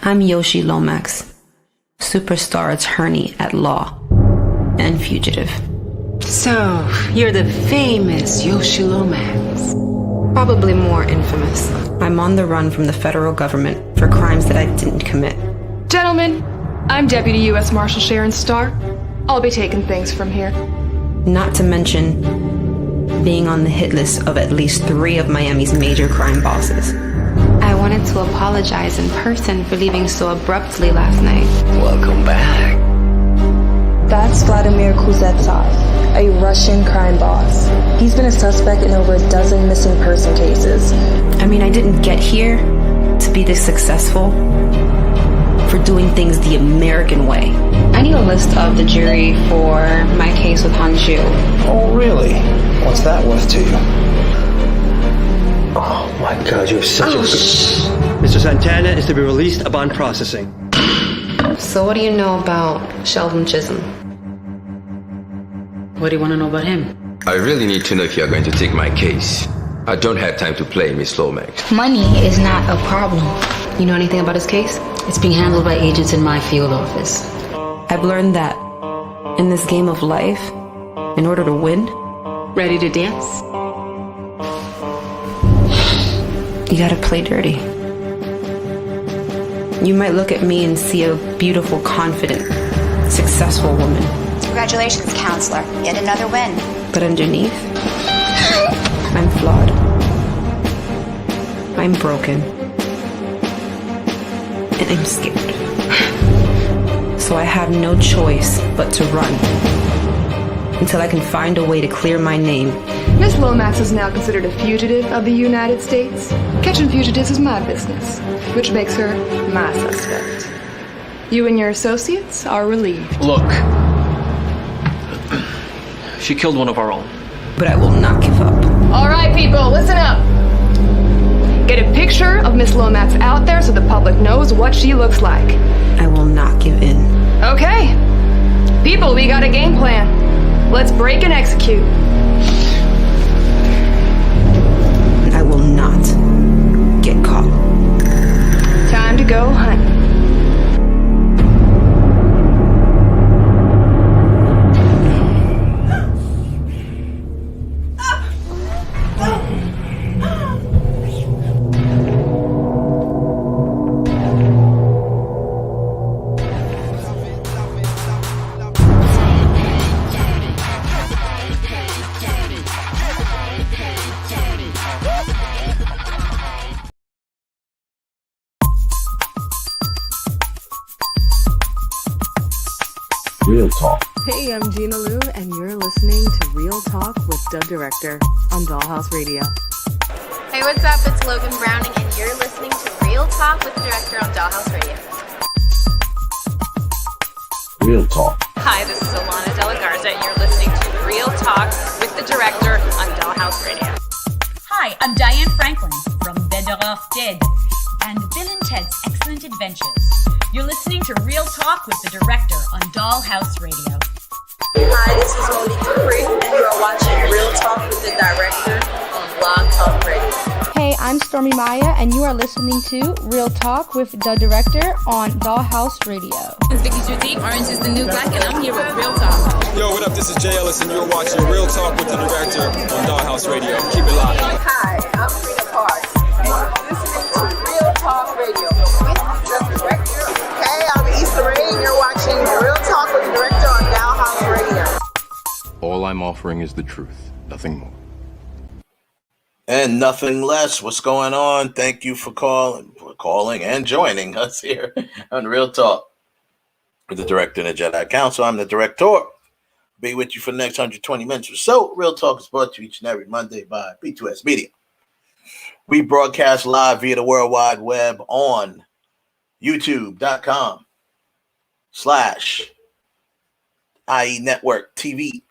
I'm Yoshi Lomax, superstar attorney at law and fugitive. So, you're the famous Yoshi Lomax. Probably more infamous. I'm on the run from the federal government for crimes that I didn't commit. Gentlemen, I'm Deputy U.S. Marshal Sharon Starr. I'll be taking things from here. Not to mention being on the hit list of at least 3 of Miami's major crime bosses. I wanted to apologize in person for leaving so abruptly last night. Welcome back. That's Vladimir Kuznetsov, a Russian crime boss. He's been a suspect in over a dozen missing person cases. I mean, I didn't get here to be this successful for doing things the American way. I need a list of the jury for my case with Hanju. Oh, really? What's that worth to you? Oh, my God, you're such a... Mr. Santana is to be released upon processing. So what do you know about Sheldon Chisholm? What do you want to know about him? I really need to know if you're going to take my case. I don't have time to play, Miss Lomax. Money is not a problem. You know anything about his case? It's being handled by agents in my field office. I've learned that in this game of life, in order to win, Ready to dance? you gotta play dirty. You might look at me and see a beautiful, confident, successful woman. Congratulations, counselor. Yet another win. But underneath, I'm flawed. I'm broken. And I'm scared. So I have no choice but to run until I can find a way to clear my name. Miss Lomax is now considered a fugitive of the United States. Catching fugitives is my business, which makes her my suspect. You and your associates are relieved. Look. She killed one of our own. But I will not give up. All right, people, listen up. Get a picture of Miss Lomax out there so the public knows what she looks like. I will not give in. Okay. People, we got a game plan. Let's break and execute. I will not get caught. Time to go hunt. Real talk. Hey, I'm Gina Lou, and you're listening to Real Talk with the Director on Dollhouse Radio. Hey, what's up? It's Logan Browning, and you're listening to Real Talk with the Director on Dollhouse Radio. Real talk. Hi, this is Alana De La Garza, and you're listening to Real Talk with the Director on Dollhouse Radio. Hi, I'm Diane Franklin from Better Off Dead and Bill and Ted's Excellent Adventures. You're listening to Real Talk with the Director on Dollhouse Radio. Hi, this is Monique Dupree, and you're watching Real Talk with the Director on Blog Talk Radio. Hey, I'm Stormy Maya, and you are listening to Real Talk with the Director on Dollhouse Radio. It's Vicky Judy. Orange is the new black, and I'm here with Real Talk. Yo, what up? This is Jay Ellis, and you're watching Real Talk with the Director on Dollhouse Radio. Keep it locked. Hi, I'm Rita Parks, and you're listening to Real Talk Radio with the Director. Hey, I'm Issa Rae, and you're watching Real Talk with the Director on Dollhouse Radio. All I'm offering is the truth, nothing more. And nothing less. What's going on? Thank you for calling and joining us here on Real Talk with the Director and the Jedi Council. I'm the Director. Be with you for the next 120 minutes or so. Real Talk is brought to you each and every Monday by B2S Media. We broadcast live via the World Wide Web on YouTube.com/IE Network TV.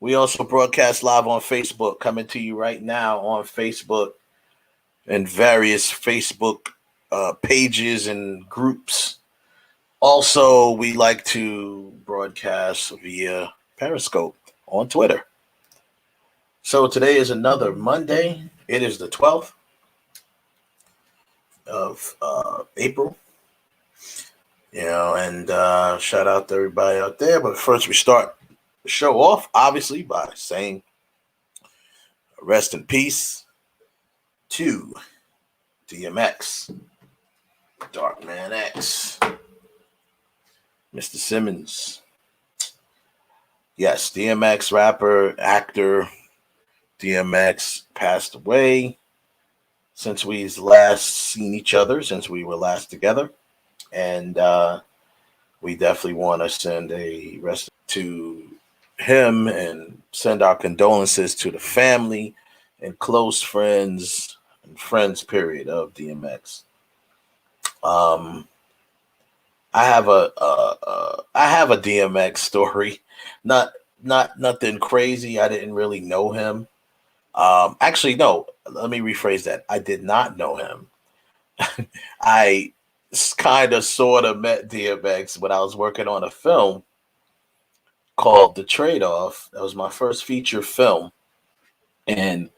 We also broadcast live on Facebook, coming to you right now on Facebook and various Facebook pages and groups. Also, we like to broadcast via Periscope on Twitter. So today is another Monday. It is the 12th. of April. And shout out to everybody out there. But first, we start the show off, obviously, by saying rest in peace to DMX, Dark Man X, Mr. Simmons. Yes, DMX, rapper, actor, DMX passed away since we've last seen each other, since we were last together. And we definitely want to send a rest to him and send our condolences to the family and close friends and friends, period, of DMX. I have a DMX story, not nothing crazy. I didn't really know him. Actually, no. Let me rephrase that. I did not know him. I kind of sort of met DMX when I was working on a film called The Trade-Off. That was my first feature film. And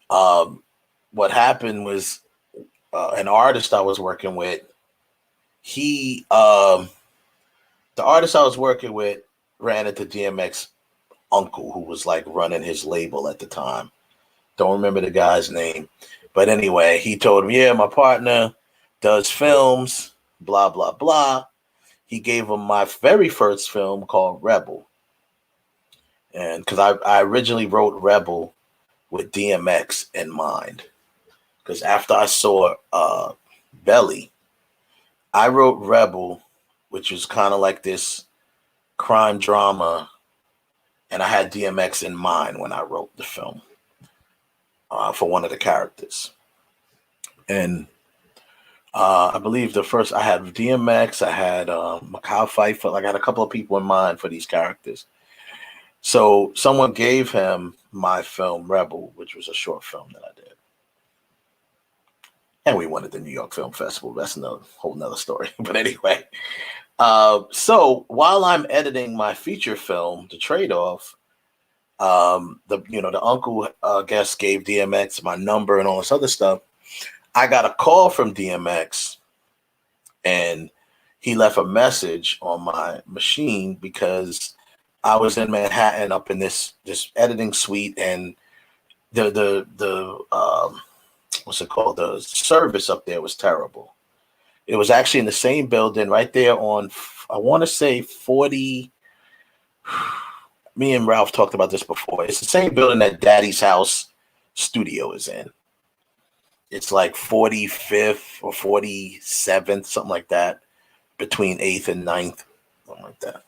what happened was an artist I was working with, the artist I was working with ran into DMX uncle, who was like running his label at the time. Don't remember the guy's name. But anyway, he told him, yeah, my partner does films, blah, blah, blah. He gave him my very first film called Rebel. And because I originally wrote Rebel with DMX in mind. Because after I saw Belly, I wrote Rebel, which was kind of like this crime drama. And I had DMX in mind when I wrote the film for one of the characters. And I believe the first, I had DMX, I had Macau Pfeiffer, like I had a couple of people in mind for these characters. So someone gave him my film Rebel, which was a short film that I did. And we won at the New York Film Festival. That's a whole nother story. But anyway, so while I'm editing my feature film, The Trade-Off, the uncle guest gave DMX my number and all this other stuff. I got a call from DMX, and he left a message on my machine because I was in Manhattan up in this editing suite, and the what's it called? The service up there was terrible. It was actually in the same building right there on, I want to say 40. Me and Ralph talked about this before. It's the same building that Daddy's House studio is in. It's like 45th or 47th, something like that, between 8th and 9th, something like that.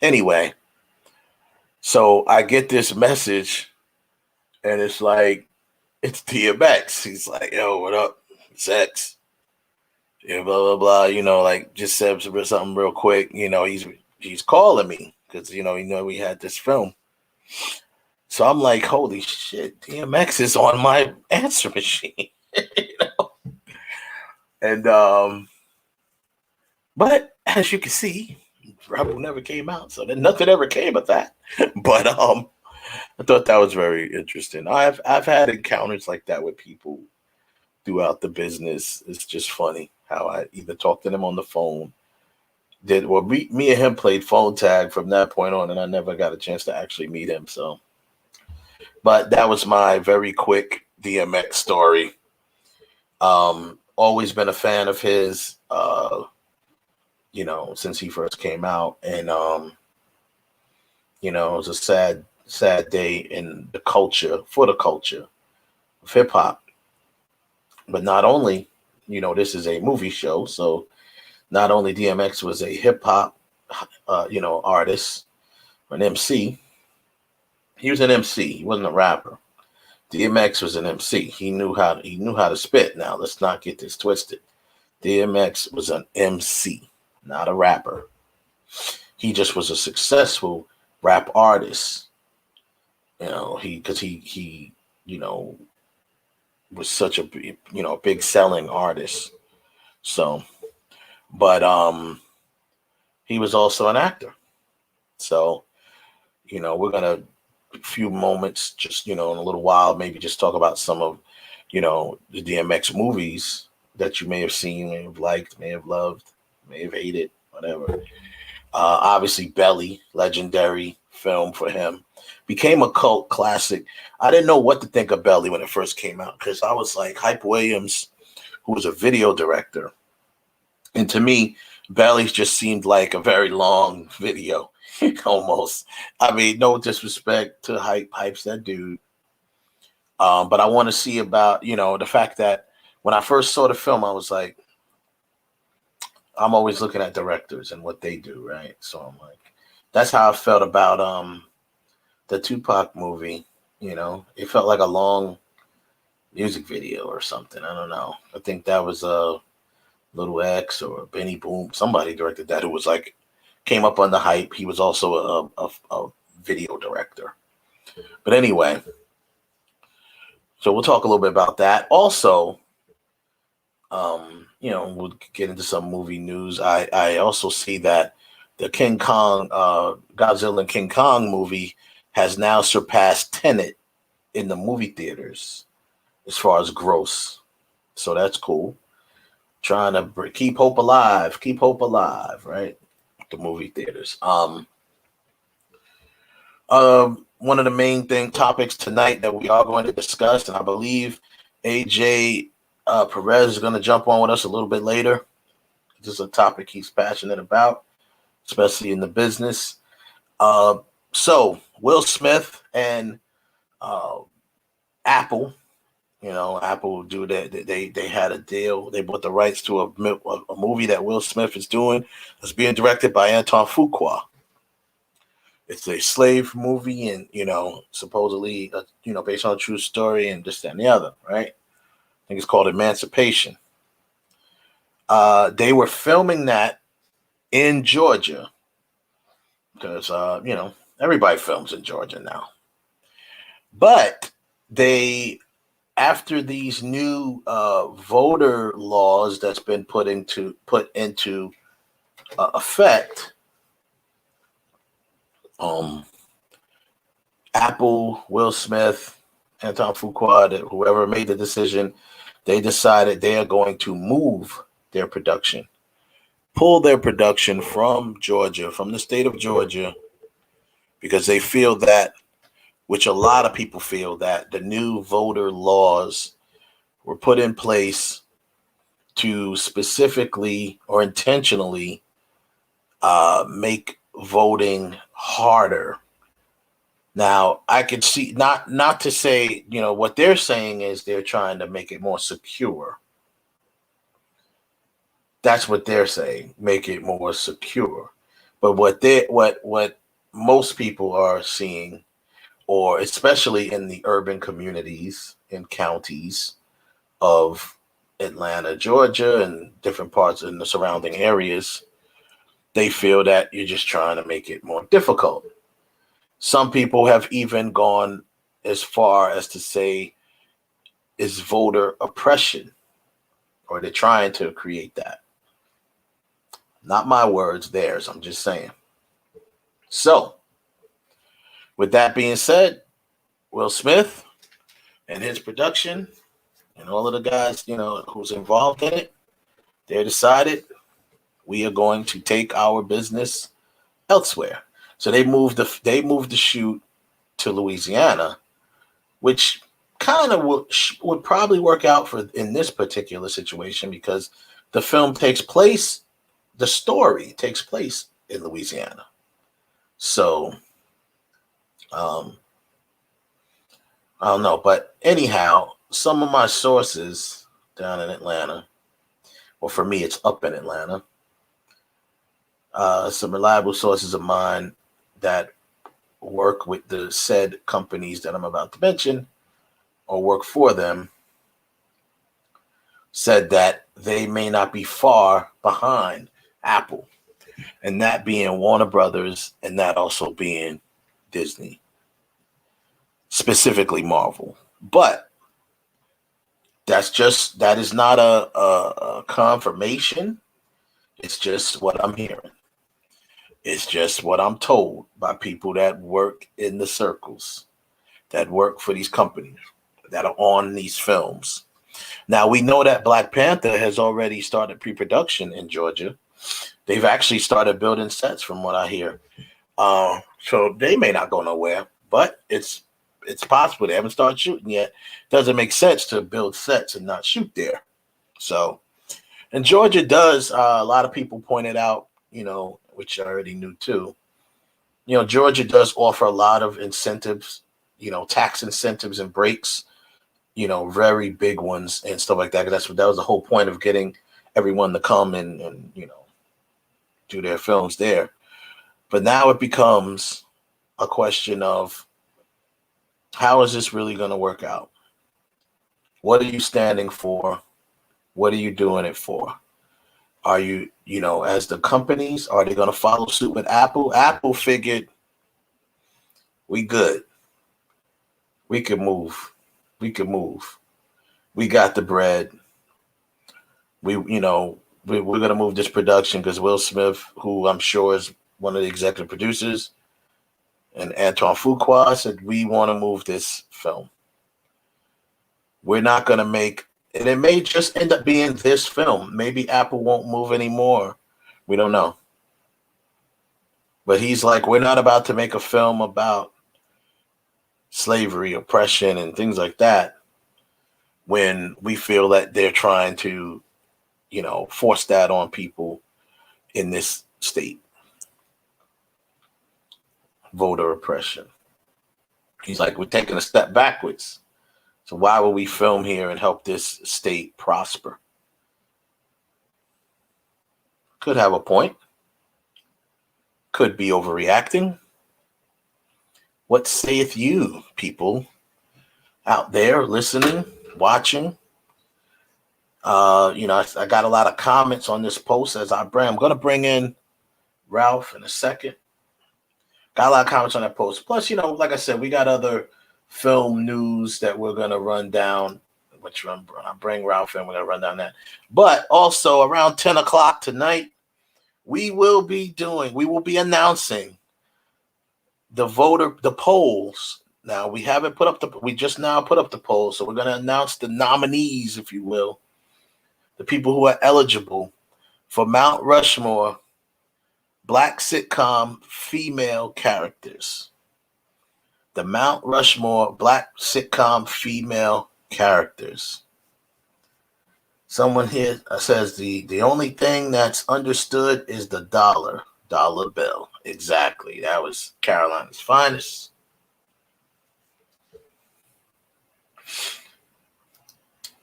Anyway, so I get this message, and it's like, it's DMX. He's like, yo, what up? Sex. Yeah, blah, blah, blah. Like, just said something real quick. He's calling me because, he we had this film. So I'm like, holy shit, DMX is on my answer machine. And but as you can see, Rebel never came out, so then nothing ever came of that. But I thought that was very interesting. I've had encounters like that with people throughout the business. It's just funny how I either talked to them on the phone, me and him played phone tag from that point on, and I never got a chance to actually meet him. So, but that was my very quick DMX story. Always been a fan of his, since he first came out, and it was a sad day in the culture, for the culture of hip hop. But not only, this is a movie show, so not only DMX was a hip hop, artist, an MC. He was an MC. He wasn't a rapper. DMX was an MC. He knew how to spit. Now let's not get this twisted. DMX was an MC, not a rapper. He just was a successful rap artist. He was such a big selling artist. So, but he was also an actor. So, we're gonna few moments, just in a little while, maybe just talk about some of the DMX movies that you may have seen, may have liked, may have loved, may have hated, whatever. Obviously, Belly, legendary film for him, became a cult classic. I didn't know what to think of Belly when it first came out because I was like, Hype Williams, who was a video director. And to me, Belly just seemed like a very long video, almost. I mean, no disrespect to Hype. Hype's that dude. But I want to see about, the fact that when I first saw the film, I was like, I'm always looking at directors and what they do, right? So I'm like, that's how I felt about the Tupac movie. It felt like a long music video or something. I don't know. I think that was Little X or Benny Boom. Somebody directed that who was like, came up on the Hype. He was also a video director. But anyway, so we'll talk a little bit about that. Also, we'll get into some movie news. I also see that the King Kong, Godzilla and King Kong movie has now surpassed Tenet in the movie theaters as far as gross. So that's cool. Trying to keep hope alive, right? The movie theaters. One of the main topics tonight that we are going to discuss, and I believe AJ Perez is going to jump on with us a little bit later. This is a topic he's passionate about, especially in the business. So Will Smith and Apple, Apple do that. They had a deal. They bought the rights to a movie that Will Smith is doing. It's being directed by Anton Fuqua. It's a slave movie, and supposedly, based on a true story, and this, that, and the other, right? I think it's called Emancipation. They were filming that in Georgia because everybody films in Georgia now. But after these new voter laws that's been put into effect. Apple, Will Smith, Anton Fuqua, whoever made the decision, they decided they are going to move their production, pull their production from Georgia, from the state of Georgia, because they feel that, which a lot of people feel, that the new voter laws were put in place to specifically or intentionally make voting harder. Now, I could see, not to say, what they're saying is they're trying to make it more secure. That's what they're saying, make it more secure. But what most people are seeing, or especially in the urban communities and counties of Atlanta, Georgia, and different parts in the surrounding areas, they feel that you're just trying to make it more difficult. Some people have even gone as far as to say it's voter oppression, or they're trying to create that. Not my words, theirs. I'm just saying. So, with that being said, Will Smith and his production and all of the guys, who's involved in it, they decided we are going to take our business elsewhere. So they moved the shoot to Louisiana, which kind of would probably work out in this particular situation because the story takes place in Louisiana. So, I don't know, but anyhow, some of my sources down in Atlanta, well, for me, it's up in Atlanta. Some reliable sources of mine that work with the said companies that I'm about to mention or work for them said that they may not be far behind Apple, and that being Warner Brothers, and that also being Disney, specifically Marvel. But that is not a confirmation. It's just what I'm hearing. It's just what I'm told by people that work in the circles, that work for these companies, that are on these films. Now we know that Black Panther has already started pre-production in Georgia. They've actually started building sets, from what I hear. So they may not go nowhere, but it's possible. They haven't started shooting yet. Doesn't make sense to build sets and not shoot there. So, and Georgia does. A lot of people pointed out, which I already knew too. Georgia does offer a lot of incentives, tax incentives and breaks, very big ones and stuff like that. Because that was the whole point of getting everyone to come and do their films there. But now it becomes a question of, how is this really going to work out? What are you standing for? What are you doing it for? Are you, as the companies, are they going to follow suit with Apple? Apple figured, we good. We can move. We got the bread. We're going to move this production because Will Smith, who I'm sure is one of the executive producers, and Antoine Fuqua said, we want to move this film. We're not going to make, and it may just end up being this film. Maybe Apple won't move anymore. We don't know. But he's like, we're not about to make a film about slavery, oppression, and things like that when we feel that they're trying to, force that on people in this state. Voter oppression. He's like, we're taking a step backwards. So why would we film here and help this state prosper? Could have a point. Could be overreacting. What saith you, people out there listening, watching? I got a lot of comments on this post as I'm going to bring in Ralph in a second. Got a lot of comments on that post. Plus, like I said, we got other film news that we're going to run down, which I'll bring Ralph in. We're going to run down that. But also around 10 o'clock tonight, we will be announcing the polls. Now, we just now put up the polls. So we're going to announce the nominees, if you will, the people who are eligible for Mount Rushmore Black sitcom female characters. The Mount Rushmore Black sitcom female characters. Someone here says the only thing that's understood is the dollar bill. Exactly. That was Carolina's finest.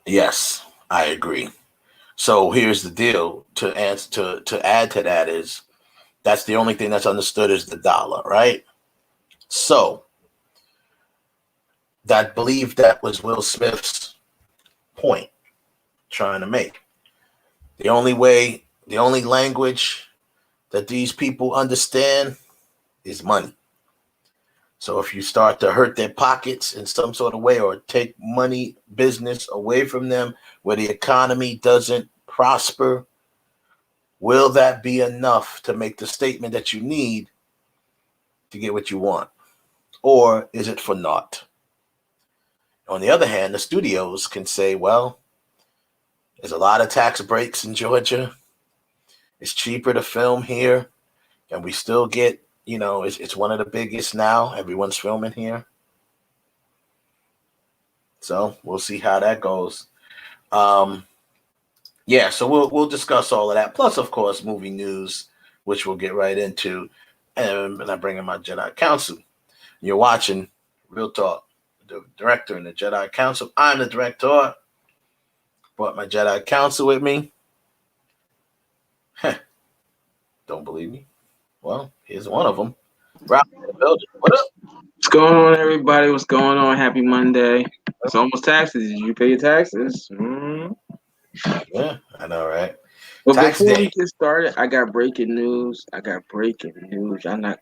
Yes, I agree. So here's the deal. To add to that is, that's the only thing that's understood is the dollar, right? So, I believe that was Will Smith's point, trying to make. The only language that these people understand is money. So if you start to hurt their pockets in some sort of way, or take money, business away from them, where the economy doesn't prosper, will that be enough to make the statement that you need to get what you want? Or is it for naught? On the other hand, the studios can say, well, there's a lot of tax breaks in Georgia. It's cheaper to film here. And we still get, it's one of the biggest now. Everyone's filming here. So we'll see how that goes. So we'll discuss all of that. Plus, of course, movie news, which we'll get right into. And I bring in my Jedi Council. You're watching Real Talk, the director and the Jedi Council. I'm the director. Brought my Jedi Council with me. Don't believe me? Well, here's one of them. Ralph in the building. What up? What's going on, everybody? What's going on? Happy Monday. It's almost taxes. Did you pay your taxes? Yeah, I know, right? But Tax before day. we get started, I got breaking news. I'm not.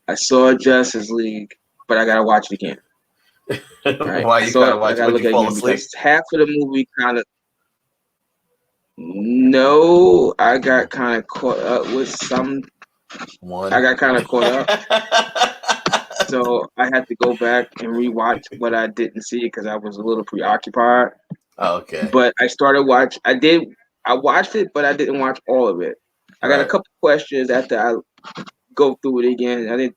I saw Justice League, but I gotta watch it again. Right? Why you gotta watch it? Would you fall asleep? Half of the movie kind of. No, I got kind of caught up with some. One. I got kind of caught up. So I had to go back and rewatch what I didn't see because I was a little preoccupied. Okay. But I started watch. I watched it, but I didn't watch all of it. I got a couple questions after I go through it again. I did.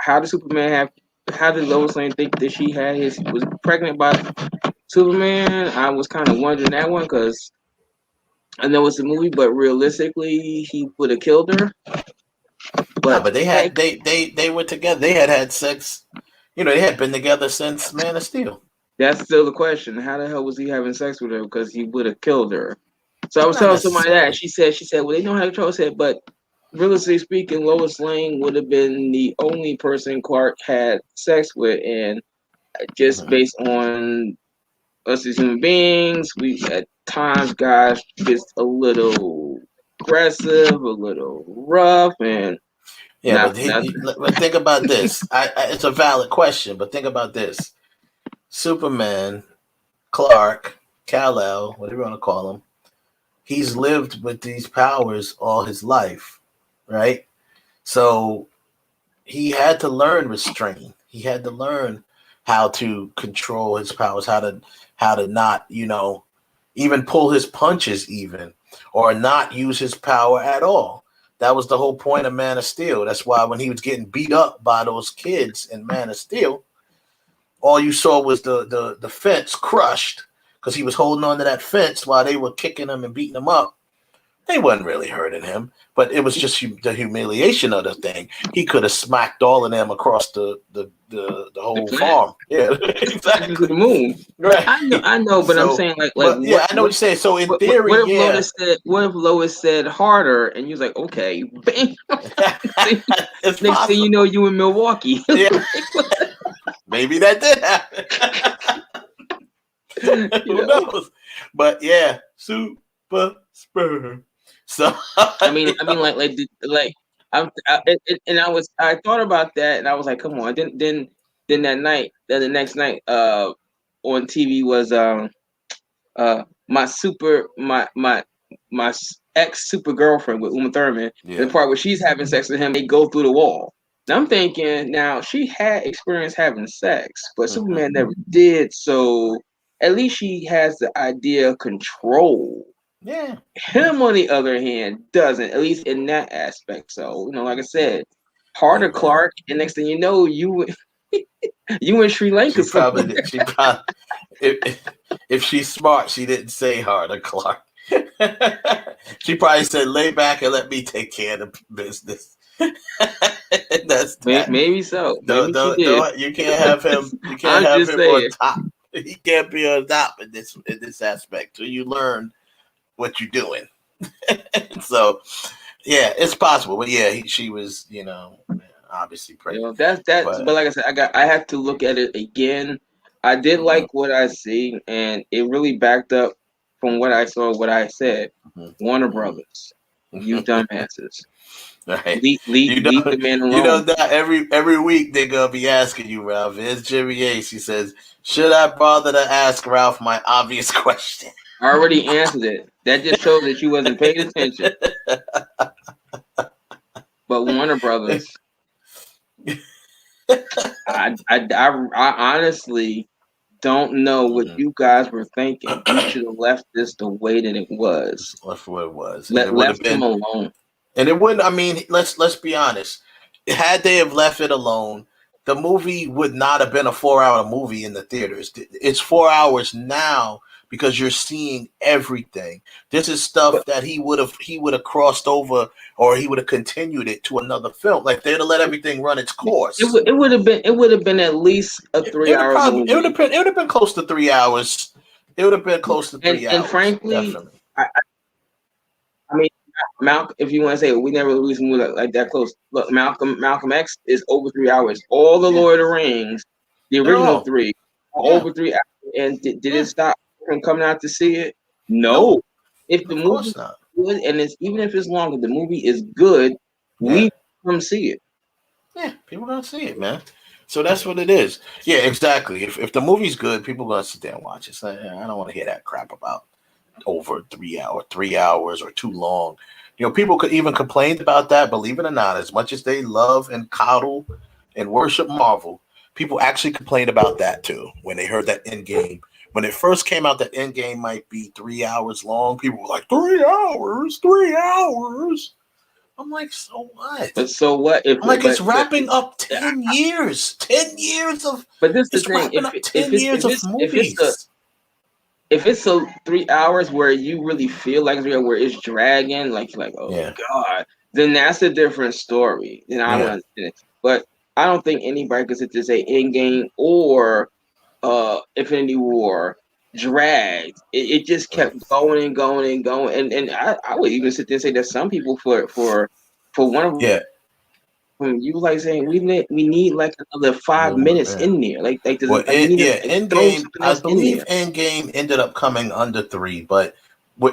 How did Superman have? How did Lois Lane think that she was pregnant by Superman? I was kind of wondering that one because I know it's a movie, but realistically, he would have killed her. But they were together. They had sex. You know, they had been together since Man of Steel. That's still the question. How the hell was he having sex with her? Because he would have killed her. So I was Not telling somebody that. necessarily. She said, well, they know how to control. I said, but realistically speaking, Lois Lane would have been the only person Clark had sex with, and just based on us as human beings, we at times guys gets a little aggressive, a little rough, and Yeah, but think about this. It's a valid question, but think about this. Superman, Clark, Kal-El, whatever you want to call him, he's lived with these powers all his life, right? So he had to learn restraint. He had to learn how to control his powers, how to not, even pull his punches even, or not use his power at all. That was the whole point of Man of Steel. That's why when he was getting beat up by those kids in Man of Steel, all you saw was the fence crushed because he was holding on to that fence while they were kicking him and beating him up. They wasn't really hurting him, but it was just the humiliation of the thing. He could have smacked all of them across the whole farm. Yeah, exactly. To the moon. Right. I know, but I'm saying I know what you're saying. So in theory, what if Lois said harder, and you was like, okay, bang. Next thing you know, you in Milwaukee. Yeah. Maybe that did happen. Who knows? But yeah, super sperm. So I mean, I thought about that, and I was like, come on. Then that night, the next night, on TV was my ex super girlfriend with Uma Thurman. The part where she's having sex with him, they go through the wall. Now I'm thinking, now she had experience having sex, but Superman never did. So at least she has the idea of control. Yeah. Him, on the other hand, doesn't, at least in that aspect. So, like I said, harder Clark, and next thing you know, you in Sri Lanka. If she's smart, she didn't say harder Clark. She probably said, lay back and let me take care of the business. That's that. Maybe so. You can't have him. You can't have him on top. He can't be on top in this aspect. So you learn what you're doing. So yeah, it's possible. But yeah, she was, obviously pregnant. But like I said, I have to look at it again. I did like what I see, and it really backed up from what I saw, what I said. Warner Brothers, you dumbasses. Right. Leave the man alone. You know that every week they're gonna be asking you, Ralph. It's Jimmy Ace. He says, should I bother to ask Ralph my obvious question? I already answered it. That just shows that you wasn't paying attention. But Warner Brothers, I honestly don't know what you guys were thinking. You should have left this the way that it was. Left where it was. Left him alone. And it wouldn't. I mean, let's be honest. Had they have left it alone, the movie would not have been a 4-hour movie in the theaters. It's 4 hours now because you're seeing everything. This is stuff that he would have crossed over, or he would have continued it to another film. Like they'd have let everything run its course. It would have been at least a 3-hour movie. It would have been close to 3 hours. It would have been close to 3 hours. And frankly, definitely. I mean, Malcolm, if you want to say we never released a movie like that close. Look, Malcolm X is over 3 hours. All the Lord of the Rings, the original 3, over 3 hours. And did it stop from coming out to see it? No. If the movie is good, and even if it's longer, the movie is good, we come see it. Yeah, people gonna see it, man. So that's what it is. Yeah, exactly. If the movie's good, people gonna sit there and watch it. So, I don't want to hear that crap about over 3 hours or too long. People could even complain about that, believe it or not, as much as they love and coddle and worship Marvel, people actually complained about that too when they heard that Endgame. When it first came out, that Endgame might be 3 hours long. People were like, 3 hours, 3 hours. I'm like, so what? But so what? If I'm like, it's but wrapping up 10 years. 10 years of. But this is It's the thing. wrapping up 10 years of movies. If it's a 3 hours where you really feel like where it's dragging, like you're like, oh god, then that's a different story. Then I don't understand it. But I don't think anybody could sit to say Endgame or Infinity War dragged. It just kept going and going and going. And I would even sit there and say that some people for one of them, you like saying we need like another 5 minutes in there. Like Well, we need to throw Endgame. something I else in believe there. Endgame ended up coming under 3, but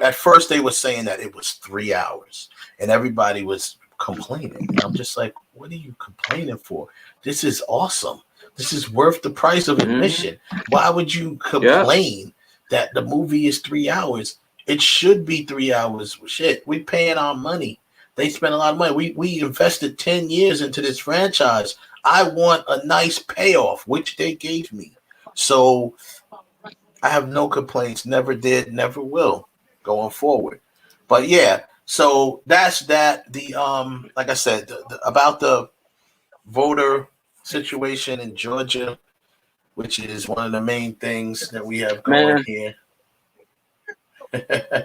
at first they were saying that it was 3 hours, and everybody was complaining. I'm just like, what are you complaining for? This is awesome. This is worth the price of admission. Why would you complain that the movie is 3 hours? It should be 3 hours. Shit, we paying our money. They spent a lot of money. We invested 10 years into this franchise. I want a nice payoff, which they gave me. So I have no complaints. Never did, never will going forward. But yeah, so that's that. The like I said, about the voter situation in Georgia, which is one of the main things that we have going here.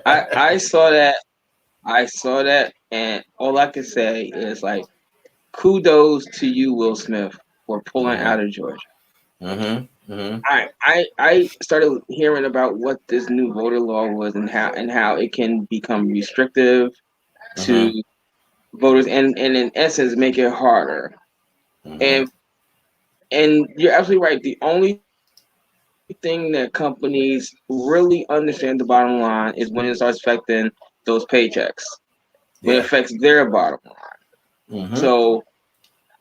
I saw that, and all I can say is like, kudos to you, Will Smith, for pulling out of Georgia. I started hearing about what this new voter law was and how it can become restrictive to voters and in essence make it harder. And you're absolutely right. The only thing that companies really understand the bottom line is when it starts affecting those paychecks. When it affects their bottom line. So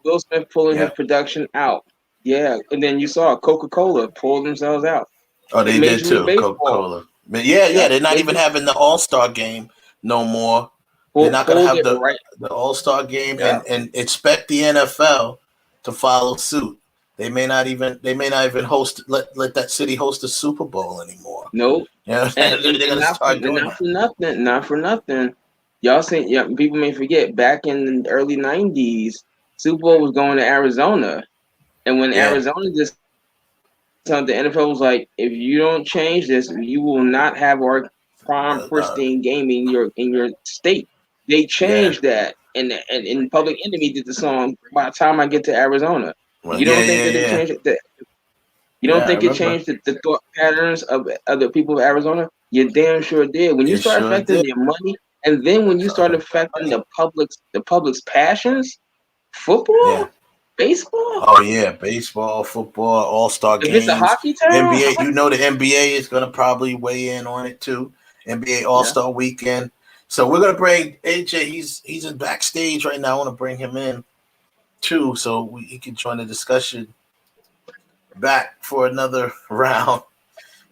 Will Smith pulling his production out. Yeah. And then you saw Coca-Cola pull themselves out. Oh, they did too. Coca-Cola. Yeah. They're not even having the All-Star game no more. They're not going to have the All-Star game and expect the NFL to follow suit. They may not even host let that city host a Super Bowl anymore. Nope. Yeah, they're going to start doing that. Not for nothing. Y'all say people may forget back in the early 90s, Super Bowl was going to Arizona. And when Arizona just the NFL was like, if you don't change this, you will not have our pristine game in your state. They changed that, and Public Enemy did the song "By the Time I Get to Arizona." You don't think that it changed it? You don't think it changed the thought patterns of other people of Arizona? You damn sure did. When you start affecting your money, and then when you start affecting the public's passions, football. Baseball? Oh yeah, baseball, football, All-Star games. If it's a hockey town, NBA, you know the NBA is going to probably weigh in on it too. NBA All-Star Weekend. So we're going to bring AJ. He's in backstage right now. I want to bring him in too, so he can join the discussion back for another round.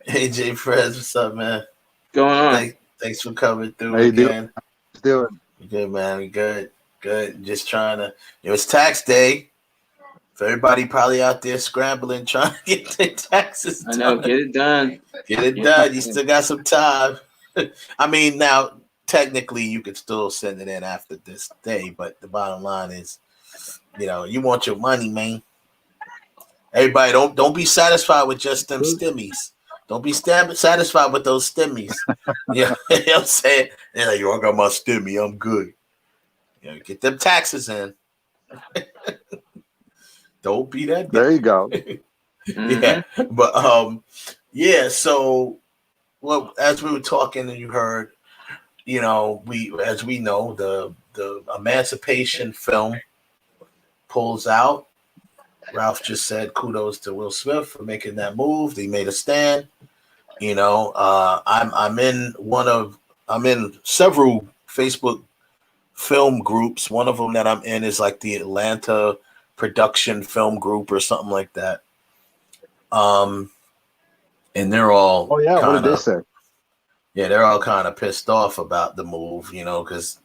AJ Perez, what's up, man? Going on? Thanks for coming through again. Good, man. We good. Just trying to. It's tax day. So everybody probably out there scrambling, trying to get their taxes done. I know, get it done. Get it done. You still got some time. I mean, now, technically, you could still send it in after this day, but the bottom line is, you want your money, man. Everybody, don't be satisfied with just them stimmies. Don't be satisfied with those stimmies. You know what I'm saying? They're like, I got my stimmy. I'm good. Get them taxes in. Don't be that. There you go. Yeah, but so as we were talking and you heard, we know the Emancipation film pulls out. Ralph just said kudos to Will Smith for making that move. He made a stand. I'm in several Facebook film groups. One of them that I'm in is like the Atlanta Production Film Group or something like that. And they're all what did they say? Yeah, they're all kind of pissed off about the move, because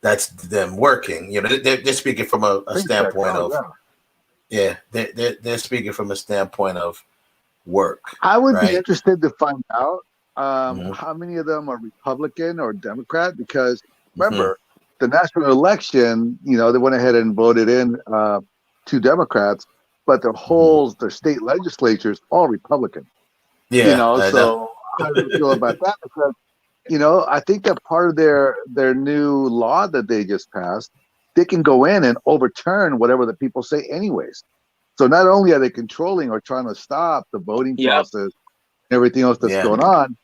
that's them working. They're speaking from a standpoint of Yeah, they're speaking from a standpoint of work. I would be right? interested to find out Mhm. how many of them are Republican or Democrat, because Mhm. remember, the national election, they went ahead and voted in two Democrats, but their state legislatures all Republican. Yeah, I know. So how do you feel about that? Because I think that part of their new law that they just passed, they can go in and overturn whatever the people say, anyways. So not only are they controlling or trying to stop the voting process, everything else that's going on,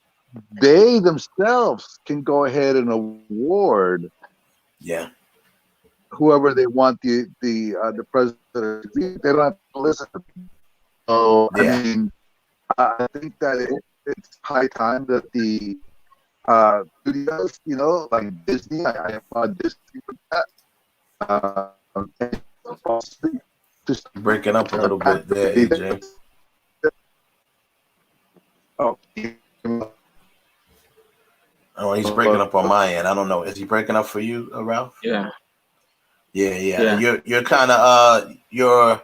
they themselves can go ahead and award whoever they want the president to be. They don't have to listen. So I mean, I think that it's high time that the studios, like Disney, I applaud Disney for that. Just breaking up a little bit there, AJ. Oh, he's breaking up on my end. I don't know. Is he breaking up for you, Ralph? Yeah. Yeah. You're kind of your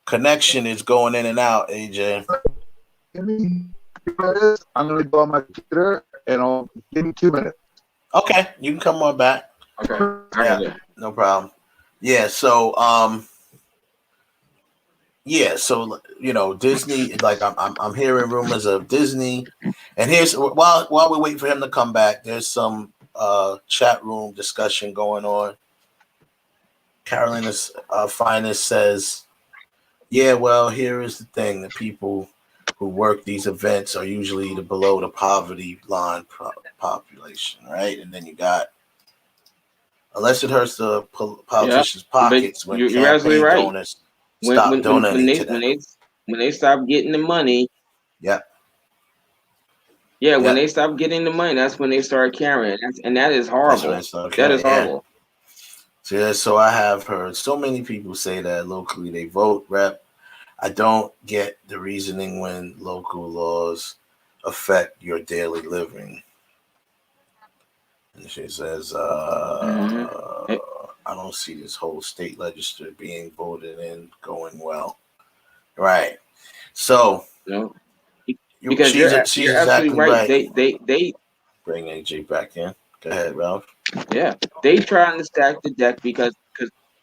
connection is going in and out, AJ. I'm gonna go on my computer and I'll give me 2 minutes. Okay, you can come on back. Okay. Yeah, no problem. Yeah, so Disney, like I'm hearing rumors of Disney, and here's while we're waiting for him to come back, there's some chat room discussion going on. Carolina's Finest says, yeah, well, here is the thing: the people who work these events are usually below the poverty line population, right? And then you got, unless it hurts the politicians' pockets, when you're campaign absolutely right. donors stop donating to them. When they stop getting the money, when they stop getting the money, that's when they start carrying, and that is horrible. That is horrible. So I have heard so many people say that locally they vote rep. I don't get the reasoning when local laws affect your daily living. And she says, I don't see this whole state legislature being voted in going well. Right. So, because she's you're exactly right. They bring AJ back in. Go ahead, Ralph. Yeah, they trying to stack the deck because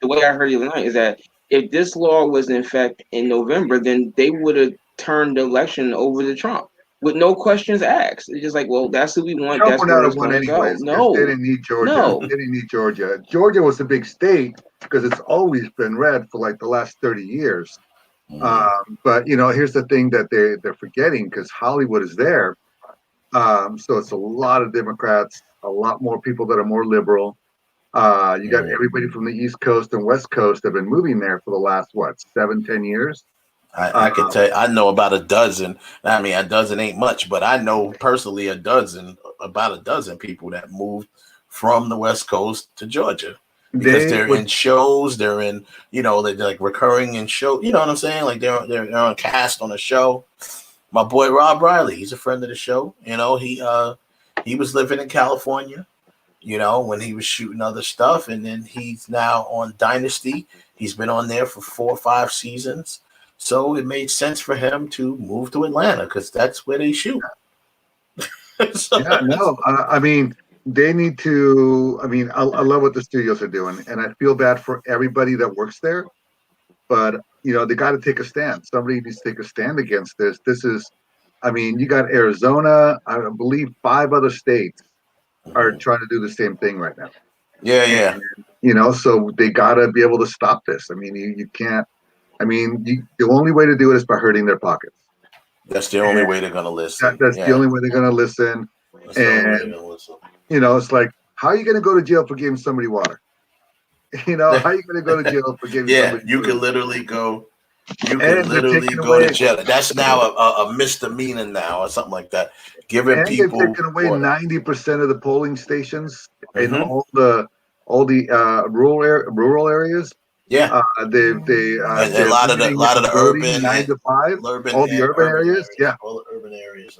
the way I heard it tonight is that if this law was in effect in November, then they would have turned the election over to Trump with no questions asked. It's just like, well, that's who we want. Trump That's would where not it's have won going to go. anyways. No, They didn't need Georgia. No. They didn't need Georgia. Georgia was a big state because it's always been red for like the last 30 years. But here's the thing that they're forgetting, because Hollywood is there. So it's a lot of Democrats, a lot more people that are more liberal. You got everybody from the East Coast and West Coast have been moving there for the last 7-10 years. I can tell you, I know about a dozen. I mean, a dozen ain't much, but I know personally about a dozen people that moved from the West Coast to Georgia because they're in shows. They're in, they're like recurring in show. You know what I'm saying? Like they're on cast on a show. My boy Rob Riley, he's a friend of the show. He was living in California, when he was shooting other stuff, and then he's now on Dynasty. He's been on there for 4 or 5 seasons. So it made sense for him to move to Atlanta because that's where they shoot. I mean, they need to. I mean, I love what the studios are doing, and I feel bad for everybody that works there. But they got to take a stand. Somebody needs to take a stand against this. This is, I mean, you got Arizona. I believe 5 other states are trying to do the same thing right now. Yeah. So they got to be able to stop this. I mean, you can't. I mean, the only way to do it is by hurting their pockets. That's the only way they're going to listen. That's the only way they're going to listen. It's like, how are you going to go to jail for giving somebody water? How are you going to go to jail for giving somebody you food? can literally go. You can literally go to jail. That's now a misdemeanor now or something like that. Giving people. They've taken away 90% of the polling stations in all the rural areas. Yeah, they a lot of the urban 9 to 5, all the urban areas. All the urban areas.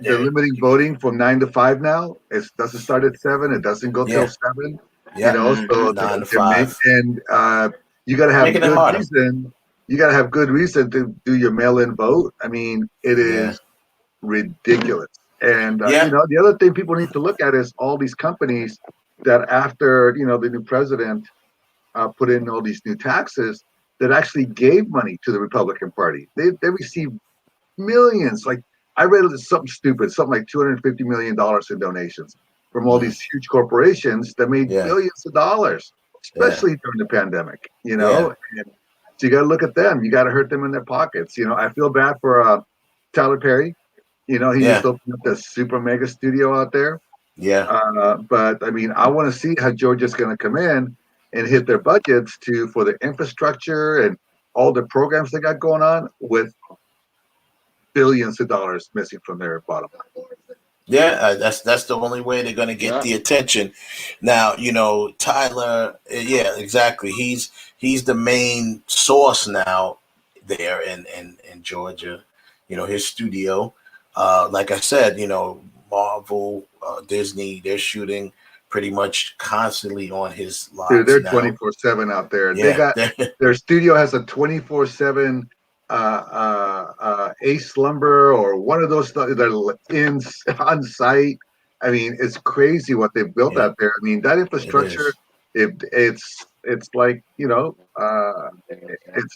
They're limiting voting from 9 to 5 now. It doesn't start at 7. It doesn't go till 7. Yeah, So 9 to 5. And You got to have Making it good harder. reason. You got to have good reason to do your mail-in vote. I mean, it Yeah. is ridiculous. And Yeah. the other thing people need to look at is all these companies that after the new president put in all these new taxes that actually gave money to the Republican Party. They received millions. Like I read something stupid, something like $250 million in donations from all these huge corporations that made billions of dollars, especially during the pandemic. Yeah. And so you got to look at them. You got to hurt them in their pockets. I feel bad for Tyler Perry. He just opened up the super mega studio out there. Yeah. But I mean, I want to see how Georgia's going to come in and hit their budgets for the infrastructure and all the programs they got going on with billions of dollars missing from their bottom line. Yeah, that's the only way they're gonna get the attention. Now, Tyler. Yeah, exactly. He's the main source now there in Georgia. His studio. Like I said, Marvel, Disney, they're shooting pretty much constantly on his lots. Dude, they're now. 24/7 out there. Yeah. They got their studio has a 24/7 Ace Lumber or one of those stuff that are on site. I mean, it's crazy what they've built out there. I mean, that infrastructure, it's like it's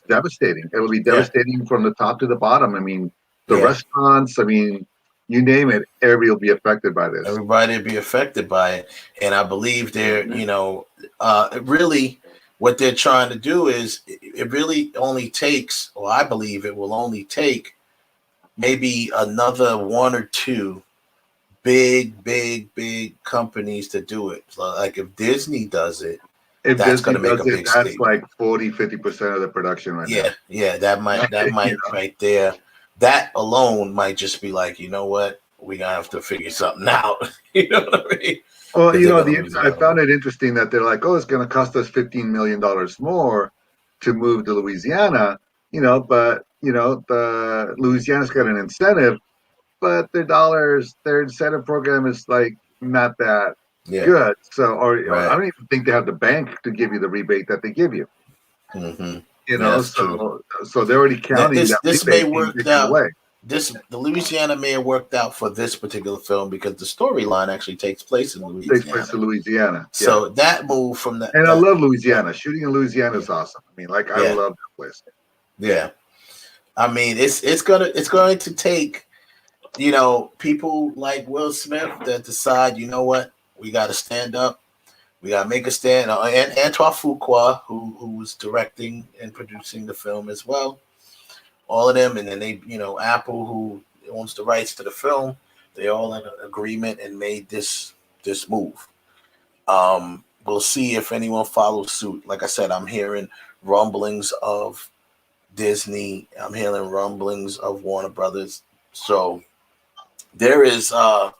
devastating. It will be devastating from the top to the bottom. I mean, the restaurants. I mean, you name it, everybody will be affected by this. Everybody will be affected by it, and I believe they're really. What they're trying to do is it really only takes, or I believe it will only take maybe another one or two big companies to do it. Like if Disney does it, that's going to make a big statement. That's statement. like 40-50% of the production right now. Yeah, that might right there. That alone might just be like, you know what, we're going to have to figure something out. You know what I mean? Well, I found it interesting that they're like, oh, it's going to cost us $15 million more to move to Louisiana, but the Louisiana's got an incentive, but their incentive program is like not that good. So, I don't even think they have the bank to give you the rebate that they give you. Mm-hmm. So they're already counting that this rebate may work out. away. The Louisiana may have worked out for this particular film because the storyline actually takes place in Louisiana. Takes place in Louisiana. So that move from that, and I love Louisiana. Shooting in Louisiana is awesome. I mean, I love that place. Yeah, I mean, it's going to take people like Will Smith that decide, you know what, we got to stand up. We got to make a stand. And Antoine Fuqua, who was directing and producing the film as well. All of them, and then they, Apple, who owns the rights to the film, they all in agreement and made this move. We'll see if anyone follows suit. Like I said, I'm hearing rumblings of Disney. I'm hearing rumblings of Warner Brothers. So there is. I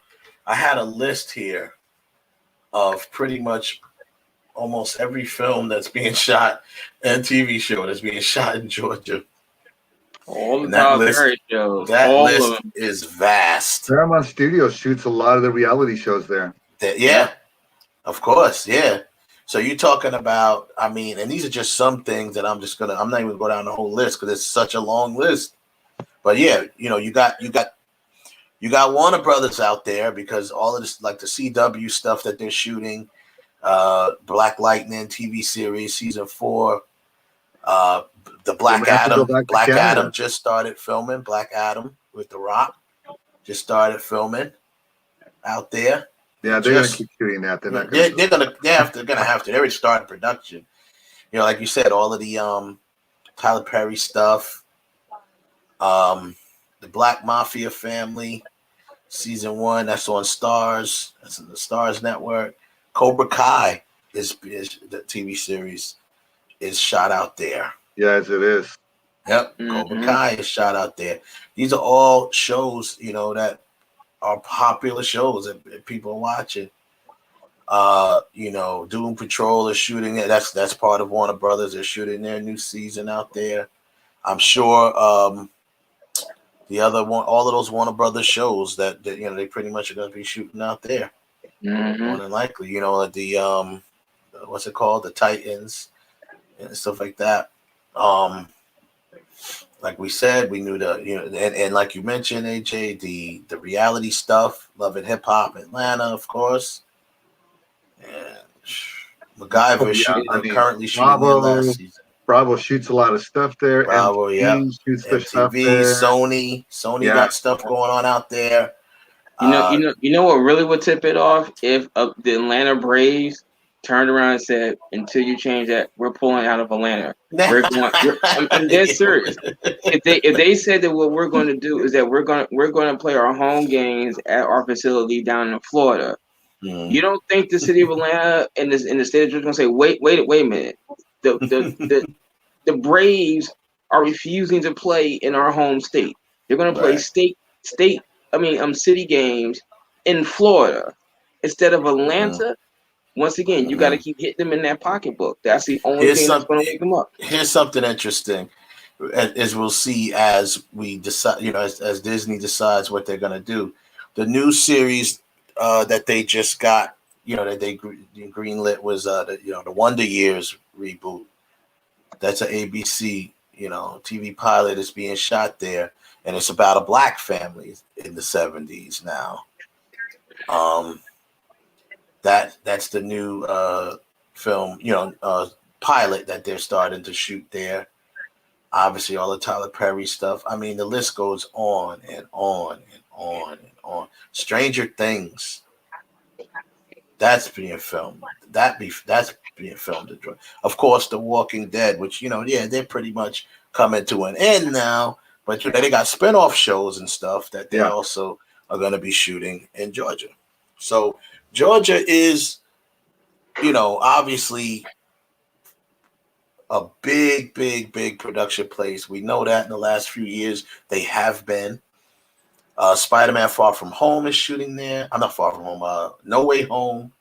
had a list here of pretty much almost every film that's being shot and TV show that's being shot in Georgia. All the Tyler Perry shows. All list of them. is vast. Paramount Studios shoots a lot of the reality shows there. Of course, yeah. So you're talking about, I mean, and these are just some things that I'm not even gonna go down the whole list because it's such a long list. But yeah, you got Warner Brothers out there because all of this, like the CW stuff that they're shooting, Black Lightning TV series season 4. The Black Adam just started filming. Black Adam with The Rock just started filming out there. Yeah, they're gonna keep shooting that. They're not gonna. They're gonna have to. They already started production. Like you said, all of the Tyler Perry stuff, the Black Mafia Family, season 1. That's on Stars. That's in the Stars Network. Cobra Kai is the TV series is shot out there. Yes, it is. Yep, Cobra Kai is shot out there. These are all shows, that are popular shows that people are watching. Doom Patrol is shooting it. That's part of Warner Brothers. They're shooting their new season out there. I'm sure the other one, all of those Warner Brothers shows that they pretty much are going to be shooting out there. More than likely, the what's it called? The Titans. and stuff like that. Like we said, we knew and like you mentioned, AJ, the reality stuff, Love and Hip Hop Atlanta, of course. And MacGyver is shooting, currently shooting their last season. Bravo shoots a lot of stuff there. Bravo, MTV shoots the stuff MTV, there. Sony got stuff going on out there. You know what really would tip it off if the Atlanta Braves turned around and said, "Until you change that, we're pulling out of Atlanta. I'm dead serious. If they said that what we're going to do is that we're going to play our home games at our facility down in Florida, you don't think the city of Atlanta and the state of Georgia going to say, wait a minute, the Braves are refusing to play in our home state. They're going to play city games in Florida instead of Atlanta." Once again, you got to keep hitting them in that pocketbook. That's the only thing that's going to wake them up. Here's something interesting, as we'll see as we decide, as Disney decides what they're going to do. The new series that they just got, that they greenlit was the Wonder Years reboot. That's an ABC, TV pilot is being shot there, and it's about a black family in the 70s now. That's the new film, pilot that they're starting to shoot there. Obviously, all the Tyler Perry stuff. I mean, the list goes on and on and on and on. Stranger Things. That's being filmed. That's being filmed. Of course, The Walking Dead, which they're pretty much coming to an end now. But they got spinoff shows and stuff that they also are going to be shooting in Georgia. So Georgia is, obviously a big production place. We know that in the last few years they have been. Spider-Man Far From Home is shooting there. I'm not Far From Home. No Way Home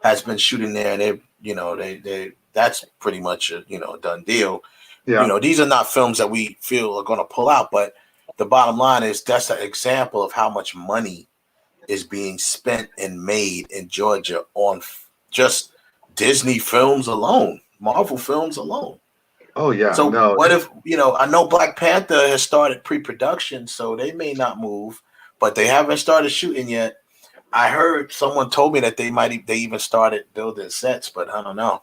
has been shooting there, and they that's pretty much a done deal. Yeah. These are not films that we feel are going to pull out, but the bottom line is that's an example of how much money is being spent and made in Georgia on just Disney films alone, Marvel films alone. Oh yeah. So what if I know Black Panther has started pre-production, so they may not move, but they haven't started shooting yet. I heard someone told me that they even started building sets, but I don't know.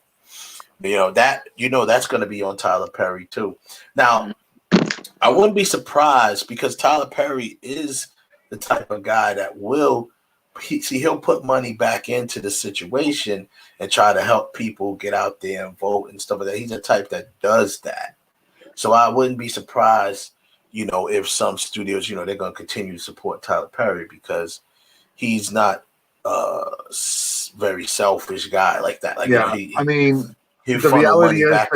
That's going to be on Tyler Perry too. Now, I wouldn't be surprised because Tyler Perry is the type of guy that he'll put money back into the situation and try to help people get out there and vote and stuff like that. He's the type that does that. So I wouldn't be surprised, if some studios, they're going to continue to support Tyler Perry because he's not a very selfish guy like that. Like, the reality is that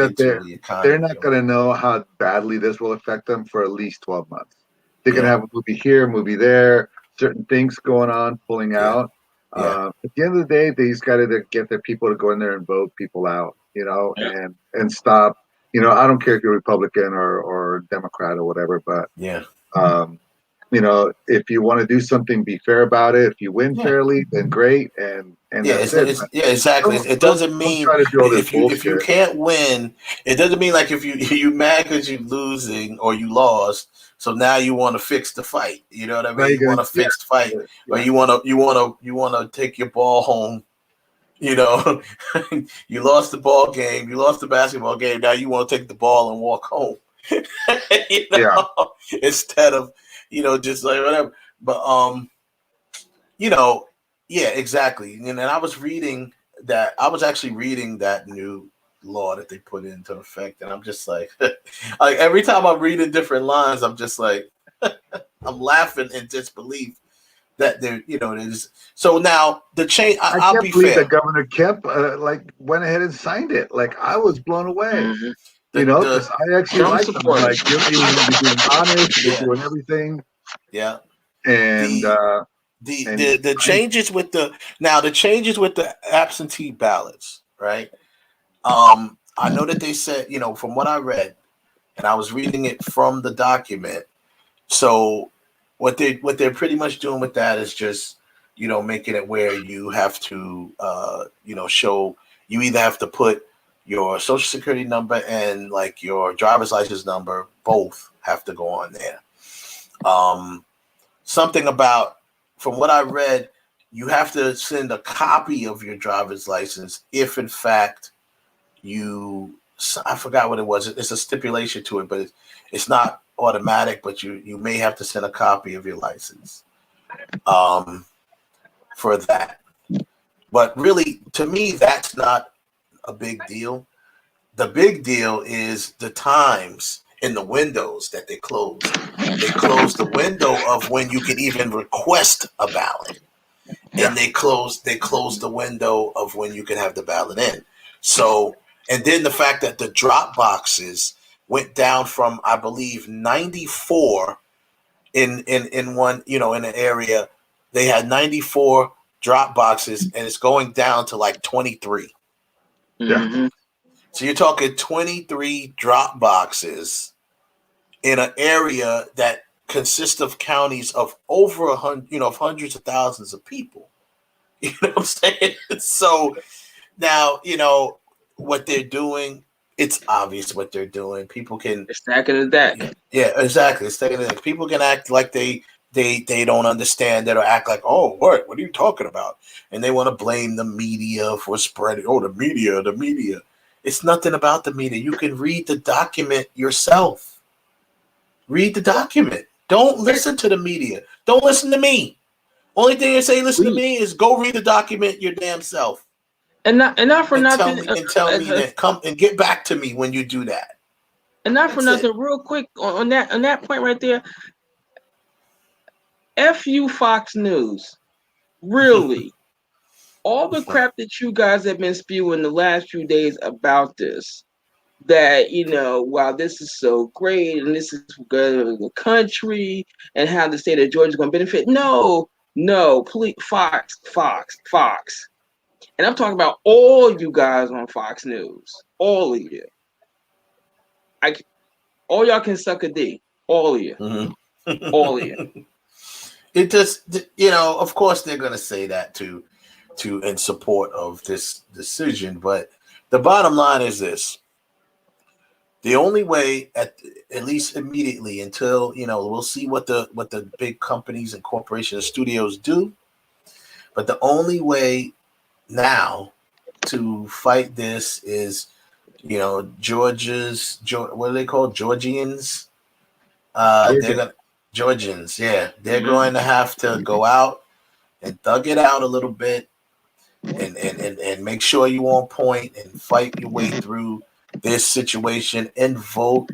they're not going to know how badly this will affect them for at least 12 months. They're going to have a movie here, a movie there, certain things going on, pulling out. At the end of the day, they just got to get their people to go in there and vote people out, and stop. I don't care if you're Republican or Democrat or whatever, but if you want to do something, be fair about it. If you win fairly, then great. And exactly. It doesn't mean if you can't win, it doesn't mean like if you mad because you're losing or you lost. So now you want to fix the fight. You know what I mean? You want to fix the fight, or you want to take your ball home. You lost the ball game. You lost the basketball game. Now you want to take the ball and walk home. Instead of just like whatever. But exactly. And I was reading that. I was actually reading that new law that they put into effect, and I'm just like every time I'm reading different lines, I'm just like I'm laughing in disbelief that they're so now the change. I'll be fair. That Governor Kemp went ahead and signed it. Like I was blown away. Mm-hmm. Because I actually like them. Like you're being honest, you're doing everything. Yeah, and the changes with the changes with the absentee ballots, right? I know that they said, from what I read, and I was reading it from the document. So what they're pretty much doing with that is just, making it where you have to, show you either have to put your social security number and like your driver's license number both have to go on there. Something about, from what I read, you have to send a copy of your driver's license if in fact I forgot what it was. It's a stipulation to it, but it's not automatic, but you may have to send a copy of your license for that. But really, to me, that's not a big deal. The big deal is the times in the windows that they close. They close the window of when you can even request a ballot. And they close the window of when you can have the ballot in. So, and then the fact that the drop boxes went down from, I believe, 94 in one, in an area, they had 94 drop boxes, and it's going down to like 23. Mm-hmm. So you're talking 23 drop boxes in an area that consists of counties of over 100, of hundreds of thousands of people. You know what I'm saying? So now, what they're doing, it's obvious what they're doing. People can stacking the deck. Yeah, exactly. Stacking the deck. People can act like they don't understand that, or act like, oh, what are you talking about? And they want to blame the media for spreading. Oh, the media. It's nothing about the media. You can read the document yourself. Read the document. Don't listen to the media. Don't listen to me. Only thing I say, listen to me, is go read the document your damn self. And not for nothing. Tell me that. Come and get back to me when you do that. And not for nothing. Real quick on that point right there. F you, Fox News. Really, all the crap that you guys have been spewing the last few days about this. That, wow, this is so great and this is good for the country and how the state of Georgia is going to benefit. No, please, Fox. And I'm talking about all you guys on Fox News. All of you. All y'all can suck a D. All of you. Mm-hmm. All of you. It just, of course they're going to say that to in support of this decision. But the bottom line is this. The only way, at least immediately, until we'll see what the big companies and corporations and studios do. But the only way now to fight this is, Georgians. What are they called? Georgians. Georgians. Yeah, they're going to have to go out and thug it out a little bit, and make sure you on point and fight your way through this situation and vote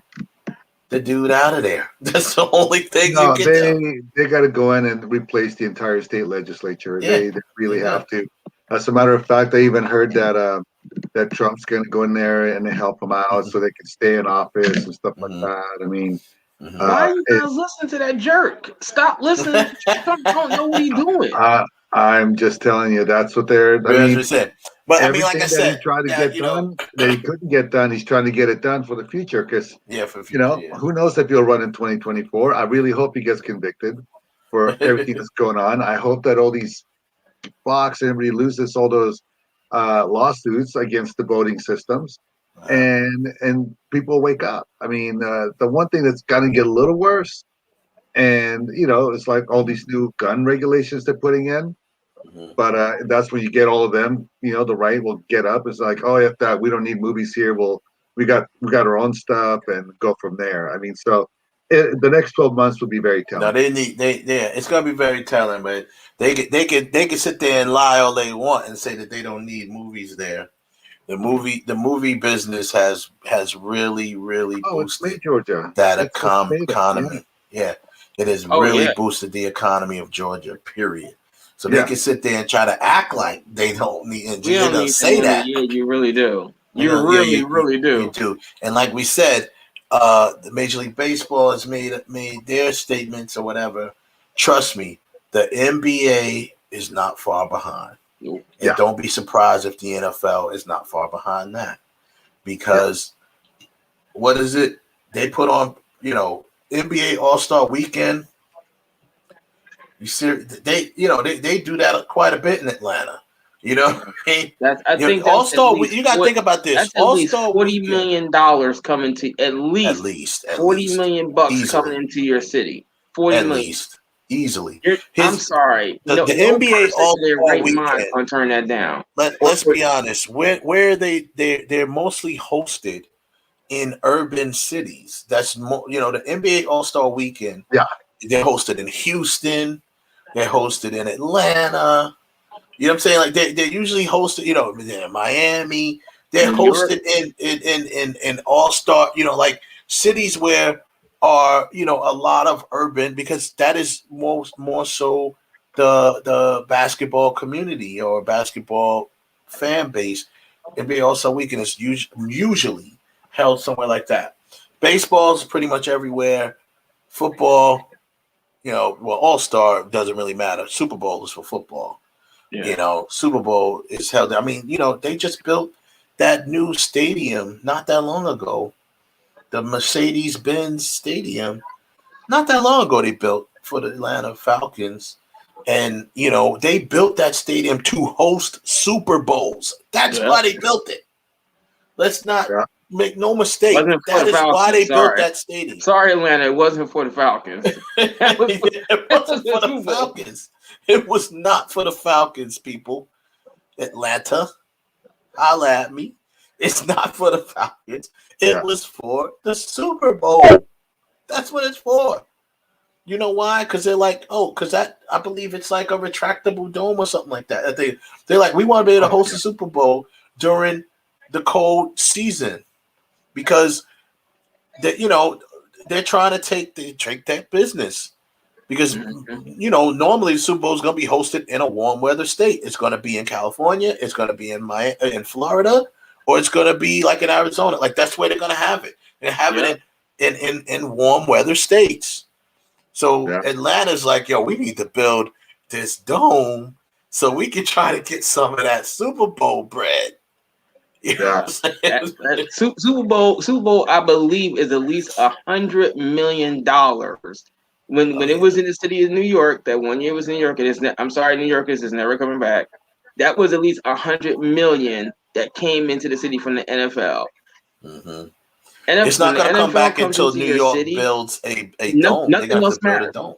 the dude out of there. That's the only thing you can do. They got to go in and replace the entire state legislature. Yeah. They really have to. As a matter of fact, I even heard that that Trump's going to go in there and help them out so they can stay in office and stuff like that. I mean, why are you guys listening to that jerk? Stop listening. Trump don't know what he's doing. I'm just telling you, that's what they're. But I mean, like I said, he tried to get done that he couldn't get done. He's trying to get it done for the future because who knows if he'll run in 2024. I really hope he gets convicted for everything that's going on. I hope that all these Fox and everybody loses all those lawsuits against the voting systems, and people wake up. I mean, the one thing that's going to get a little worse, and it's like all these new gun regulations they're putting in. But that's when you get all of them. The right will get up. It's like, oh, if that we don't need movies here. We got our own stuff and go from there. I mean, so the next 12 months will be very telling. No, it's going to be very telling. But they can sit there and lie all they want and say that they don't need movies there. The movie business has really boosted that economy. Yeah, it has really boosted the economy of Georgia. Period. So they can sit there and try to act like they don't need, and they don't say that. Yeah, you really do. You really do. You do. And like we said, the Major League Baseball has made their statements or whatever. Trust me, the NBA is not far behind. And don't be surprised if the NFL is not far behind that. Because what is it? They put on, NBA All-Star Weekend. You see, they do that quite a bit in Atlanta. You know what I mean? I think All Star. You got to think about this. That's at All least Star $40 million coming to at least $40 million bucks coming into your city. 40 at million. least easily. I'm sorry. The No NBA person All in their Star right mind weekend. gonna turn that down. Let's be honest. Where they're mostly hosted in urban cities. That's the NBA All Star weekend. Yeah, they're hosted in Houston. They're hosted in Atlanta. You know what I'm saying? Like they're usually hosted, in Miami. They're hosted in all-star, like cities where are, a lot of urban, because that is more so the basketball community or basketball fan base. NBA All-Star Weekend is usually held somewhere like that. Baseball is pretty much everywhere. Football, All-Star doesn't really matter. Super Bowl is for football. Yeah. Super Bowl is held. I mean, they just built that new stadium not that long ago, the Mercedes-Benz Stadium. Not that long ago, they built for the Atlanta Falcons, and they built that stadium to host Super Bowls. That's why they built it. Let's not make no mistake. That is why they built that stadium. Sorry, Atlanta, it wasn't for the Falcons. It wasn't for the Falcons. It was not for the Falcons, people. Atlanta, holla at me. It's not for the Falcons. It was for the Super Bowl. That's what it's for. You know why? Because they're like, because I believe it's like a retractable dome or something like that. They're like, we want to be able to host the Super Bowl during the cold season, because they're trying to take that business. Because, normally the Super Bowl is going to be hosted in a warm weather state. It's going to be in California. It's going to be in Florida, or it's going to be like in Arizona. Like, that's where they're going to have it. They're having it in warm weather states. So Atlanta's like, we need to build this dome so we can try to get some of that Super Bowl bread. Super Bowl, I believe, is at least $100 million. When it was in the city of New York, that one year was in New York, and I'm sorry, New Yorkers is never coming back. That was at least $100 million that came into the city from the NFL. Mm-hmm. It's not going to come back until New York builds a dome. They have to build a dome.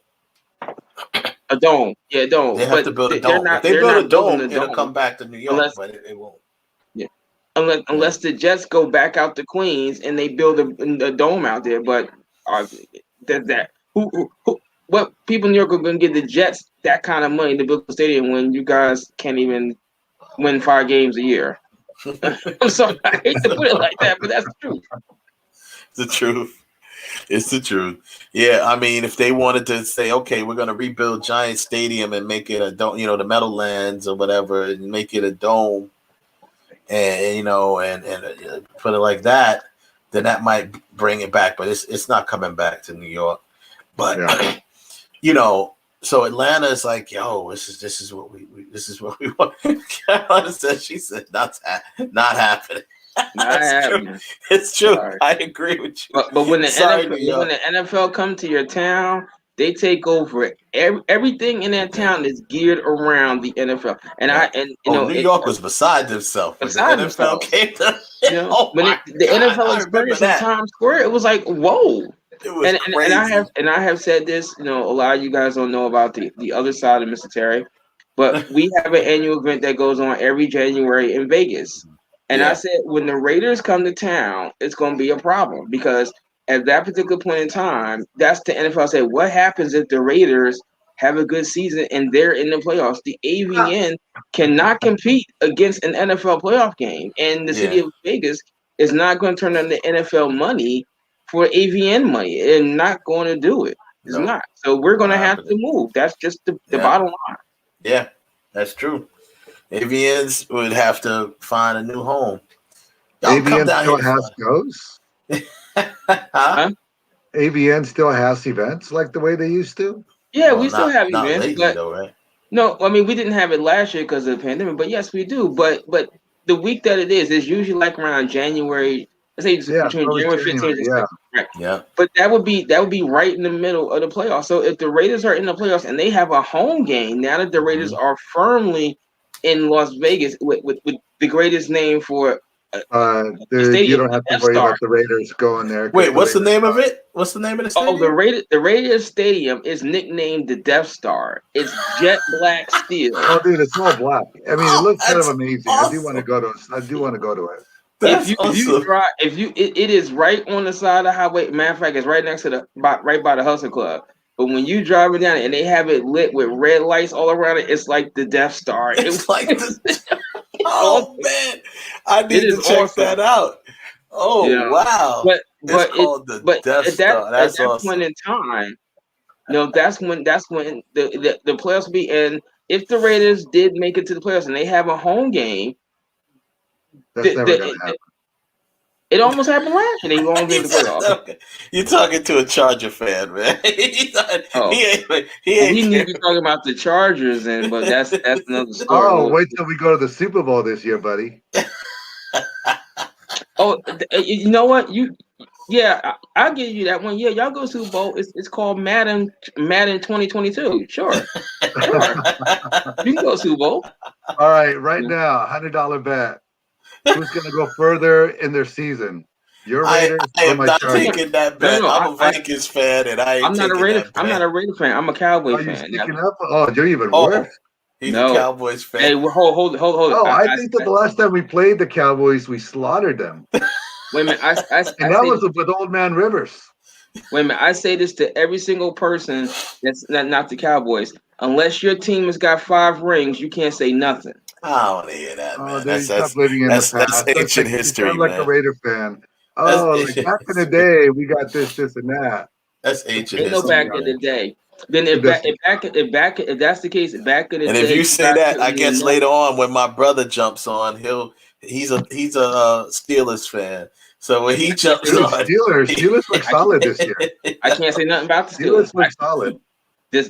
A dome, yeah, a dome. They have to build a dome. If they build a dome, it'll come back to New York, but it won't. Yeah, unless the Jets go back out to Queens and they build a dome out there, but what people in New York are going to give the Jets that kind of money to build a stadium when you guys can't even win 5 games a year? I'm sorry, I hate to put it like that, but that's the truth. It's the truth. Yeah, I mean, if they wanted to say, okay, we're going to rebuild Giant Stadium and make it a dome, the Meadowlands or whatever, and make it a dome, and and put it like that, then that might bring it back. But it's not coming back to New York. But so Atlanta is like, this is what we want. Carolina says, she said, not happening. True. It's true. Sorry. I agree with you. But when the NFL come to your town, they take over everything in that town is geared around the NFL. And New York was beside themselves. When the NFL came to the NFL experience in Times Square, it was like, whoa. It was crazy. And I have said this, a lot of you guys don't know about the other side of Mr. Terry, but we have an annual event that goes on every January in Vegas. And I said, when the Raiders come to town, it's going to be a problem, because at that particular point in time, that's the NFL said, what happens if the Raiders have a good season and they're in the playoffs? The AVN cannot compete against an NFL playoff game. And the city of Vegas is not going to turn on the NFL money for AVN money. They're not going to do it. It's not. So we're going to have to move. That's just the bottom line. Yeah, that's true. AVNs would have to find a new home. AVN still has goes? AVN still has events like the way they used to? Yeah, we still have events. Lately, though, right? No, I mean, we didn't have it last year because of the pandemic, but yes, we do. But the week that it is usually like around January. Let's say between January 15th and 16th. Right? Yeah. But that would be right in the middle of the playoffs. So if the Raiders are in the playoffs and they have a home game, now that the Raiders are firmly in Las Vegas with the greatest name for You stadium, don't have to Death worry Star. about the Raiders going there. Wait, what's the name of it? What's the name of the stadium? The Raiders Stadium is nicknamed the Death Star. It's jet black steel. Oh, dude, it's all black. I mean, it looks kind of amazing. Awesome. I do want to go to it. It is right on the side of the highway. Matter of fact, it's right next to right by the Hustle Club. But when you drive it down and they have it lit with red lights all around it, it's like the Death Star. It's like oh man, I need to check that out. Oh yeah. wow! But Death Star. That's at that awesome. point in time, that's when the playoffs will be. And if the Raiders did make it to the playoffs and they have a home game, that's never gonna happen. It almost happened last year. They won't make the playoffs. You're talking to a Charger fan, man. He needs to be talking about the Chargers, but that's another story. Oh, wait till we go to the Super Bowl this year, buddy. You know what? I'll give you that one. Yeah, y'all go Super Bowl. It's called Madden 2022. Sure. You can go Super Bowl. All right now, $100 bet. Who's going to go further in their season? Your Raiders I or am my not Chargers? taking that bet. I'm a Vikings fan, and I'm not a Raider. I'm not a Raider fan. I'm a Cowboys fan. Oh, you're even worse. He's a Cowboys fan. Hey, hold. Oh, I think that the last time we played the Cowboys, we slaughtered them. Wait a minute. And that was with Old Man Rivers. Wait a minute. I say this to every single person that's not the Cowboys. Unless your team has got 5 rings, you can't say nothing. I don't want to hear that, man. That's ancient history, you sound like a Raider fan. Oh, like back in the day, we got this, and that. That's ancient history. No back in the day. Then if that's the case, back in the day. And if you say that, I guess later on when my brother jumps on, he's a Steelers fan. So when he jumps on, Steelers look solid this year. I can't say nothing about the Steelers. Look solid.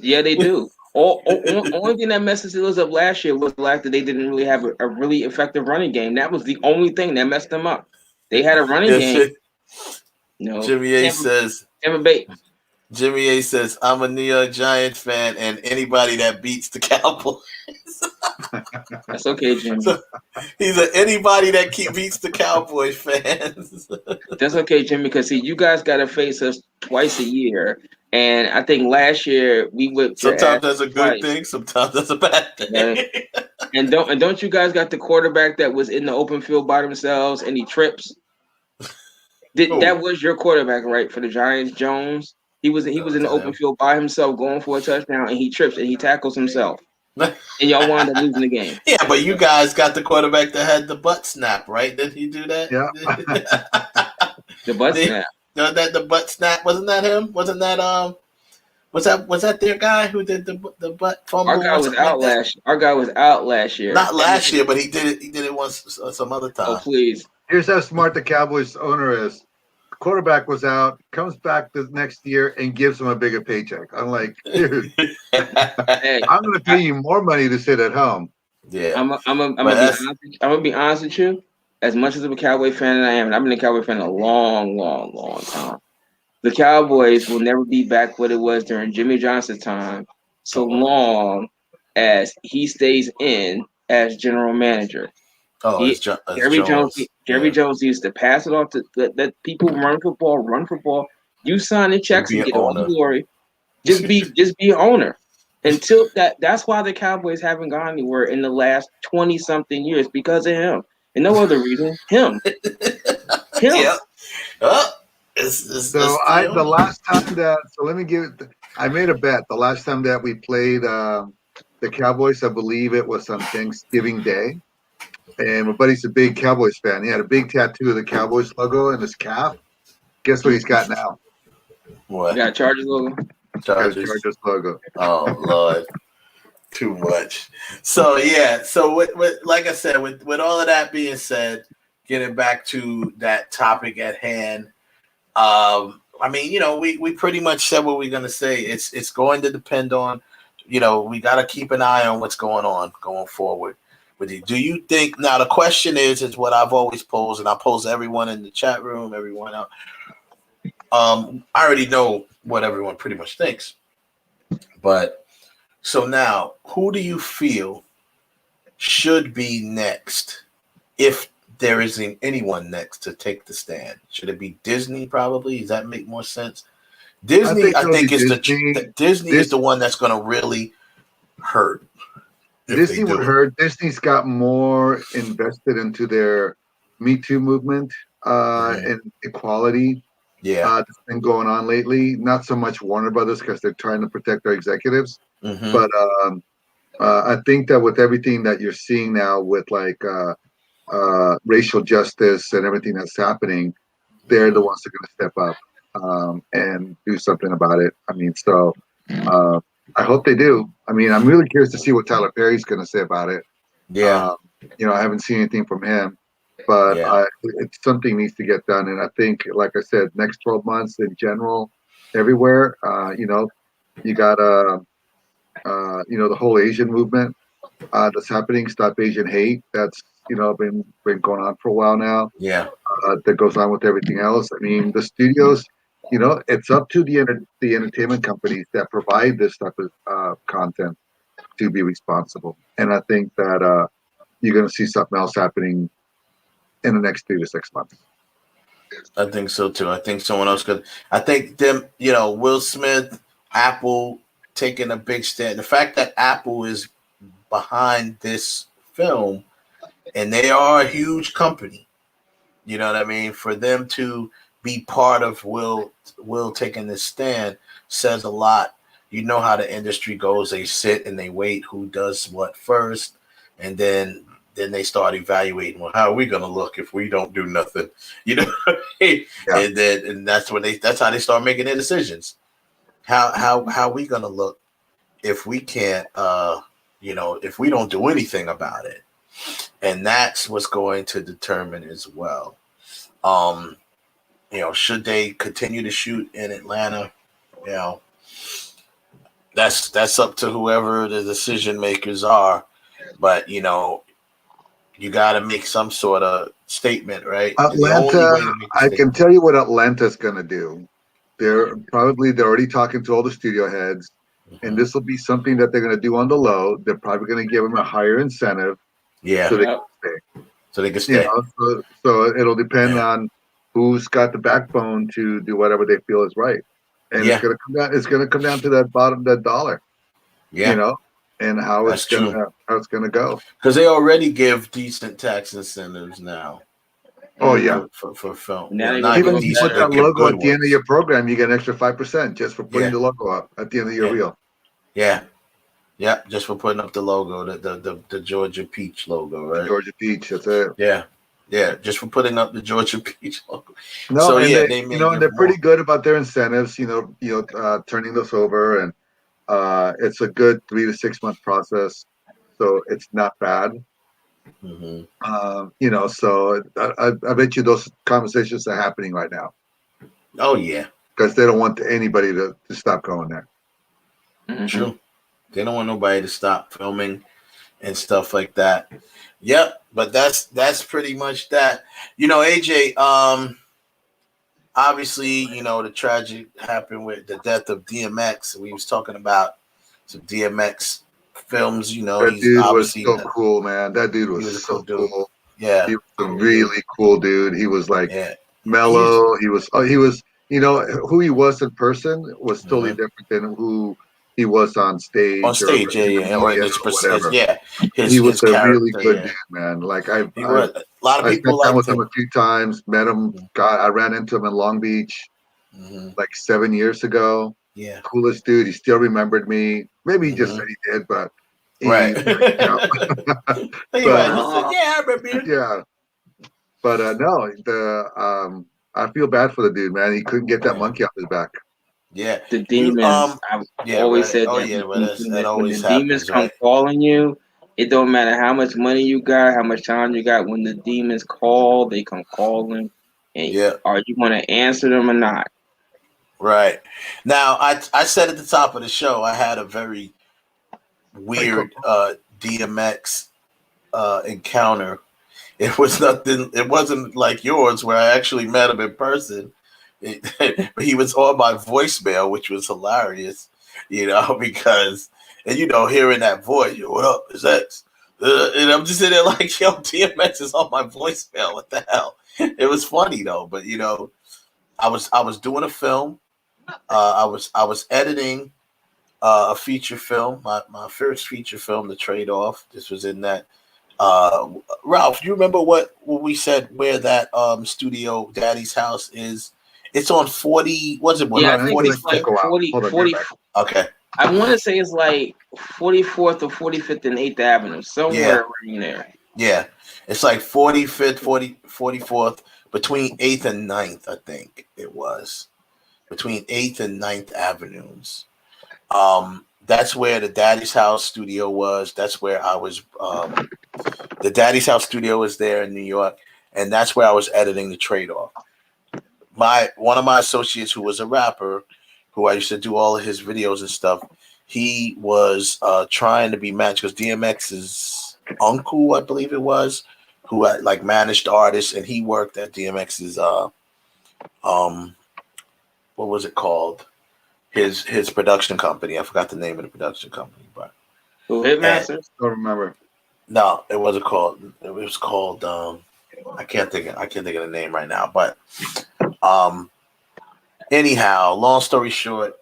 Yeah, they do. Only thing that messed the Steelers up last year was the fact that they didn't really have a really effective running game. That was the only thing that messed them up. They had a running game. Jimmy A says, Jimmy A says, I'm a New York Giants fan, and anybody that beats the Cowboys. That's okay, Jimmy. So he's anybody that beats the Cowboys fans. That's okay, Jimmy, because see, you guys got to face us twice a year. And I think last year we would. Sometimes that's a good thing. Sometimes that's a bad thing. Right? And don't you guys got the quarterback that was in the open field by themselves and he trips? That was your quarterback, right, for the Giants, Jones? He was in the open field by himself going for a touchdown and he trips and he tackles himself. And y'all wound up losing the game. Yeah, but you guys got the quarterback that had the butt snap, right? Did he do that? Yeah. The butt snap. No, that the butt snap wasn't that him? Wasn't that was that their guy who did the butt fumble? Our guy was out last. Our guy was out last year. Not last year, but he did it. He did it once some other time. Oh please! Here's how smart the Cowboys owner is. The quarterback was out, comes back the next year and gives him a bigger paycheck. I'm like, dude, hey, I'm going to pay you more money to sit at home. Yeah, I'm gonna be honest with you. As much as of a Cowboy fan that I am, and I've been a Cowboy fan a long, long, long time, the Cowboys will never be back what it was during Jimmy Johnson's time, so long as he stays in as general manager. Jerry Jones used to pass it off to let people run football. You sign the checks and get all the glory. Just be an owner. Until that's why the Cowboys haven't gone anywhere in the last 20-something years, because of him. And no other reason. Him. Yeah. The last time I made a bet. The last time that we played the Cowboys, I believe it was on Thanksgiving Day. And my buddy's a big Cowboys fan. He had a big tattoo of the Cowboys logo in his calf. Guess what he's got now? What? You got a Chargers logo? Chargers logo. Oh Lord. Too much. So yeah. So with like I said, with all of that being said, getting back to that topic at hand, I mean, we pretty much said what we're gonna say. It's going to depend on, we got to keep an eye on what's going on going forward. With you. Do you think now? The question is what I've always posed, and I pose to everyone in the chat room, everyone out. I already know what everyone pretty much thinks, but. So now, who do you feel should be next, if there isn't anyone next to take the stand? Should it be Disney? Probably. Does that make more sense? Disney, I think is Disney is the one that's going to really hurt. Disney would hurt. Disney's got more invested into their Me Too movement and equality. That's been going on lately. Not so much Warner Brothers because they're trying to protect their executives, but I think that with everything that you're seeing now with like racial justice and everything that's happening, they're the ones that are going to step up and do something about it. I mean, so I hope they do. I mean, I'm really curious to see what Tyler Perry's going to say about it. Yeah. I haven't seen anything from him, but it's something needs to get done. And I think, like I said, next 12 months in general, everywhere, you got, the whole Asian movement that's happening, Stop Asian Hate. That's, been going on for a while now. Yeah. That goes on with everything else. I mean, the studios, it's up to the entertainment companies that provide this type of content to be responsible. And I think that you're going to see something else happening in the next 3 to 6 months. I think so too. I think someone else could. I think them, Will Smith, Apple taking a big stand. The fact that Apple is behind this film, and they are a huge company, you know what I mean? For them to be part of Will taking this stand says a lot. You know how the industry goes. They sit and they wait who does what first, and then they start evaluating, well, how are we going to look if we don't do nothing? And that's how they start making their decisions. How we going to look if we can't, if we don't do anything about it? And that's what's going to determine as well. Should they continue to shoot in Atlanta? That's up to whoever the decision makers are. But you got to make some sort of statement, right? Atlanta, I can tell you what Atlanta's going to do. They're already talking to all the studio heads, and this will be something that they're going to do on the low. They're probably going to give them a higher incentive, so they can stay. So it'll depend on who's got the backbone to do whatever they feel is right, and it's going to come down to that dollar, and how it's going to go. Because they already give decent tax incentives now. Oh yeah, for film. Now even if you put that logo at the end of your program, you get an extra 5% just for putting the logo up at the end of your reel. Yeah, just for putting up the logo, the Georgia Peach logo, right? Georgia Peach, that's it. Yeah, just for putting up the Georgia Peach logo. No, so and they're pretty good about their incentives. Turning this over, and it's a good 3 to 6 month process, so it's not bad. So I bet you those conversations are happening right now. Oh yeah, because they don't want anybody to stop going there. True, they don't want nobody to stop filming and stuff like that. Yep, but that's pretty much that. AJ, obviously, the tragic happened with the death of DMX. We was talking about some DMX films, that dude was so cool, man. That dude was so cool. Yeah, he was a really cool dude. He was like mellow. He was who he was in person was totally different than who he was on stage. On stage, or whatever. He was a really good dude, man. Like a lot of people liked him. With him a few times. Met him. I ran into him in Long Beach, like 7 years ago. Yeah, coolest dude. He still remembered me. Maybe he just said he did, but right. I remember you. Yeah, but no, I feel bad for the dude, man. He couldn't get that monkey off his back. Yeah, the demons. I've always said that when the demons come calling you, it don't matter how much money you got, how much time you got. When the demons call, they come calling, and are you going to answer them or not? Right. Now, I said at the top of the show, I had a very weird DMX encounter. It was nothing. It wasn't like yours, where I actually met him in person. He was on my voicemail, which was hilarious, because hearing that voice, what up? Is X? And I'm just sitting there like, yo, DMX is on my voicemail. What the hell? It was funny though, but you know, I was doing a film. I was editing a feature film, my first feature film, The Trade Off. This was in that. Ralph, do you remember what we said where that studio Daddy's house is? It's on 40. What's it? Yeah, I think it's like 40. Okay. I want to say it's like 44th or 45th and 8th Avenue, somewhere around there. Yeah. It's like 45th, 44th, between 8th and 9th, I think it was. Between 8th and 9th Avenues. That's where the Daddy's House studio was. That's where I was. The Daddy's House studio was there in New York, and that's where I was editing The Trade Off. One of my associates, who was a rapper, who I used to do all of his videos and stuff, he was trying to be matched because DMX's uncle, I believe it was, who had like managed artists, and he worked at DMX's what was it called? His production company. I forgot the name of the production company, but Hitmasters? Don't remember. No, it wasn't called. It was called. I can't think of the name right now. But anyhow, long story short,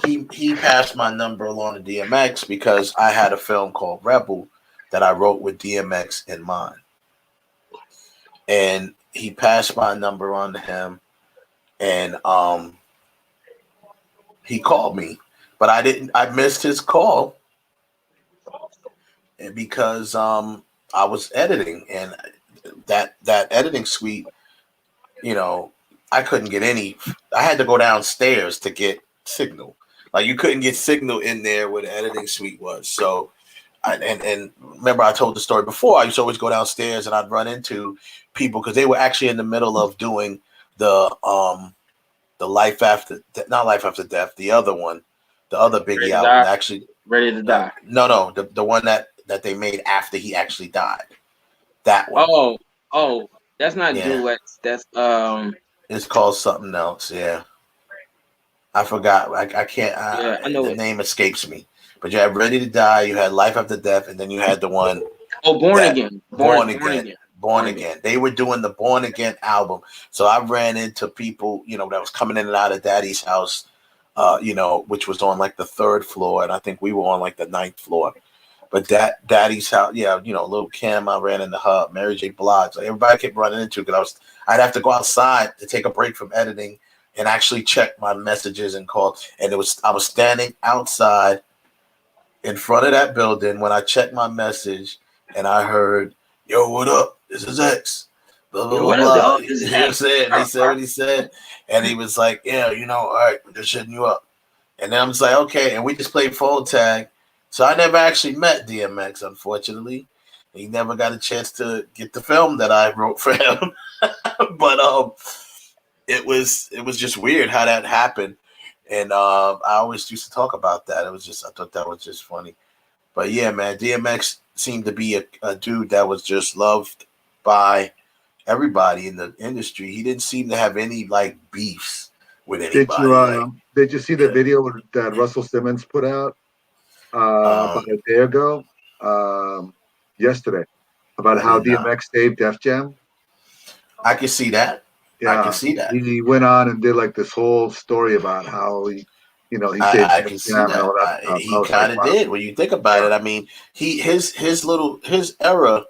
he passed my number along to DMX because I had a film called Rebel that I wrote with DMX in mind, and he passed my number on to him, and he called me, but I missed his call because I was editing, and that editing suite, you know, I couldn't get any. I had to go downstairs to get signal. Like you couldn't get signal in there where the editing suite was. So, and remember I told the story before. I used to always go downstairs and I'd run into people because they were actually in the middle of doing the Life After, not Life After Death, the other one, the other Biggie album, actually Ready to Die. No, the one that they made after he actually died. That one. Oh, that's not duets. That's It's called something else. Yeah, I forgot. I can't. I know the name escapes me. But you had Ready to Die. You had Life After Death, and then you had the one. Oh, Born Again. Born Again. They were doing the Born Again album. So I ran into people, you know, that was coming in and out of Daddy's house, you know, which was on like the 3rd floor. And I think we were on like the 9th floor. But that Daddy's house, yeah, you know, Lil Kim, I ran into her, Mary J. Blige. Like everybody kept running into because I'd have to go outside to take a break from editing and actually check my messages and call. And I was standing outside in front of that building when I checked my message and I heard, "Yo, what up? This is X." Blah, blah, blah, blah. You know what I'm saying? He said what he said. And he was like, "Yeah, you know, all right, we're just hitting you up." And then I'm just like, okay. And we just played phone tag. So I never actually met DMX, unfortunately. He never got a chance to get the film that I wrote for him. But it was just weird how that happened. And I always used to talk about that. I thought that was just funny. But yeah, man, DMX seemed to be a dude that was just loved by everybody in the industry. He didn't seem to have any like beefs with anybody. Did you see the video that Russell Simmons put out about a day ago? Yesterday, about how DMX saved Def Jam? I can see that. Yeah, I can see that. He went on and did like this whole story about how he saved I Def can see Jam that. and all that stuff. He kind of did when you think about it. I mean, his era.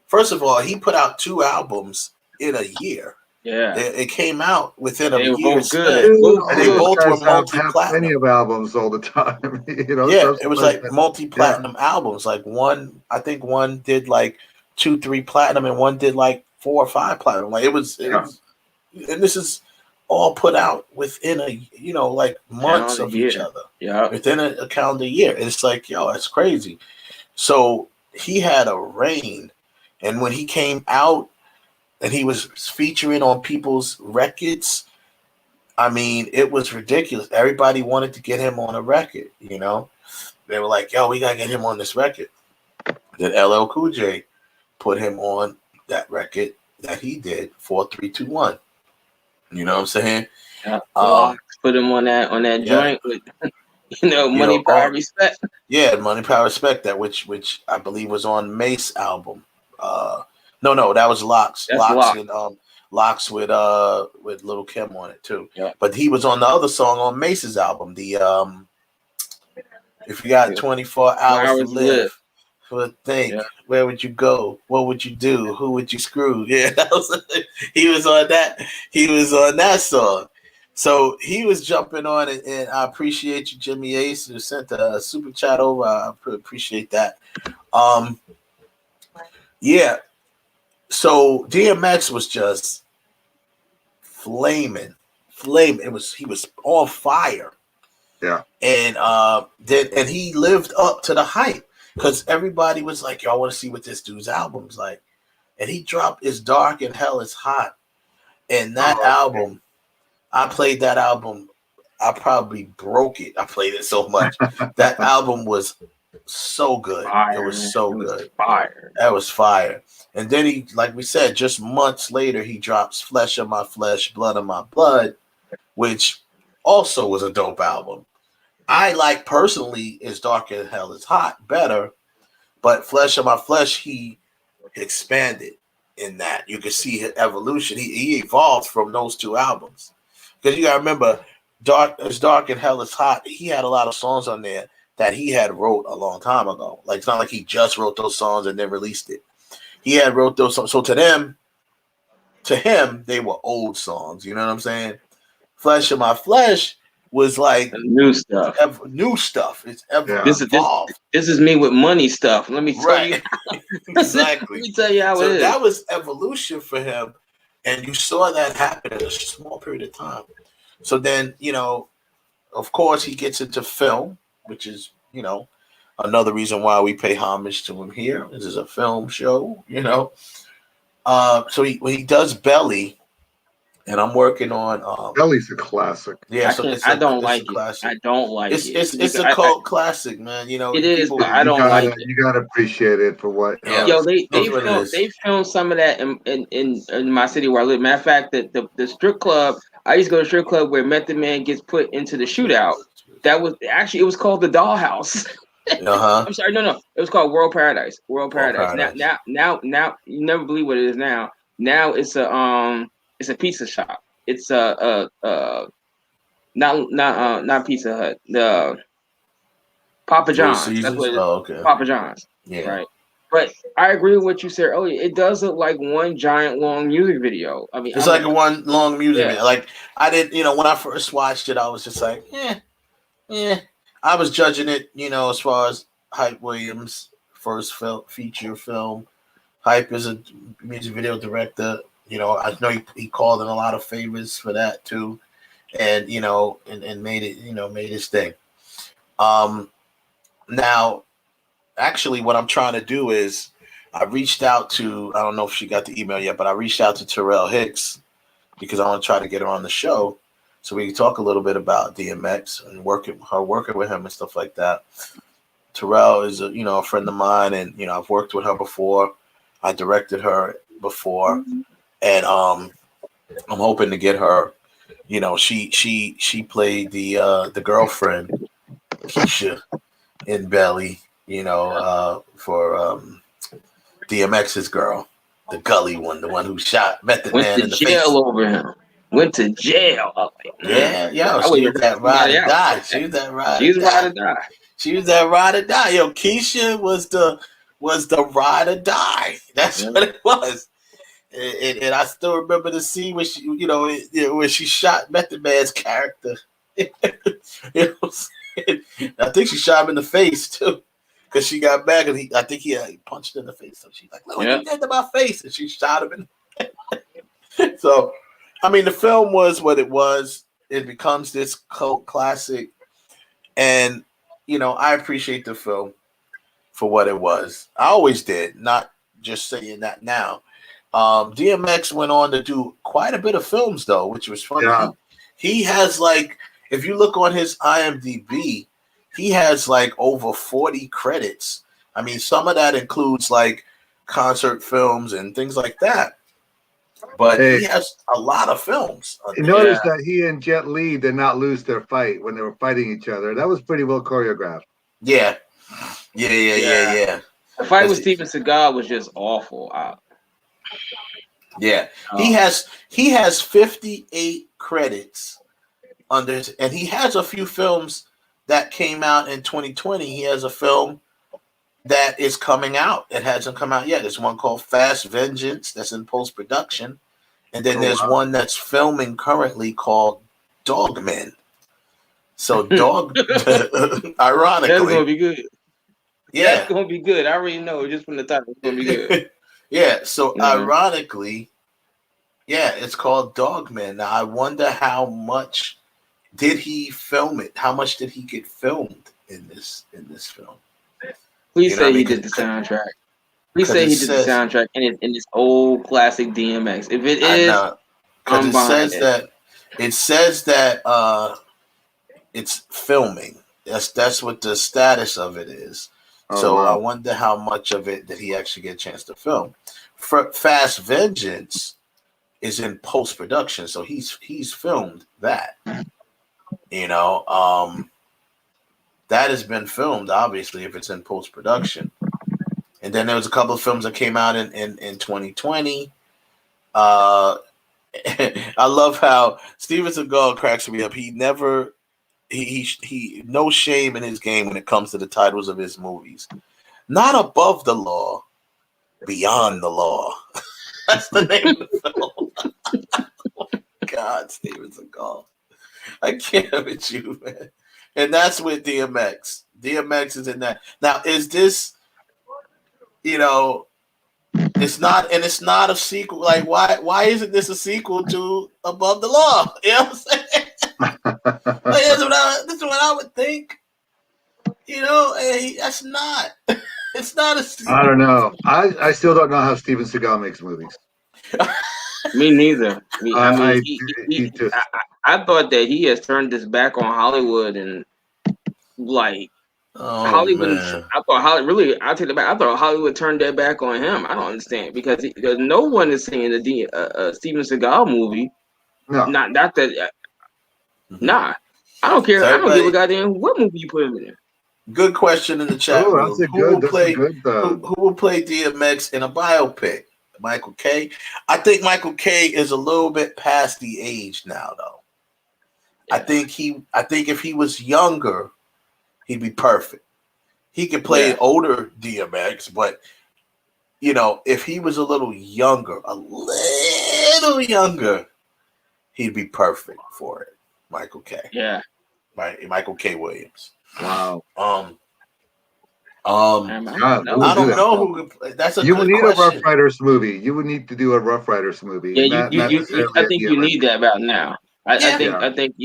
First of all, he put out 2 albums in a year. Yeah, it came out within a year. Good. And they both were multi-platinum. Plenty of albums all the time. Yeah, it was like multi-platinum albums. Like I think one did like 2, 3 platinum, and one did like 4 or 5 platinum. Like it was, and this is all put out within like months of each other. Yeah, within a calendar year. It's like, yo, that's crazy. So he had a reign, and when he came out and he was featuring on people's records, I mean, it was ridiculous. Everybody wanted to get him on a record, you know? They were like, yo, we got to get him on this record. Then LL Cool J put him on that record that he did, 4321. You know what I'm saying? Yeah. Put him on that joint. Money, Power, Respect. Yeah, Money, Power, Respect. That which I believe was on Mace album. No, that was Locks. That's Locks. And Locks with Lil' Kim on it too. Yeah. But he was on the other song on Mace's album. The if you got 24 hours to live. Think, where would you go? What would you do? Who would you screw? Yeah, he was on that. He was on that song. So he was jumping on it, and I appreciate you, Jimmy Ace, who sent a super chat over. I appreciate that. Yeah. So DMX was just flaming. He was on fire. Yeah. And he lived up to the hype. Because everybody was like, y'all want to see what this dude's album's like. And he dropped It's Dark and Hell is Hot. And that album, I played that album. I probably broke it. I played it so much. That album was so good. It was so good. Fire. That was fire. And then he, like we said, just months later, he drops Flesh of My Flesh, Blood of My Blood, which also was a dope album. I like personally It's Dark and Hell is Hot better, but Flesh of My Flesh, he expanded in that. You can see his evolution. He evolved from those two albums. Because you gotta remember, It's Dark and Hell is Hot, he had a lot of songs on there that he had wrote a long time ago. Like it's not like he just wrote those songs and then released it. He had wrote those songs. So to him, they were old songs. You know what I'm saying? Flesh of My Flesh was like new stuff. It's ever evolved. This is me with money stuff. Let me tell you. Exactly. Let me tell you how it is. That was evolution for him, and you saw that happen in a small period of time. So then, of course, he gets into film, which is, another reason why we pay homage to him here. This is a film show, So he does Belly. And I'm working on Belly's a classic. Yeah, I don't like it. I don't like it. It's a cult classic, man. It is, but I don't like it. You gotta appreciate it for what. Yo, they filmed some of that in my city where I live. Matter of fact, the strip club. I used to go to a strip club where Method Man gets put into the shootout. That was actually it was called the Dollhouse. I'm sorry, no, it was called World Paradise. World Paradise. Now, you never believe what it is now. Now it's a pizza shop. It's not Pizza Hut. The Papa John's. That's what it is. Okay. Papa John's. Yeah. Right. But I agree with what you said earlier. It does look like one giant long music video. I mean, it's like a one long music video. Like I did, when I first watched it, I was just like, yeah. I was judging it, as far as Hype Williams' first feature film. Hype is a music video director. I know he called in a lot of favors for that too, and and made it, made his thing. Now, actually, what I'm trying to do is, I reached out to, I don't know if she got the email yet, but I reached out to Terrell Hicks because I want to try to get her on the show so we can talk a little bit about DMX and working with him and stuff like that. Terrell is a friend of mine, and I've worked with her before. I directed her before. And I'm hoping to get her. She played the girlfriend Keisha in Belly. For DMX's girl, the gully one, the one who shot Method Man in the face. Went to jail over him. Went to jail. Yeah. She was that ride or die. She was that ride or die. She was that ride or die. Yo, Keisha was the ride or die. That's what it was. And I still remember the scene when she, when she shot Method Man's character. I think she shot him in the face too, because she got back and I think he punched her in the face. So she's like, "Look what you did to my face," and she shot him in. So, I mean, the film was what it was. It becomes this cult classic, and I appreciate the film for what it was. I always did, not just saying that now. DMX went on to do quite a bit of films though, which was funny. Yeah. He has if you look on his IMDb, he has over 40 credits. I mean, some of that includes concert films and things like that. But he has a lot of films. Notice that he and Jet Li did not lose their fight when they were fighting each other. That was pretty well choreographed. Yeah. The fight with Steven Seagal was just awful. Yeah, he has 58 credits under his, and he has a few films that came out in 2020. He has a film that is coming out. It hasn't come out yet. There's one called Fast Vengeance that's in post production, and then there's one that's filming currently called Dogmen. So ironically, that's gonna be good. Yeah, that's gonna be good. I already know just from the title, it's gonna be good. Yeah, so ironically, it's called Dogman. Now I wonder how much did he film it? How much did he get filmed in this film? Please say he did the soundtrack. Please say he did the soundtrack in this old classic DMX. If it is, because it says that it's filming. That's what the status of it is. I wonder how much of it did he actually get a chance to film. Fast Vengeance is in post production, so he's filmed that. That has been filmed, obviously, if it's in post production. And then there was a couple of films that came out in 2020. I love how Steven Seagal cracks me up. He never. He no shame in his game when it comes to the titles of his movies. Not above the law, beyond the law. That's the name of the film. God, Steven Seagal. I can't with you, man. And that's with DMX. DMX is in that. Now, is this, it's not a sequel. Like, why isn't this a sequel to Above the Law? You know what I'm saying? This is what I would think. That's not. It's not a sequel. I don't know. I still don't know how Steven Seagal makes movies. Me neither. I thought that he has turned his back on Hollywood and Hollywood. Man. I thought Hollywood. I'll take it back. I thought Hollywood turned their back on him. I don't understand because no one is seeing the Steven Seagal movie. No, not that. Nah, I don't care. I don't give a goddamn what movie you put him in. Good question in the chat room. Who will play DMX in a biopic? Michael K. I think Michael K. is a little bit past the age now, though. Yeah. I think if he was younger, he'd be perfect. He could play older DMX, but if he was a little younger, he'd be perfect for it. Michael K. Yeah. Right. Michael K. Williams. Wow. God, I don't know who could play. That's a you good would need question. a Rough Riders movie. You would need to do a Rough Riders movie. Yeah, I think you need that about now. I think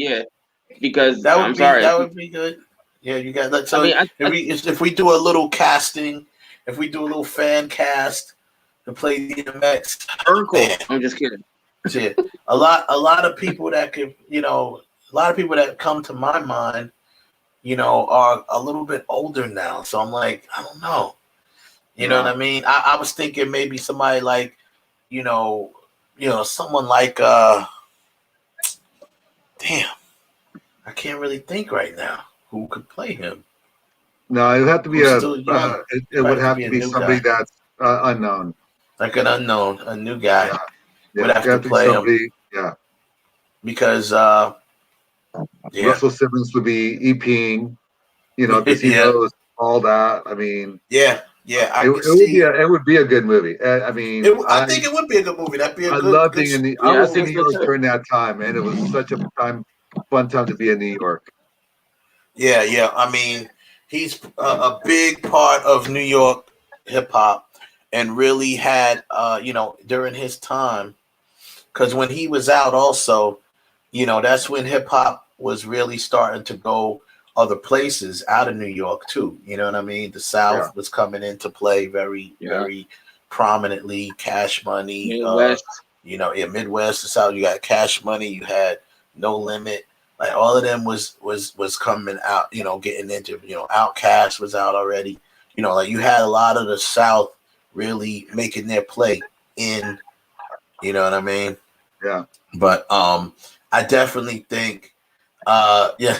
because that would be good. Yeah, you got that. So if we do a little casting, if we do a little fan cast to play DMX, I'm just kidding. Yeah, a lot of people that could, a lot of people that come to my mind, are a little bit older now. So I'm like, I don't know. You know what I mean? I was thinking maybe somebody like, someone like, damn, I can't really think right now who could play him. No, it would have to be it would have to be somebody that's unknown. Like an unknown, a new guy. Yeah, would have to play him. Yeah. Because Russell Simmons would be EPing, because he knows all that. I mean, it would be a good movie. I mean, I think it would be a good movie. That'd be I love being in the. I was in New York during that time, and it was such a fun time to be in New York. Yeah. I mean, he's a big part of New York hip hop, and really had during his time, because when he was out, also, that's when hip hop was really starting to go other places out of New York too. You know what I mean? The South was coming into play very prominently. Cash Money, Midwest. Midwest, the South. You got Cash Money. You had No Limit. Like all of them was coming out. Getting into. Outkast was out already. Like you had a lot of the South really making their play in You know what I mean? Yeah. But I definitely think yeah,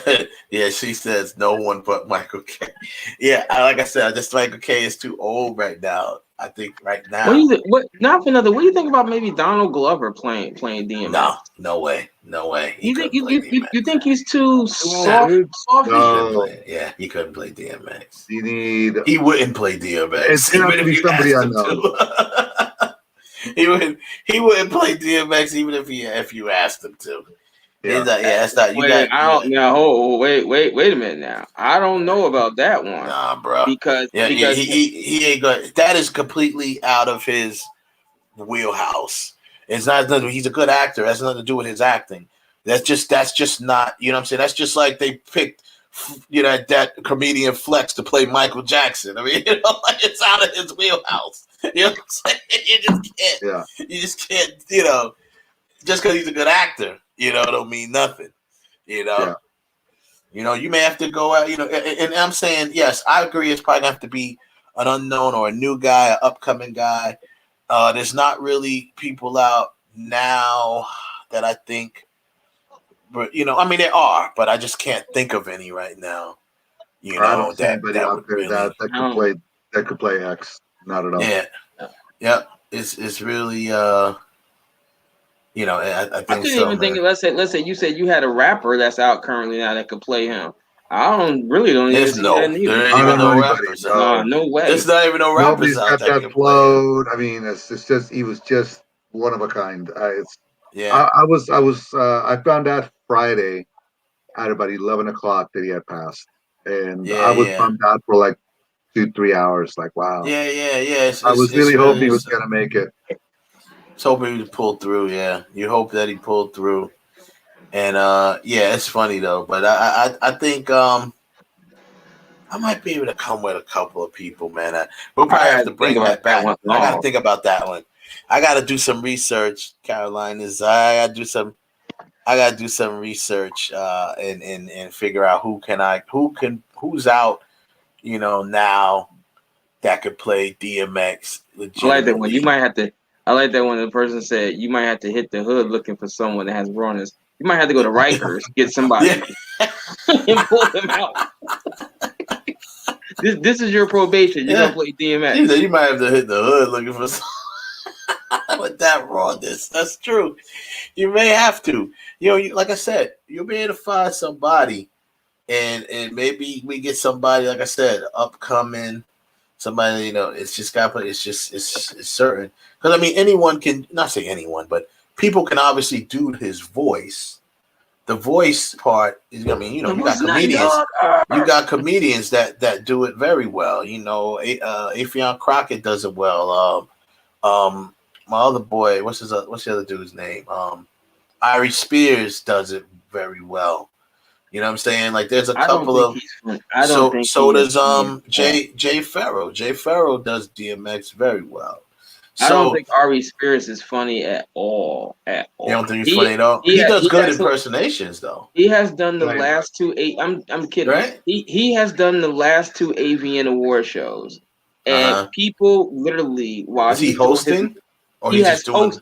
she says no one but Michael K. Yeah, like I said, just Michael K is too old right now. I think right now. What do you think? Not for nothing. What do you think about maybe Donald Glover playing DMX? No way. He You think couldn't play DMX. you think he's too soft? Dude. No. He couldn't play DMX. He wouldn't play DMX. It's gonna have to be somebody unknown. He wouldn't play DMX even if you asked him to. Yeah, that's not. Wait a minute now. I don't know about that one. Nah, bro. Because he ain't going. That is completely out of his wheelhouse. It's not nothing. He's a good actor. That's nothing to do with his acting. That's just not. You know what I'm saying? That's just like they picked, that comedian Flex to play Michael Jackson. I mean, it's out of his wheelhouse. You know what I'm saying? You just can't. Yeah. You just can't. Just because he's a good actor, don't mean nothing. Yeah. You may have to go out. And I'm saying yes, I agree. It's probably gonna have to be an unknown or a new guy, an upcoming guy. There's not really people out now that I think, but I mean there are, but I just can't think of any right now. I don't see anybody out there that could play X. Not at all. Yeah. It's really I think I couldn't even think of. Let's say you said you had a rapper that's out currently now that could play him. I don't even there ain't even no rappers. No way. There's not even no rappers Nobody's out got that flowed. I mean, it's just he was just one of a kind. I found out Friday at about 11 o'clock that he had passed, and I was bummed out for like 2-3 hours. Like, wow. Yeah. I was really hoping he was gonna make it. Just hoping he pulled through. Yeah, you hope that he pulled through. And it's funny though, but I think I might be able to come with a couple of people, man. We'll probably have to bring that back. I got to think about that one. I got to do some research, Caroline. I got to do some research and figure out who's out, now that could play DMX. I like that one. You might have to. I like that when the person said you might have to hit the hood looking for someone that has rawness. You might have to go to Rikers, get somebody, and pull them out. This is your probation. You're gonna play DMX. You might have to hit the hood looking for someone with that rawness. That's true. You may have to. Like I said, you'll be able to find somebody, and maybe we get somebody, like I said, upcoming. Somebody, it's just got. It's certain. Because I mean, anyone can not say anyone, but people can obviously do his voice. The voice part is, you got comedians. You got comedians that do it very well. Affion Crockett does it well. My other boy, what's the other dude's name? Ari Spears does it very well. You know what I'm saying? Like there's a couple of. So does Jay Farrow. Jay Farrow does DMX very well. I don't think Ari Spears is funny at all. You don't think he's funny at all? He does good impersonations though. He has done the last two. I'm kidding. Right? He has done the last two AVN award shows, and people literally while is he hosting? He has hosted.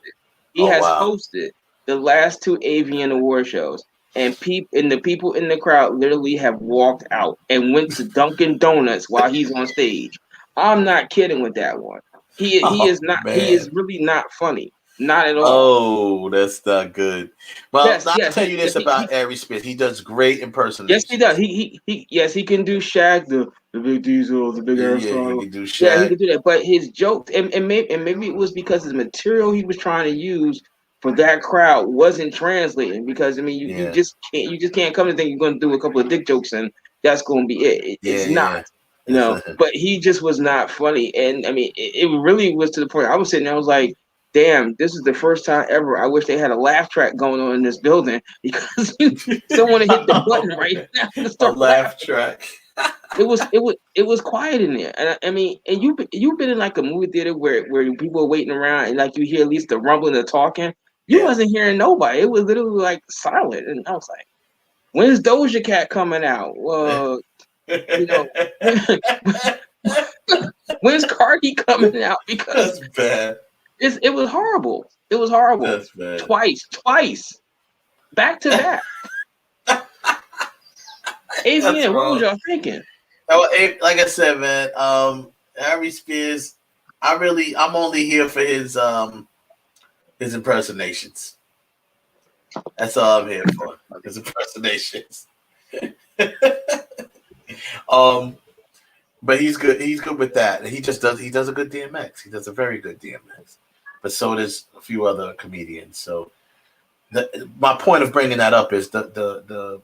He has hosted the last two AVN award shows. And the people in the crowd literally have walked out and went to Dunkin' Donuts while he's on stage. I'm not kidding with that one. He is not. Man. He is really not funny. Not at all. Oh, that's not good. Well, I'll tell you this about Ari Spears. He does great impersonations. Yes, he does. He can do Shaq, the Big Diesel, the Big Air. He can do Shaq. Yeah, he can do that. But his jokes, and maybe it was because the material he was trying to use for that crowd wasn't translating. Because I mean, you just can't come and think you're going to do a couple of dick jokes and that's going to be it. It's not. But he just was not funny. And I mean, it really was to the point I was sitting there, I was like, damn, this is the first time ever. I wish they had a laugh track going on in this building because someone hit the button right now to start a laugh track. It was quiet in there. And I mean, and you've been in like a movie theater where people are waiting around and like you hear at least the rumbling of talking. You wasn't hearing nobody. It was literally like silent. And I was like, when's Doja Cat coming out? When's Cardi coming out? Because that's bad. It was horrible. It was horrible. That's bad. Twice, back to back. AVN, what was y'all thinking? Like I said, man, Harry Spears. I'm only here for his impersonations. That's all I'm here for. His impersonations. But he's good. He's good with that. He does a good DMX. He does a very good DMX. But so does a few other comedians. So my point of bringing that up is the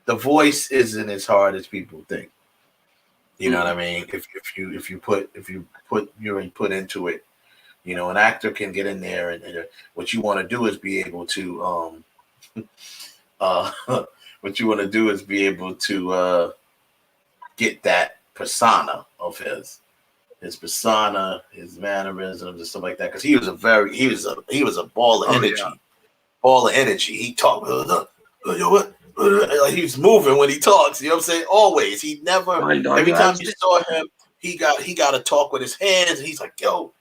voice isn't as hard as people think. You know what I mean? If you put your input into it, you know, an actor can get in there, and what you want to do is be able to get that persona of his persona, his mannerisms and stuff like that. Because he was a ball of energy. Yeah. Ball of energy. He talked like he was moving when he talks. You know what I'm saying? Always. He never. Every time you saw him, he got to talk with his hands, and he's like, yo,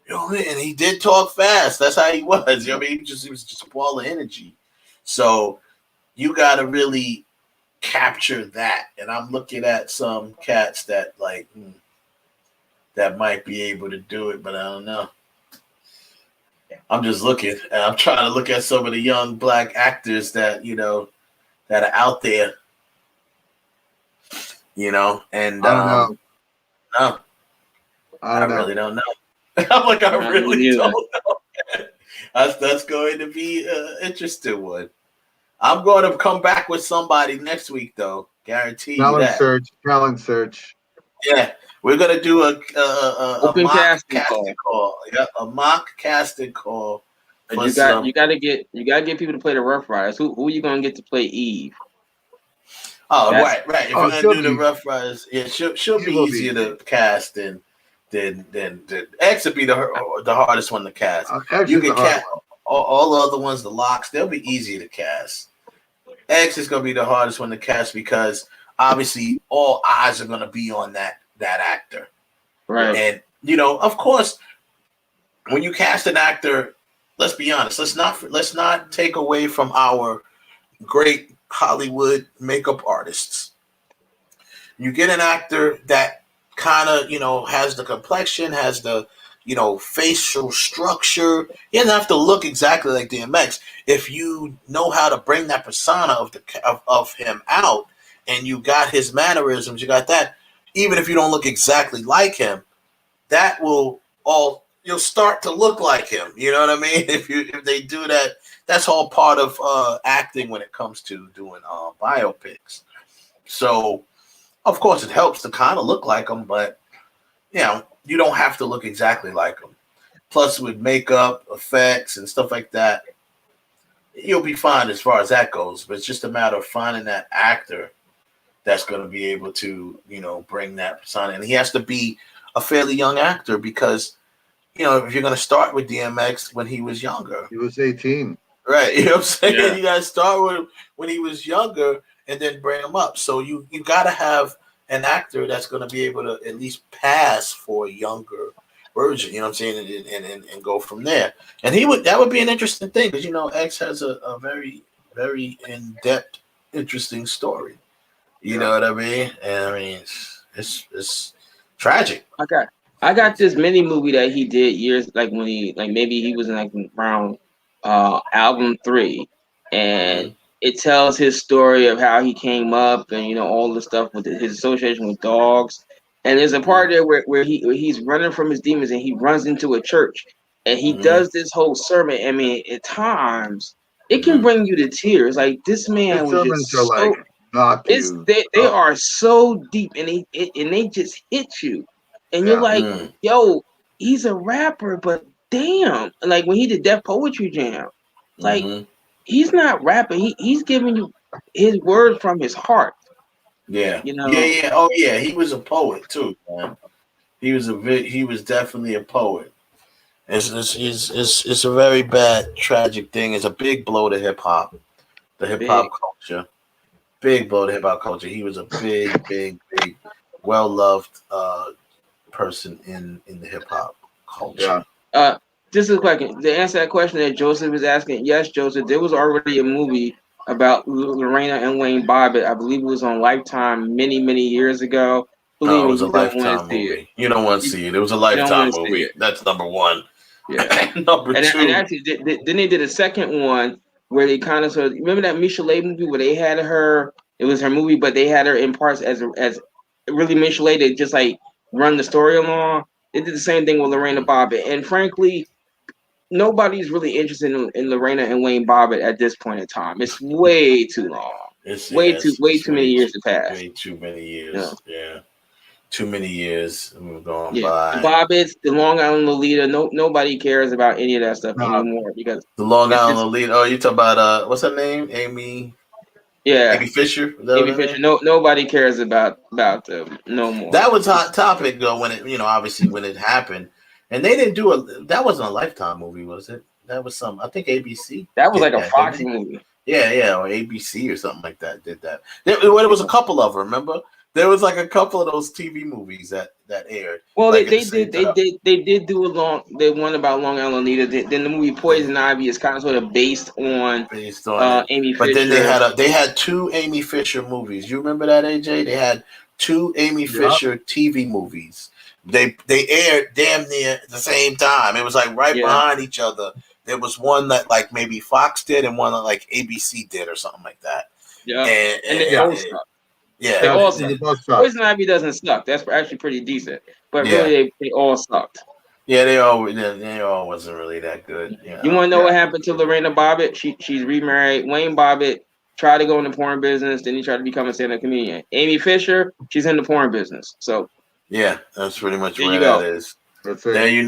and he did talk fast. That's how he was. You know what I mean? He was just a ball of energy. So you got to really capture that. And I'm looking at some cats that that might be able to do it, but I don't know. I'm just looking, and I'm trying to look at some of the young black actors that that are out there, and I don't know. I really don't know. I'm like, I really don't know. That's going to be an interesting one. I'm going to come back with somebody next week, though. Guarantee you that. Talent search. Yeah, we're gonna do a open mock casting call. Yeah, a mock casting call. And you got to get people to play the Rough Riders. Who are you gonna get to play Eve? Oh, right. If you're gonna do the Rough Riders, yeah, she'll be easier to cast than X would be the hardest one to cast. You can cast all the other ones, the locks, they'll be easier to cast. X is gonna be the hardest one to cast because obviously all eyes are gonna be on that actor. Right. And of course, when you cast an actor, let's be honest, let's not take away from our great Hollywood makeup artists. You get an actor that kind of, has the complexion, has the, facial structure. He doesn't have to look exactly like DMX. If you know how to bring that persona of him out, and you got his mannerisms, you got that. Even if you don't look exactly like him, that will you'll start to look like him. You know what I mean? If they do that, that's all part of acting when it comes to doing biopics. So, of course, it helps to kind of look like him, but you don't have to look exactly like him. Plus, with makeup, effects, and stuff like that, you'll be fine as far as that goes. But it's just a matter of finding that actor that's going to be able to, bring that persona. And he has to be a fairly young actor because, if you're going to start with DMX when he was younger. He was 18. Right. You know what I'm saying? Yeah. You got to start with him when he was younger and then bring him up. So you got to have an actor that's going to be able to at least pass for a younger version, you know what I'm saying, and go from there. And that would be an interesting thing because, X has a very, very in-depth, interesting story. You know what I mean? And I mean, it's tragic. I got this mini movie that he did years, when maybe he was in around album 3, and it tells his story of how he came up and all the stuff with his association with dogs. And there's a part there where he's running from his demons and he runs into a church and he does this whole sermon. I mean, at times it can bring you to tears. Like this man was just so. They are so deep and they just hit you, and you're like, yo, he's a rapper, but damn, like when he did Def Poetry Jam, like he's not rapping, he's giving you his word from his heart. Yeah, yeah. Oh yeah, he was a poet too, man. He was definitely a poet. It's a very bad, tragic thing. It's a big blow to hip hop, the hip hop culture. Big blow to hip hop culture. He was a big, well loved person in the hip hop culture. just a question. To answer that question that Joseph is asking, yes, Joseph, there was already a movie about Lorena and Wayne Bobbitt. I believe it was on Lifetime many, many years ago. Believe Oh, it me, was a you don't want to Lifetime see it. movie. You don't want to see it. It was a You don't want Lifetime to see movie. it. That's number one. Yeah. Number two. And actually, then they did a second one where they kind of sort of remember that Michelet movie where they had her. It was her movie, but they had her in parts as really Michelet. They just like run the story along. They did the same thing with Lorena Bobbitt, and frankly, nobody's really interested in Lorena and Wayne Bobbitt at this point in time. It's way too long. It's Way too many years to pass. Way too many years. Yeah. Too many years gone Yeah, by. the Bobbitt's, the Long Island Lolita. Nobody cares about any of that stuff anymore because the Long Island Lolita. Oh, you talk about what's her name? Amy Fisher. Amy Fisher. Nobody cares about them no more. That was hot topic though when it obviously when it happened, and they didn't do that wasn't a Lifetime movie, was it? That was I think ABC. That was like a Fox movie. Yeah, or ABC or something like that did that. There was a couple of them. Remember, there was like a couple of those TV movies that aired. Well, like they did do the one about Long Island Lolita. Then the movie Poison Ivy is kind of sort of based on Amy Fisher. But then they had two Amy Fisher movies. You remember that, AJ? They had two Amy Fisher TV movies. They aired damn near at the same time. It was like right behind each other. There was one that like maybe Fox did and one that like ABC did or something like that. Yeah, and they all suck. Yeah, they all suck. Poison Ivy doesn't suck. That's actually pretty decent. But really, they all sucked. Yeah, they all wasn't really that good. You want to know what happened to Lorena Bobbitt? She's remarried. Wayne Bobbitt tried to go in the porn business, then he tried to become a stand-up comedian. Amy Fisher, she's in the porn business. So yeah, that's pretty much where that is. That's it. Now you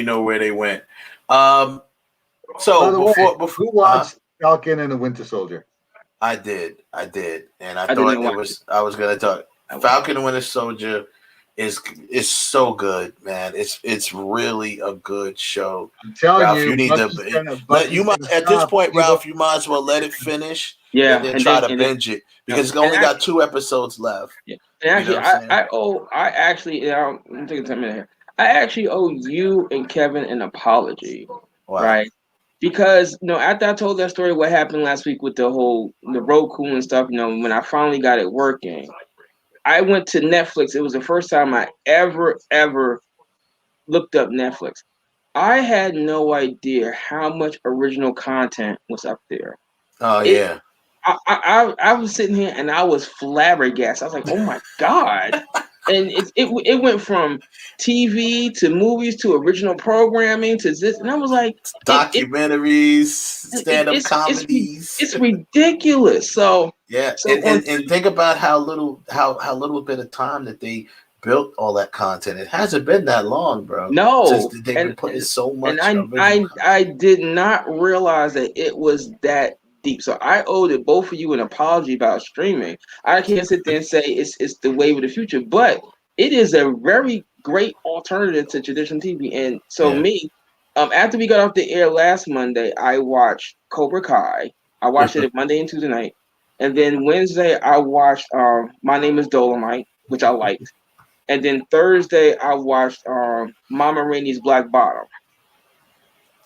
know where they went. So before who watched Falcon and the Winter Soldier? I did, and I thought it was. I was gonna talk. Falcon and Winter Soldier is so good, man. It's really a good show. I'm telling Ralph, you, need to. At this point, Ralph, you might as well let it finish. Yeah, and then try to binge it because it's only got 2 episodes left. Yeah, and actually, I'm taking 10 minutes here. I actually owe you and Kevin an apology, right? Because after I told that story, what happened last week with the Roku and stuff, when I finally got it working, I went to Netflix. It was the first time I ever looked up Netflix. I had no idea how much original content was up there. Oh yeah. I was sitting here and I was flabbergasted. I was like, oh my God. And it went from TV to movies to original programming to this, and I was like, documentaries, stand-up comedies. It's ridiculous. So yeah, and think about how little bit of time that they built all that content. It hasn't been that long, bro. No, they've been putting so much. And I did not realize that it was that deep. So I owed both of you an apology about streaming. I can't sit there and say it's the wave of the future, but it is a very great alternative to traditional TV. And so after we got off the air last Monday, I watched Cobra Kai. I watched it Monday and Tuesday night. And then Wednesday I watched My Name is Dolomite, which I liked. And then Thursday I watched Mama Rainey's Black Bottom.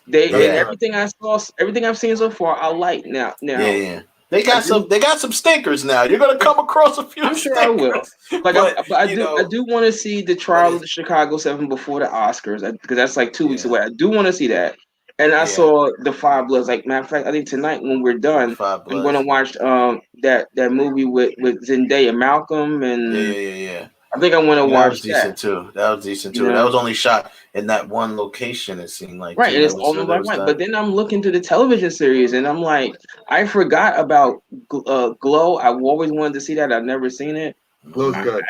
And everything I've seen so far, I like now. Yeah. They got some stinkers now. You're gonna come across a few. I'm sure I will. I do want to see the trial of the Chicago 7 before the Oscars because that's like 2 weeks away. I do want to see that. And I saw the Five Bloods. Like matter of fact, I think tonight when we're done, I'm going to watch that movie with Zendaya, Malcolm, and yeah. I think I want to watch that. That was decent too. That was only shot in that one location. It seemed like right, and it's all black and white. But then I'm looking to the television series, and I'm like, I forgot about Glow. I've always wanted to see that. I've never seen it. Glow's good.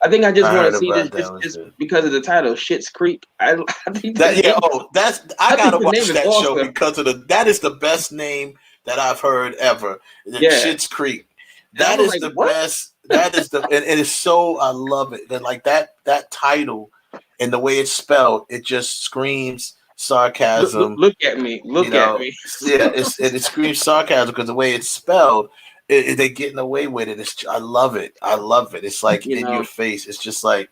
I think I just want to see this just because of the title, Schitt's Creek. I think I gotta watch that show because of that is the best name that I've heard ever. Schitt's Creek. That is the best. That is and it's so I love it. That like that title and the way it's spelled, it just screams sarcasm. Look at me. At me. Yeah, it screams sarcasm because the way it's spelled, they're getting away with it. I love it. It's like in your face. It's just like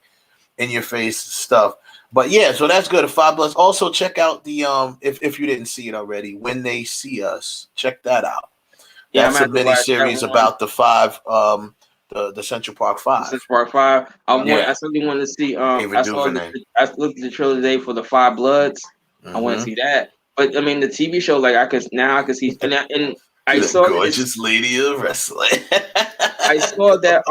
in your face stuff. But yeah, so that's good. 5 Bloods. Also, check out the if you didn't see it already, When They See Us. Check that out. Yeah, That's a mini series about the 5 the Central Park 5. Central Park 5. Yeah. I certainly want to see. Ava I saw. DuVernay. I looked at the trailer today for the 5 Bloods. I want to see that. But I mean, the TV show, like I could see, and I She's saw a gorgeous lady of wrestling. I saw that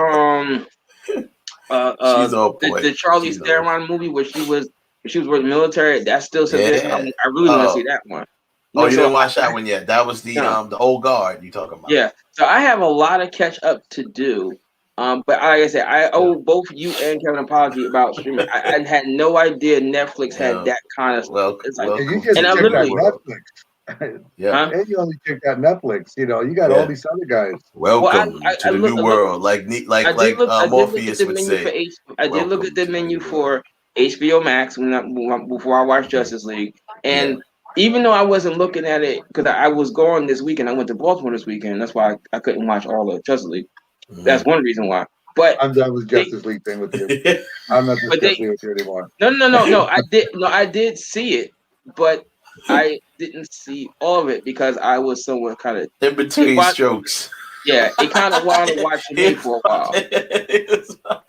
She's all point. the Charlie Theron movie where she was with the military. That still says I really want to see that one. You didn't watch that one yet? That was the old guard you talking about. Yeah. So I have a lot of catch up to do. But like I said, I owe both you and Kevin an apology about streaming. I had no idea Netflix had that kind of stuff. It's like, you just and I checked out literally Netflix. Yeah. And you only checked out Netflix. You know, you got all these other guys. Welcome to the new world, like Morpheus would say. I did look at the menu for HBO Max before I watched Justice League, and even though I wasn't looking at it because I was gone this weekend, I went to Baltimore this weekend. That's why I couldn't watch all of Justice League. That's one reason why. But I'm done with Justice League thing with you. I'm not discussing with you anymore. No. I did see it, but I didn't see all of it because I was somewhat kind of in between strokes. Yeah, it kind of wound up watching me for a while.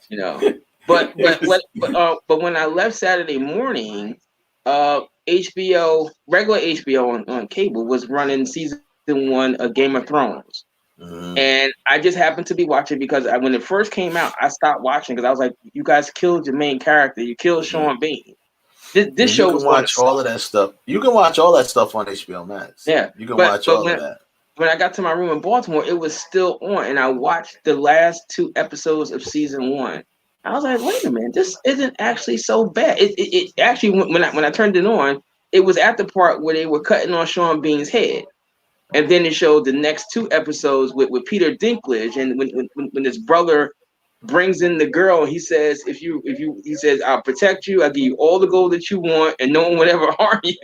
You know, but when I left Saturday morning, HBO, regular HBO on cable was running season 1 of Game of Thrones. And I just happened to be watching because when it first came out, I stopped watching because I was like, "You guys killed your main character. You killed Sean Bean." This show was watch all of that stuff. You can watch all that stuff on HBO Max. Yeah, you can watch all of that. When I got to my room in Baltimore, it was still on, and I watched the last 2 episodes of season 1. I was like, "Wait a minute, this isn't actually so bad." It actually when I turned it on, it was at the part where they were cutting on Sean Bean's head. And then it showed the next 2 episodes with Peter Dinklage, and when his brother brings in the girl, he says, he says, "I'll protect you. I'll give you all the gold that you want, and no one would ever harm you.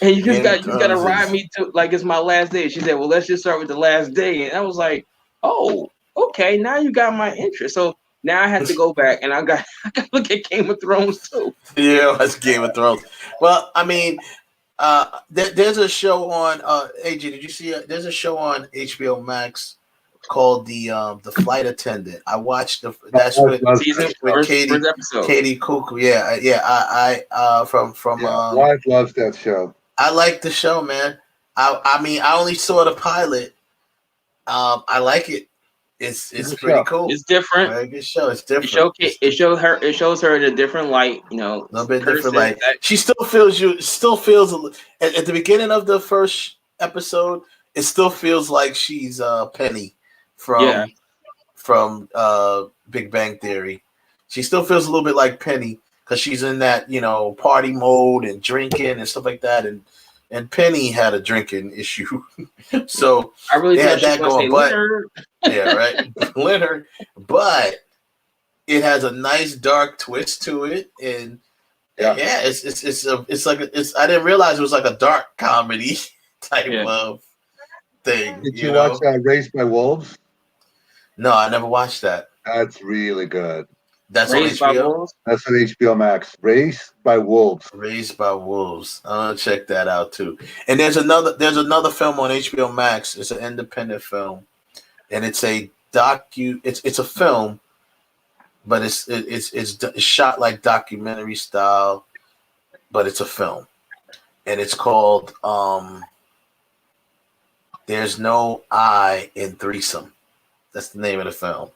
And you just got to ride me to like it's my last day." She said, "Well, let's just start with the last day." And I was like, "Oh, okay. Now you got my interest." So now I had to go back and I got to look at Game of Thrones too. Yeah, that's Game of Thrones. Well, I mean. There's a show on AJ. Did you see it? There's a show on HBO Max called the Flight Attendant. I watched that's with Katie Cuckoo. Yeah. I from wife loves that show. I like the show, man. I mean, I only saw the pilot. I like it. It's pretty cool. It's different. Very good show. It's different. It shows her in a different light. You know, a little bit different light. She still feels at the beginning of the first episode. It still feels like she's Penny from Big Bang Theory. She still feels a little bit like Penny because she's in that party mode and drinking and stuff like that. And Penny had a drinking issue, so I really had that going. But Leonard. Yeah, right, Leonard. But it has a nice dark twist to it, and it's like I didn't realize it was like a dark comedy type of thing. Did you watch Raised by Wolves? No, I never watched that. That's really good. That's Raised on HBO. That's on HBO Max. Raised by Wolves. Raised by Wolves. I'm gonna check that out too. And there's another film on HBO Max. It's an independent film, and it's a It's a film, but it's shot like documentary style, but it's a film, and it's called "There's No I in Threesome." That's the name of the film.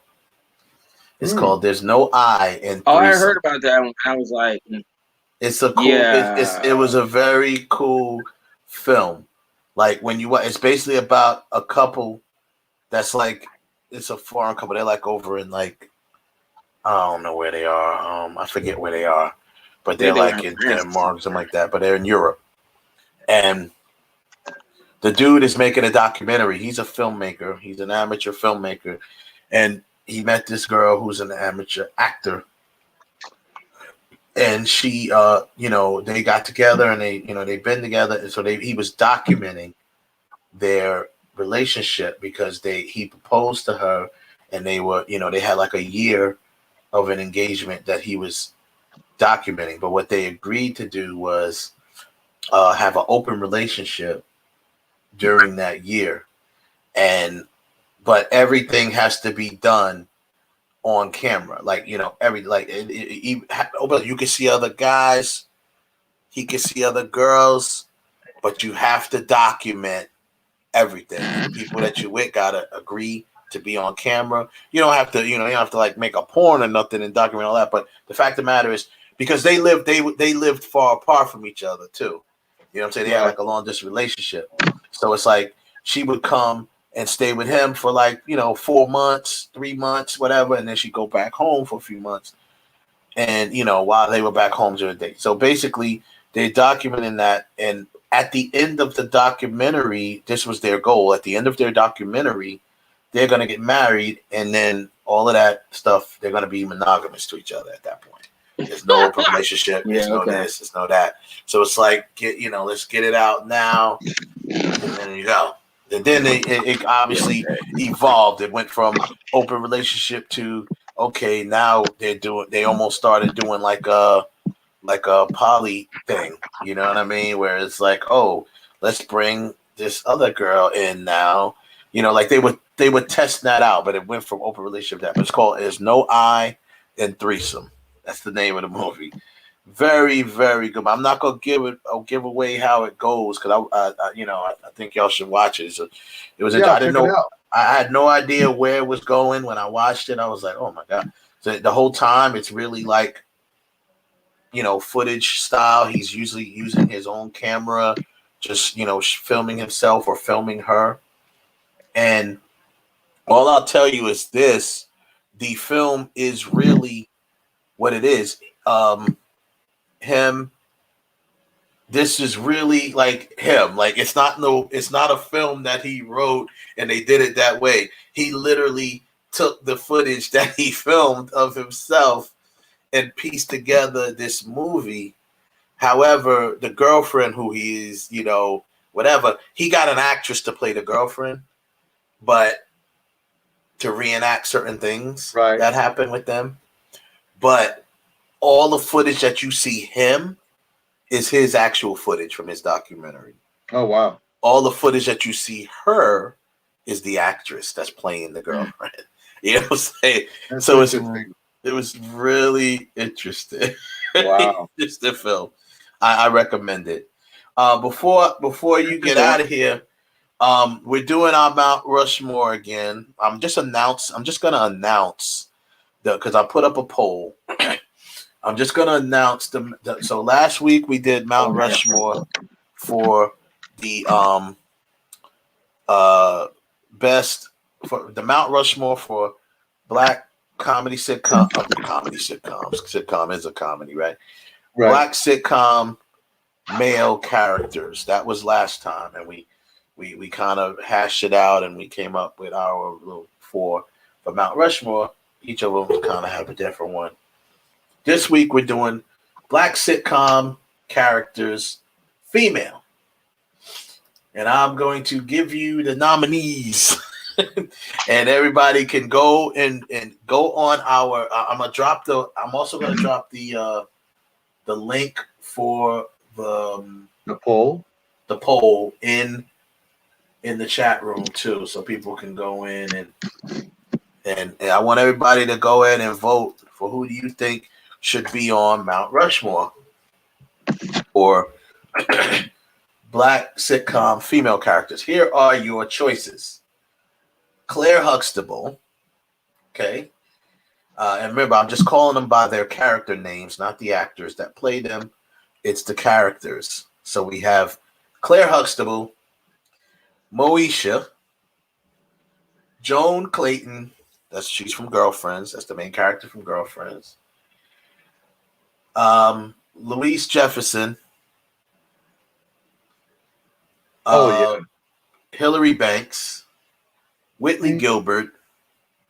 It's called "There's No I in Threesome." Oh, I heard about that one. I was like, it's a cool. It was a very cool film. Like when it's basically about a couple that's like it's a foreign couple. They're like over in like I don't know where they are. I forget where they are, but they're like in Denmark or something like that. But they're in Europe, and the dude is making a documentary. He's a filmmaker. He's an amateur filmmaker, and he met this girl who's an amateur actor, and she, they got together and they've been together, and so he was documenting their relationship because he proposed to her, and they were, they had like a year of an engagement that he was documenting. But what they agreed to do was have an open relationship during that year, but everything has to be done on camera. Like, you know, you can see other guys, he can see other girls, but you have to document everything. The people that you with gotta agree to be on camera. You don't have to, you don't have to like make a porn or nothing and document all that. But the fact of the matter is, because they lived far apart from each other too. You know what I'm saying? They had like a long distance relationship. So it's like she would come and stay with him for like, 4 months, 3 months, whatever, and then she'd go back home for a few months. And while they were back home during the day. So basically they're documenting that, and at the end of the documentary, this was their goal. At the end of their documentary, they're gonna get married, and then all of that stuff, they're gonna be monogamous to each other at that point. There's no open relationship. There's no this. There's no that. So it's like, let's get it out now, and then you go. And then it obviously evolved. It went from open relationship to okay. Now they almost started doing like a poly thing. You know what I mean? Where it's like, oh, let's bring this other girl in now. Like they would test that out, but it went from open relationship to that. But it's called "There's No I in Threesome." That's the name of the movie. Very, very good. I'm not gonna give away how it goes because I think y'all should watch it. So it was. I didn't know. I had no idea where it was going when I watched it. I was like, oh my god! So the whole time it's really like, footage style. He's usually using his own camera, just filming himself or filming her. And all I'll tell you is this: the film is really what it is. This is really like him. Like it's not a film that he wrote and they did it that way. He literally took the footage that he filmed of himself and pieced together this movie. However, the girlfriend who he is, whatever, he got an actress to play the girlfriend, but to reenact certain things that happened with them. But all the footage that you see him is his actual footage from his documentary. Oh, wow. All the footage that you see her is the actress that's playing the girlfriend. You know what I'm saying? So it was really interesting. Wow. Just the film. I recommend it. Before you get out of here, we're doing our Mount Rushmore again. I'm just gonna announce because I put up a poll. I'm just gonna announce so last week we did Mount Rushmore for the best for the Mount Rushmore for Black comedy sitcom. Comedy sitcoms. Sitcom is a comedy, right? Black sitcom male characters. That was last time, and we kind of hashed it out, and we came up with our little four for Mount Rushmore. Each of them kind of have a different one. This week we're doing Black sitcom characters, female, and I'm going to give you the nominees, and everybody can go and go on our. I'm also going to drop the link for the poll. The poll in the chat room too, so people can go in and I want everybody to go ahead and vote for who do you think should be on Mount Rushmore or Black sitcom female characters. Here are your choices: Claire Huxtable. Okay. And remember, I'm just calling them by their character names, not the actors that play them. It's the characters. So we have Claire Huxtable, Moesha, Joan Clayton. She's from Girlfriends. That's the main character from Girlfriends. Louise Jefferson. Hillary Banks. Whitley Gilbert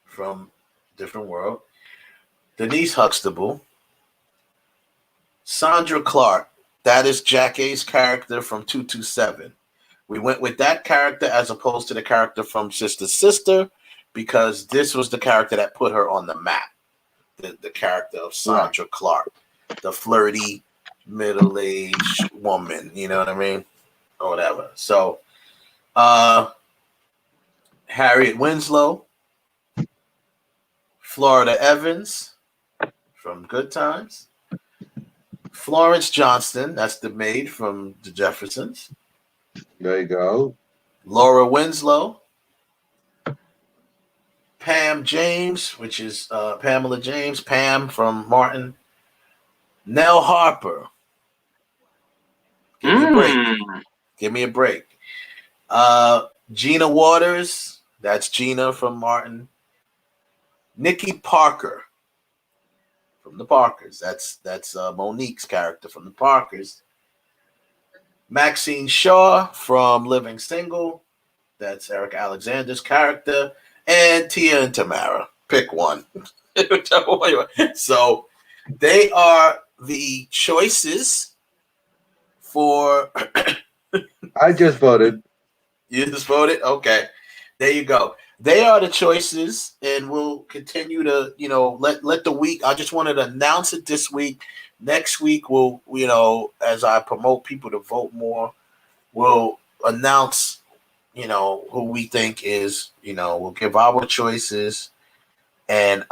from Different World. Denise Huxtable. Sandra Clark. That is Jack A's character from 227. We went with that character as opposed to the character from Sister Sister because this was the character that put her on the map. The character of Sandra Clark. the flirty middle-aged woman. You know what I mean, or whatever. So, Harriet Winslow, Florida Evans from Good Times, Florence Johnston, that's the maid from the Jeffersons. There you go. Laura Winslow, Pam James, which is Pamela James, Pam from Martin, Nell Harper. Give me a break. Give me a break. Gina Waters, that's Gina from Martin. Nikki Parker from the Parkers. That's Monique's character from the Parkers. Maxine Shaw from Living Single. That's Eric Alexander's character. And Tia and Tamara. Pick one. So they are the choices for. I just voted. You just voted? Okay. There you go. They are the choices, and we'll continue to, let the week. I just wanted to announce it this week. Next week, we'll, as I promote people to vote more, we'll announce, who we think is, we'll give our choices, and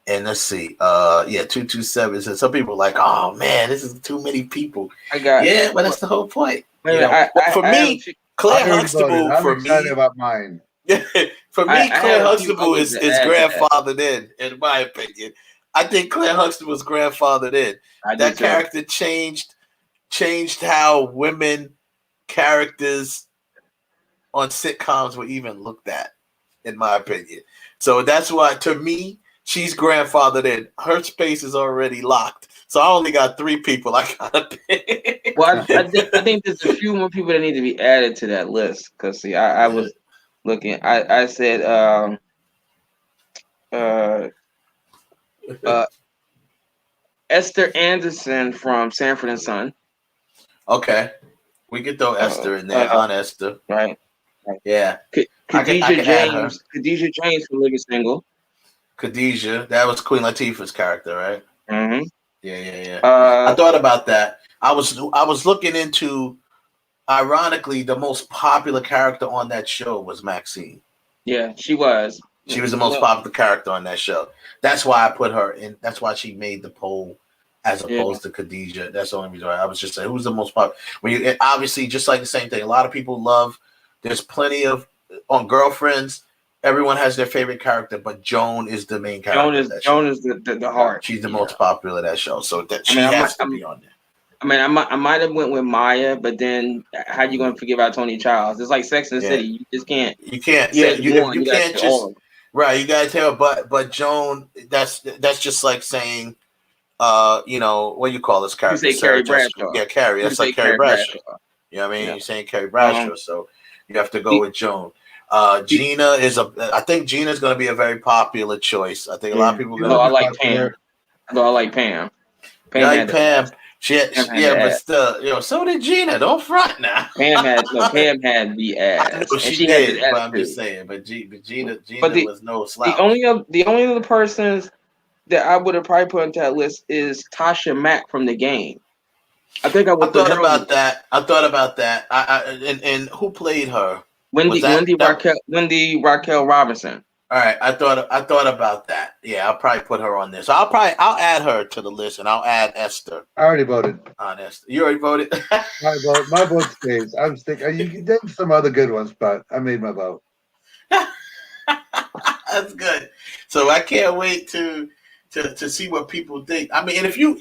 let's see, 227. So some people are like, oh man, this is too many people. But that's the whole point. For me, Claire Huxtable. I'm excited about mine. For me, Claire Huxtable is grandfathered in my opinion. I think Claire Huxtable's grandfathered in. That character changed how women characters on sitcoms were even looked at, in my opinion. So that's why, to me, she's grandfathered in. Her space is already locked. So I only got 3 people I gotta pick. Well, I think there's a few more people that need to be added to that list. Because see, I was looking. I said Esther Anderson from Sanford and Son. Okay, we could throw Esther in there. Aunt Esther, right? Yeah. Khadijah James. Khadijah James from Living Single. Khadijah, that was Queen Latifah's character, right? Mm-hmm. Yeah. I thought about that. I was looking into, ironically, the most popular character on that show was Maxine. Yeah, she was. She was the most popular character on that show. That's why I put her in. That's why she made the poll as opposed to Khadijah. That's the only reason I was just saying who's the most popular. When you obviously just like the same thing. A lot of people love. There's plenty of on Girlfriends. Everyone has their favorite character, but Joan is the main character. Joan is the heart. She's the most popular of that show, so that she has to be on there. I mean, I might have went with Maya, but then how you going to forgive out Tony Childs? It's like Sex and the City. You just can't. You can't. Yeah, you can't just. Right, you gotta tell. But Joan, that's just like saying, what do you call this character? You say Carrie Bradshaw. Yeah, Carrie. That's like Carrie Bradshaw. You know what I mean? Yeah. You're saying Carrie Bradshaw, so you have to go with Joan. Gina I think Gina's going to be a very popular choice. I think a lot of people. I like Pam. I like Pam. Pam. But still, so did Gina. Don't front now. Pam had the ass. She did, but I'm just saying. But Gina was no slouch. The only other persons that I would have probably put into that list is Tasha Mack from The Game. I think I would. I thought about that. And who played her? Wendy Raquel Robinson. All right, I thought about that. Yeah, I'll probably put her on this. So I'll add her to the list, and I'll add Esther. I already voted. On Esther, you already voted. My vote stays. I'm sticking. You can name some other good ones, but I made my vote. That's good. So I can't wait to see what people think. I mean, and if you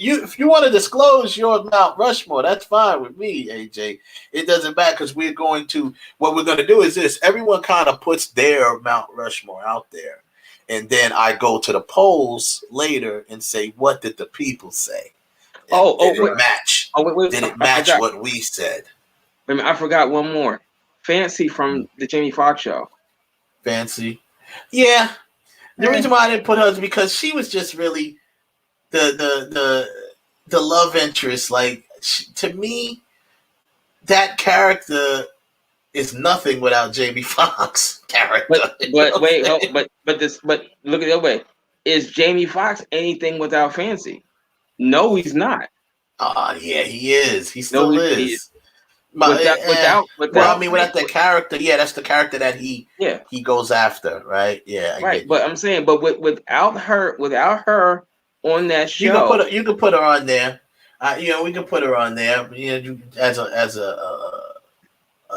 want to disclose your Mount Rushmore, that's fine with me, AJ. It doesn't matter because what we're going to do is this. Everyone kind of puts their Mount Rushmore out there. And then I go to the polls later and say, what did the people say? Did it match? Did it match what we said? Wait a minute, I forgot one more. Fancy from the Jamie Foxx show. Fancy? Yeah. The reason why I didn't put her is because she was just really the love interest. Like to me, that character is nothing without Jamie Foxx character. But look at it the way. is Jamie Foxx anything without fancy? No, he's not. Yeah, he is. He No, still he is. But, without well, I mean, without the character, yeah, that's the character that he goes after, right? Yeah, I right. get But you. I'm saying, but without her on that show, You can put her on there. You know, we can put her on there. You know, as an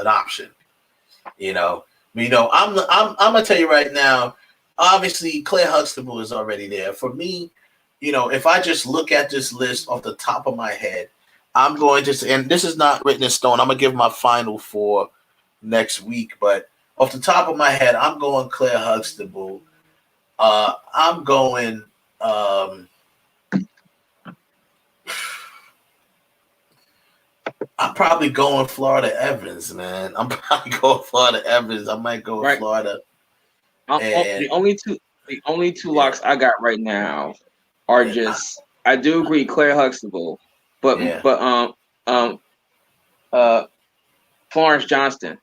option. You know, I'm gonna tell you right now. Obviously, Claire Huxtable is already there. For me, you know, if I just look at this list off the top of my head, I'm going to, and this is not written in stone. I'm gonna give my final 4 next week, but off the top of my head, I'm going Claire Huxtable. I'm going. I'm probably going Florida Evans, man. I'm probably going Florida Evans. I might go with Florida. the only two locks I got right now are just. I do agree, Claire Huxtable, but Florence Johnston.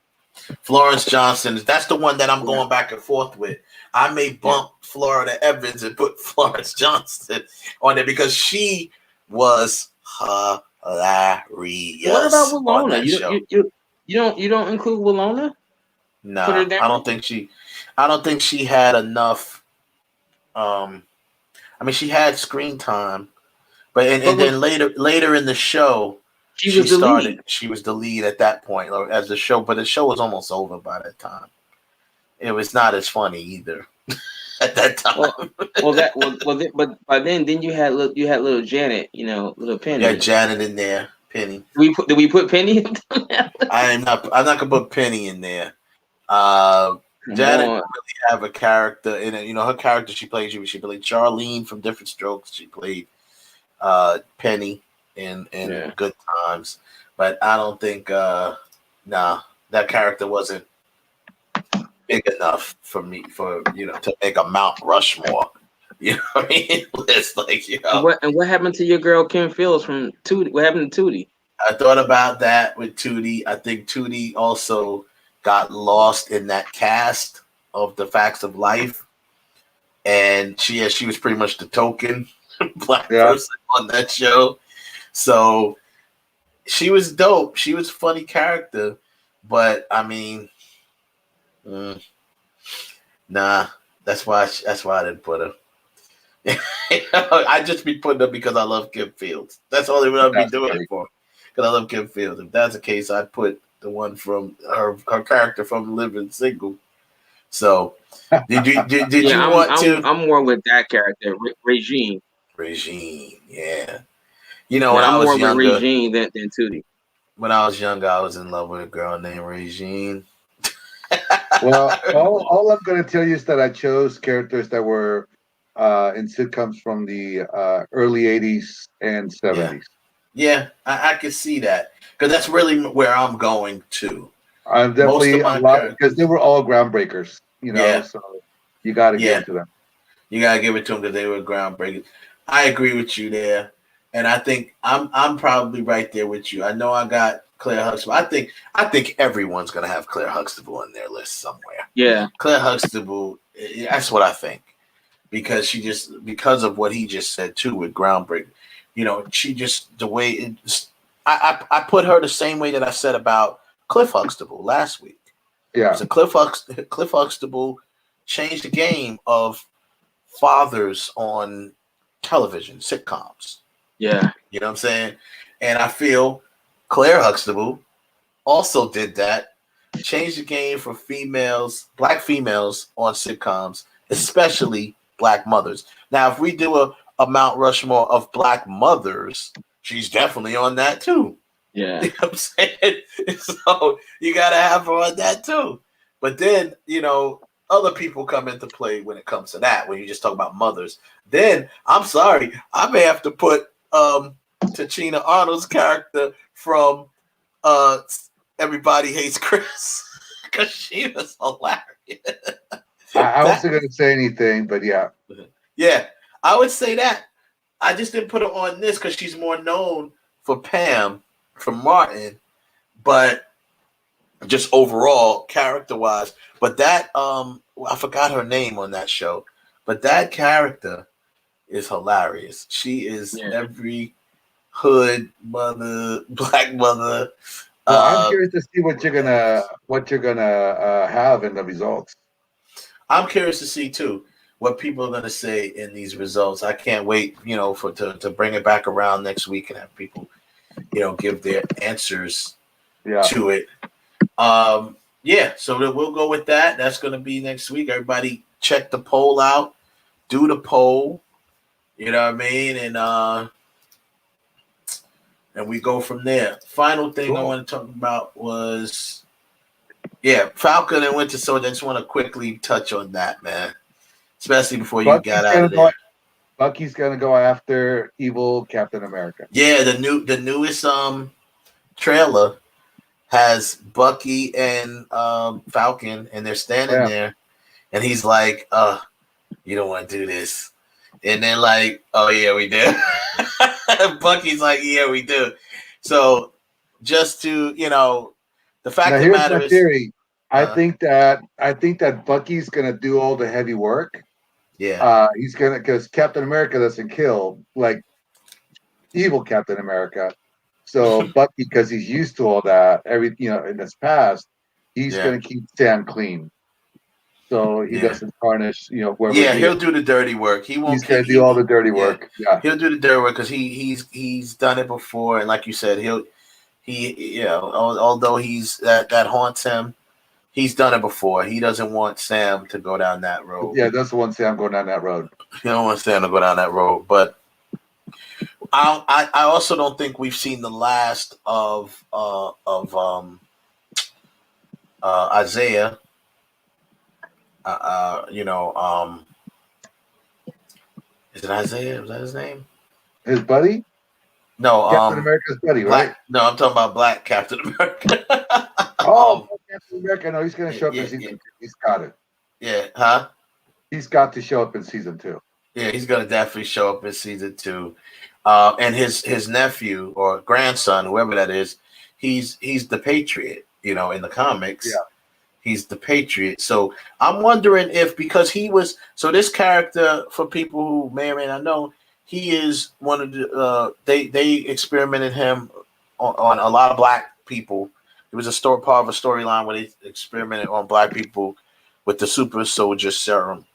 Florence Johnson. That's the one that I'm going back and forth with. I may bump Florida Evans and put Florence Johnson on there because she was hilarious. What about Willona? You don't include Willona? No, I don't think she had enough. I mean, she had screen time, but then later in the show, she was the lead at that point, or as the show. But the show was almost over by that time. It was not as funny either at that time. But by then you had little Janet, little Penny. Yeah, Janet in there, Penny. Did we put Penny in there? I'm not gonna put Penny in there. Janet didn't really have a character in it. You know, her character she played Charlene from Different Strokes. She played Penny in Good Times. But I don't think that character wasn't big enough for me to make a Mount Rushmore. You know what I mean? It's like, what happened to your girl Kim Fields from Tootie? What happened to Tootie? I thought about that with Tootie. I think Tootie also got lost in that cast of The Facts of Life, and she was pretty much the token black person on that show. So she was dope. She was a funny character, but I mean, nah. That's why I didn't put her. I just be putting her because I love Kim Fields. That's all I'd be doing it for. Because I love Kim Fields. If that's the case, I'd put the one from her character from Living Single. So, did you want to? I'm more with that character, Regine. Regine, yeah. When I was younger, with Regine than Tootie. When I was younger, I was in love with a girl named Regine. Well, all I'm going to tell you is that I chose characters that were in sitcoms from the early 80s and 70s. Yeah, I can see that because that's really where I'm going to. I'm definitely a lot because they were all groundbreakers, so you got to give it to them. You got to give it to them because they were groundbreakers. I agree with you there, and I think I'm probably right there with you. I know I got Claire Huxtable. I think everyone's gonna have Claire Huxtable on their list somewhere. Yeah, Claire Huxtable. That's what I think because because of what he just said too with groundbreaking. She just the way I put her the same way that I said about Cliff Huxtable last week. Yeah, so Cliff Huxtable changed the game of fathers on television sitcoms. Yeah, you know what I'm saying, and I feel Claire Huxtable also did that, changed the game for black females on sitcoms, especially black mothers. Now, if we do a Mount Rushmore of black mothers, she's definitely on that too. Yeah. You know what I'm saying? So you got to have her on that too. But then, other people come into play when it comes to that, when you just talk about mothers. Then, I'm sorry, I may have to put Tachina Arnold's character from Everybody Hates Chris because she was hilarious. I wasn't going to say anything, but yeah. Yeah, I would say that. I just didn't put her on this because she's more known for Pam from Martin, but just overall character-wise. But that I forgot her name on that show, But that character is hilarious. She is every hood mother, black mother. Well, I'm curious to see what you're gonna have in the results. I'm curious to see too what people are gonna say in these results. I can't wait, for to bring it back around next week and have people, give their answers to it. So we'll go with that. That's gonna be next week. Everybody check the poll out, do the poll. You know what I mean? And we go from there. Final thing I want to talk about was Falcon and Winter Soldier. I just want to quickly touch on that, man. Especially before you got out of there. Bucky's gonna go after evil Captain America. Yeah, the newest trailer has Bucky and Falcon, and they're standing there, and he's like, you don't want to do this. And they're like, oh yeah, we do. Bucky's like, yeah, we do. So just to, the fact of the matter is, theory. I think that Bucky's gonna do all the heavy work. Yeah. He's gonna, because Captain America doesn't kill like evil Captain America. So Bucky, because he's used to all that, in his past, he's gonna keep Sam clean. So he doesn't tarnish, whoever. Yeah, he'll do the dirty work. He's gonna do all the dirty work. Yeah, he'll do the dirty work because he's done it before, and like you said, although that haunts him, he's done it before. He doesn't want Sam to go down that road. Yeah, doesn't want Sam going down that road. He don't want Sam to go down that road. But I also don't think we've seen the last of Isaiah. Is it Isaiah? Was that his name? His buddy? No, Captain America's buddy, right? No, I'm talking about Black Captain America. Captain America. No, he's going to show up in season 2. He's got it. Yeah, huh? He's got to show up in season 2. Yeah, he's going to definitely show up in season 2. And his nephew or grandson, whoever that is, he's the Patriot. In the comics. Yeah. He's the Patriot. So I'm wondering if, because this character, for people who may or may not know, he is one of the, they experimented him on a lot of black people. It was part of a storyline where they experimented on black people with the super soldier serum.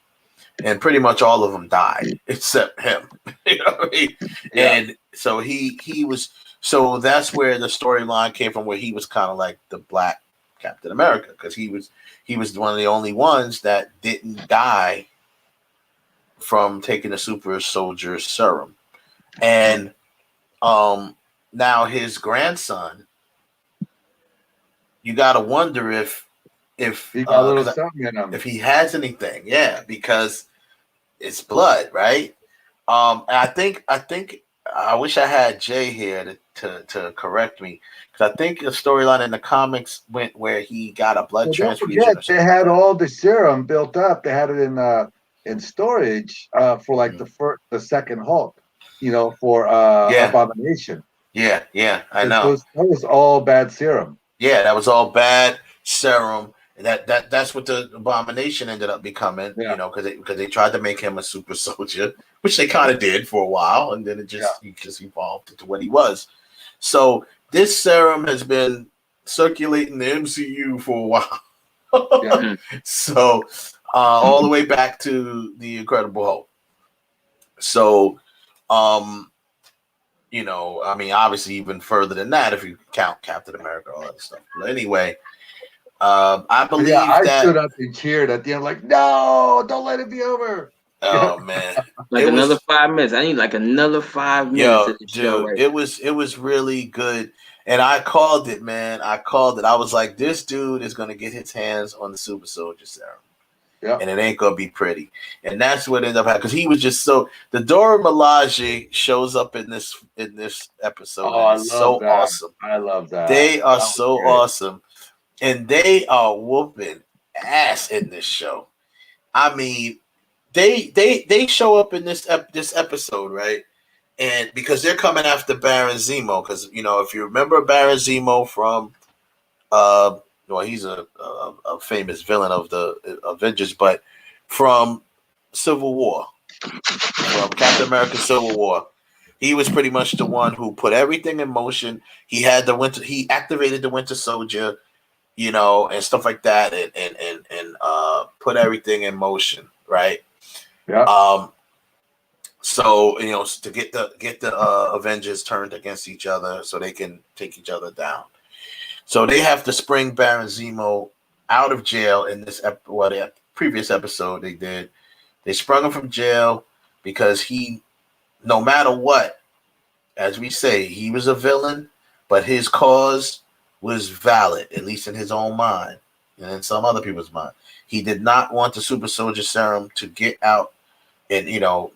And pretty much all of them died except him. You know what I mean? Yeah. And so he was, so that's where the storyline came from, where he was kind of like the Black Captain America, because he was one of the only ones that didn't die from taking the super soldier serum. And now his grandson, you gotta wonder if he got a little something in him. If he has anything, because it's blood, right? I think I wish I had Jay here to correct me, because I think the storyline in the comics went where he got a blood transfusion. Don't forget, they had all the serum built up. They had it in storage for like the second Hulk, for Abomination. Yeah, I know. That was all bad serum. Yeah, that was all bad serum. That's what the Abomination ended up becoming, because they tried to make him a super soldier, which they kind of did for a while, and then he just evolved into what he was. So this serum has been circulating the MCU for a while. So all the way back to the Incredible Hulk. So obviously even further than that if you count Captain America, all that stuff. But anyway. I believe I stood up and cheered at the end, like, no, don't let it be over. Oh man, another 5 minutes. I need like another 5 minutes. Yo, dude, it was really good, and I called it, man. I was like, this dude is gonna get his hands on the super soldier serum, and it ain't gonna be pretty. And that's what ended up happening, because he was just so. The Dora Milaje shows up in this episode. Oh, and it's so that. Awesome. I love that. They are so awesome. And they are whooping ass in this show. I mean, they show up in this episode, right? And because they're coming after Baron Zemo, because if you remember Baron Zemo from, he's a famous villain of the Avengers, but from Civil War, from Captain America Civil War. He was pretty much the one who put everything in motion. He had he activated the Winter Soldier, you know, and stuff like that, and put everything in motion, right? Yeah. So, you know, to get the Avengers turned against each other so they can take each other down. So they have to spring Baron Zemo out of jail in this the previous episode they did. They sprung him from jail because he, no matter what, as we say, he was a villain, but his cause was valid, at least in his own mind and in some other people's mind. He did not want the super soldier serum to get out and, you know,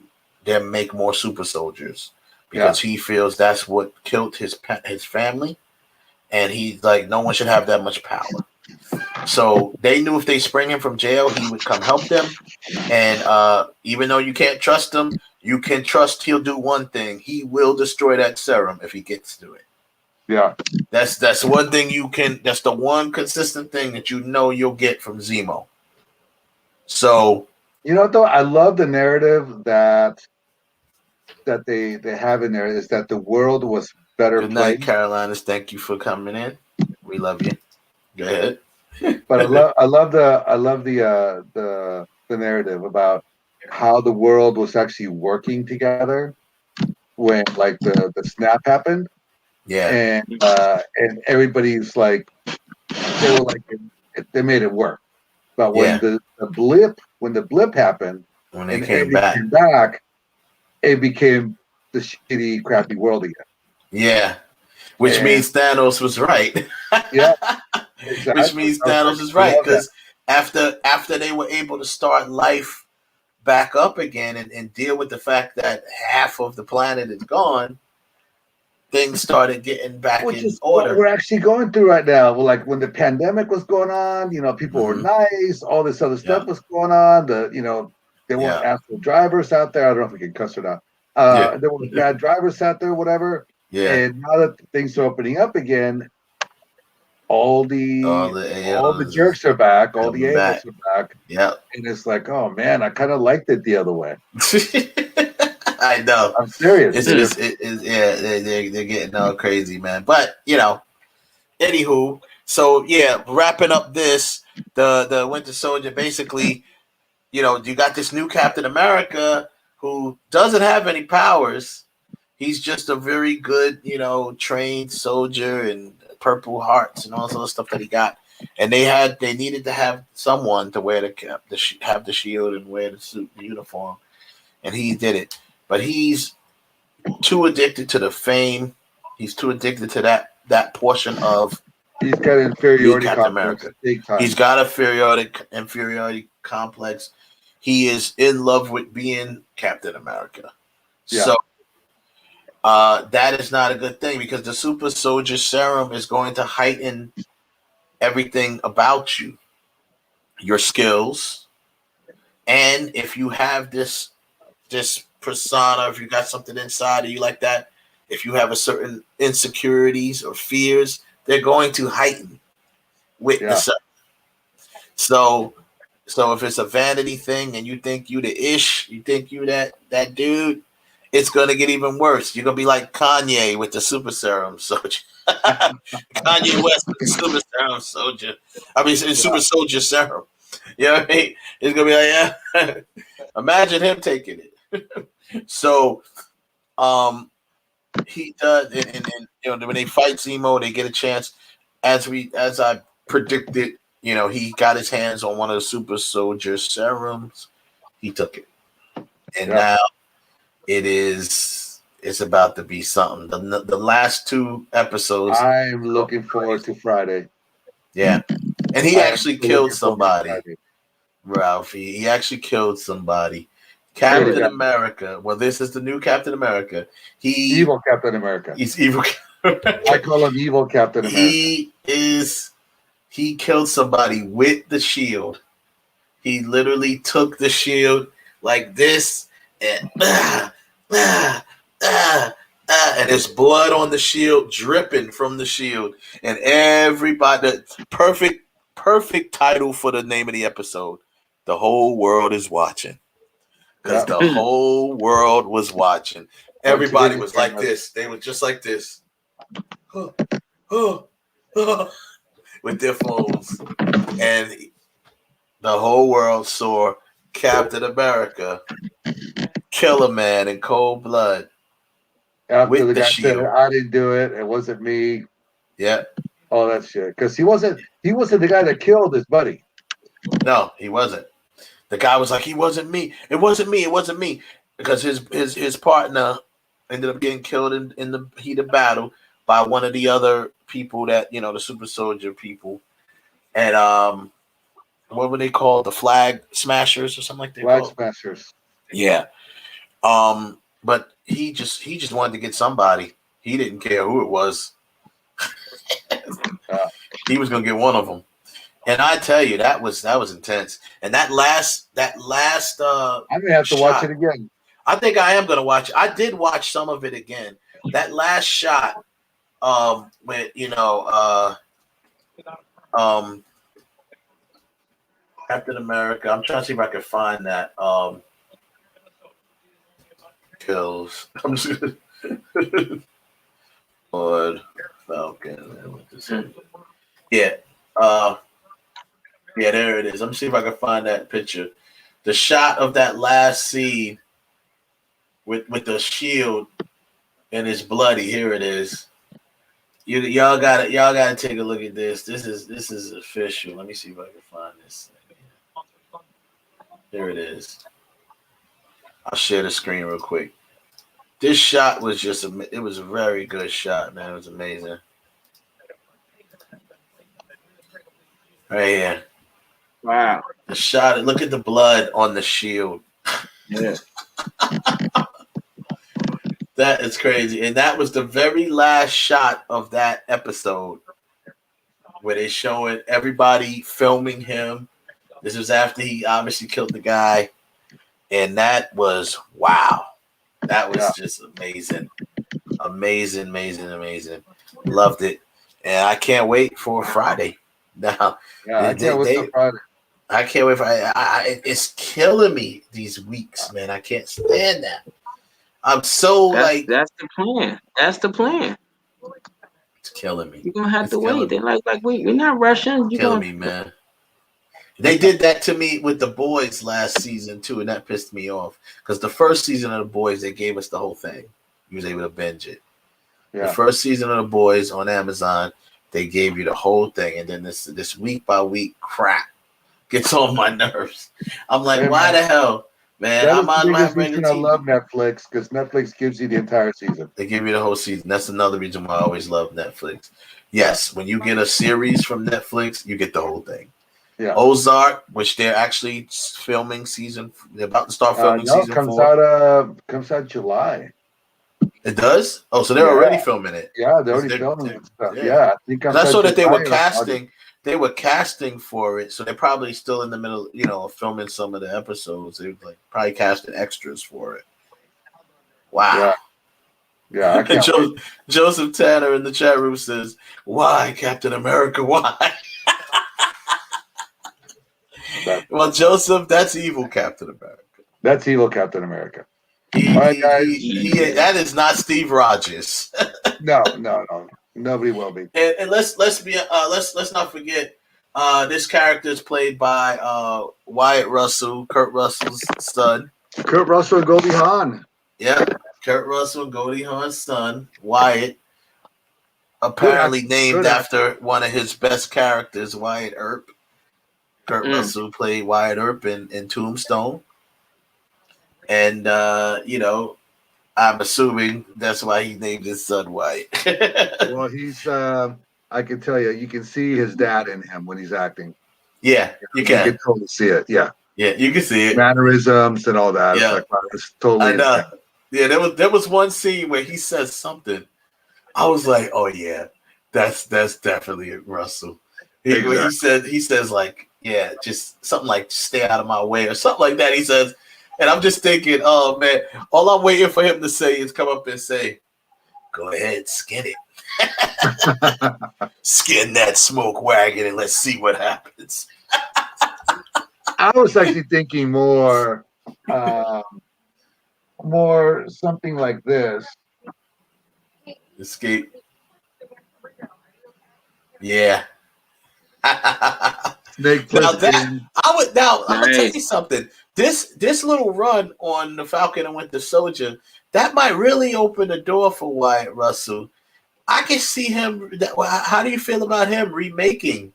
them make more super soldiers, because he feels that's what killed his family, and he's like, no one should have that much power. So they knew if they spring him from jail, he would come help them. And even though you can't trust him, you can trust he'll do one thing: he will destroy that serum if he gets to it. Yeah, that's one thing you can. That's the one consistent thing that you know you'll get from Zemo. So, you know, though, I love the narrative that they have in there, is that the world was better good night, placed. Carolinas. Thank you for coming in. We love you. Go ahead. But I love the narrative about how the world was actually working together when, like, the snap happened. Yeah. And everybody's like, they were like, they made it work. But when the blip happened, when they and came back, it became the shitty, crappy world again. Yeah, which means Thanos was right. Yeah, exactly. Which means Thanos is right, because after they were able to start life back up again and deal with the fact that half of the planet is gone, things started getting back in order. What we're actually going through right now. Well, like when the pandemic was going on, you know, people were nice. All this other stuff was going on. There weren't actual drivers out there. I don't know if we can cuss or not. There were bad drivers out there, whatever. Yeah. And now that things are opening up again, all the jerks are back. All the a-holes are back. Yeah. And it's like, oh man, I kind of liked it the other way. I know. I'm serious. They're getting all crazy, man. But, you know, anywho, so yeah, wrapping up the Winter Soldier, basically, you know, you got this new Captain America who doesn't have any powers. He's just a very good, you know, trained soldier and Purple Hearts and all this other stuff that he got. And they needed to have someone to wear have the shield and wear the suit, the uniform, and he did it. But he's too addicted to the fame. He's too addicted to that portion of. He's got an inferiority complex. America. Big time. He's got inferiority complex. He is in love with being Captain America. Yeah. So that is not a good thing, because the super soldier serum is going to heighten everything about you, your skills, and if you have this persona, if you got something inside of you like that, if you have a certain insecurities or fears, they're going to heighten with the serum. So if it's a vanity thing and you think you the ish, you think you that dude, it's gonna get even worse. You're gonna be like Kanye with the super serum soldier. Kanye West with the super serum soldier. Super soldier serum. You know what I mean? It's gonna be like, imagine him taking it. So, he does, and you know, when they fight Zemo, they get a chance. As I predicted, you know, he got his hands on one of the super soldier serums. He took it, and now it's about to be something. The last two episodes, I'm looking forward to Friday. Yeah, and he actually killed somebody. Ralph, he actually killed somebody. Captain America. Well, this is the new Captain America. Evil Captain America. He's evil. I call him evil Captain America. He killed somebody with the shield. He literally took the shield like this and and there's blood on the shield dripping from the shield, and everybody. Perfect title for the name of the episode. The whole world is watching. because the whole world was watching. Everybody was like this. They were just like this. With their phones. And the whole world saw Captain America kill a man in cold blood. After the guy said, "I didn't do it. It wasn't me." Yeah. All that shit. Because he wasn't the guy that killed his buddy. No, he wasn't. The guy was like, "He wasn't me. It wasn't me. It wasn't me." Because his partner ended up getting killed in the heat of battle by one of the other people that, the super soldier people. And what were they called? The flag smashers or something like that? Flag smashers. Yeah. But he just wanted to get somebody. He didn't care who it was. He was gonna get one of them. And I tell you, that was intense. And that last I'm gonna have to watch it again. I think I am gonna watch it. I did watch some of it again. That last shot, with Captain America. I'm trying to see if I can find that. Kills. I'm just Lord Falcon. Yeah. Yeah, there it is. Let me see if I can find that picture. The shot of that last scene with the shield and it's bloody. Here it is. Y'all gotta take a look at this. This is official. Let me see if I can find this. There it is. I'll share the screen real quick. This shot was it was a very good shot, man. It was amazing. Right here. Wow. The shot, look at the blood on the shield. Yeah. That is crazy. And that was the very last shot of that episode where they're showing everybody filming him. This was after he obviously killed the guy. And that was, wow. That was just amazing. Amazing. Loved it. And I can't wait for Friday. Now, I can't wait for Friday. I can't wait for it's killing me these weeks, man. I can't stand that. I'm so that's the plan. That's the plan. It's killing me. You're gonna have to wait. They're like we're not rushing. You're killing me, man. They did that to me with The Boys last season too, and that pissed me off. Because the first season of The Boys, they gave us the whole thing. You was able to binge it. Yeah. The first season of The Boys on Amazon, they gave you the whole thing, and then this week by week crap gets on my nerves. I'm like, why the hell, man? I'm on my reason I love Netflix, because Netflix gives you the entire season. They give you the whole season. That's another reason why I always love Netflix. Yes, when you get a series from Netflix, you get the whole thing. Yeah. Ozark, which they're actually filming they're about to start filming season 4. Comes out July. It does? Oh, so they're already filming it. Yeah, they're already filming stuff. Yeah, I think I saw that they were casting. They were casting for it, so they're probably still in the middle, of filming some of the episodes. They were probably casting extras for it. Wow. Yeah. Joseph Tanner in the chat room says, "Why, Captain America? Why?" Well, Joseph, that's evil Captain America. That's evil Captain America. All right, guys. That is not Steve Rogers. No. Nobody will be. And let's not forget this character is played by Wyatt Russell, Kurt Russell's son. Kurt Russell and Goldie Hawn. Yeah, Kurt Russell and Goldie Hawn's son, Wyatt. Apparently named after one of his best characters, Wyatt Earp. Kurt Russell played Wyatt Earp in Tombstone. And I'm assuming that's why he named his son Wyatt. Well, he's I can tell you can see his dad in him when he's acting. Yeah, you can. You can totally see it. Yeah, you can see it. Mannerisms and all that. Yeah, it's totally. I know. Yeah, there was one scene where he says something. I was like, oh yeah, that's definitely Russell. Exactly. He says like, yeah, just something like stay out of my way or something like that. He says, and I'm just thinking, oh man, all I'm waiting for him to say is come up and say, go ahead, skin it. Skin that smoke wagon and let's see what happens. I was actually thinking more more something like this. Escape. Yeah. Snake Now Plissken. that I'm gonna tell you something. This little run on the Falcon and Winter Soldier, that might really open the door for Wyatt Russell. I can see him. How do you feel about him remaking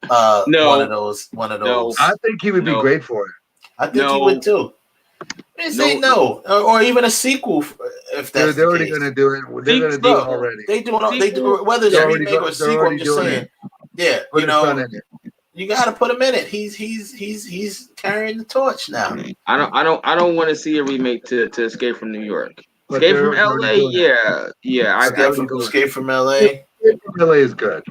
one of those? I think he would be great for it. I think he would too. Say no, or even a sequel if that's they're the already case. going to do it. They're going to do it already. They do whether it's a remake or a sequel. I'm just saying. Yeah, Put his son in it. You got to put him in it. He's carrying the torch now. I don't want to see a remake to Escape from New York. Escape from LA, yeah. Escape from LA. Escape from LA is good.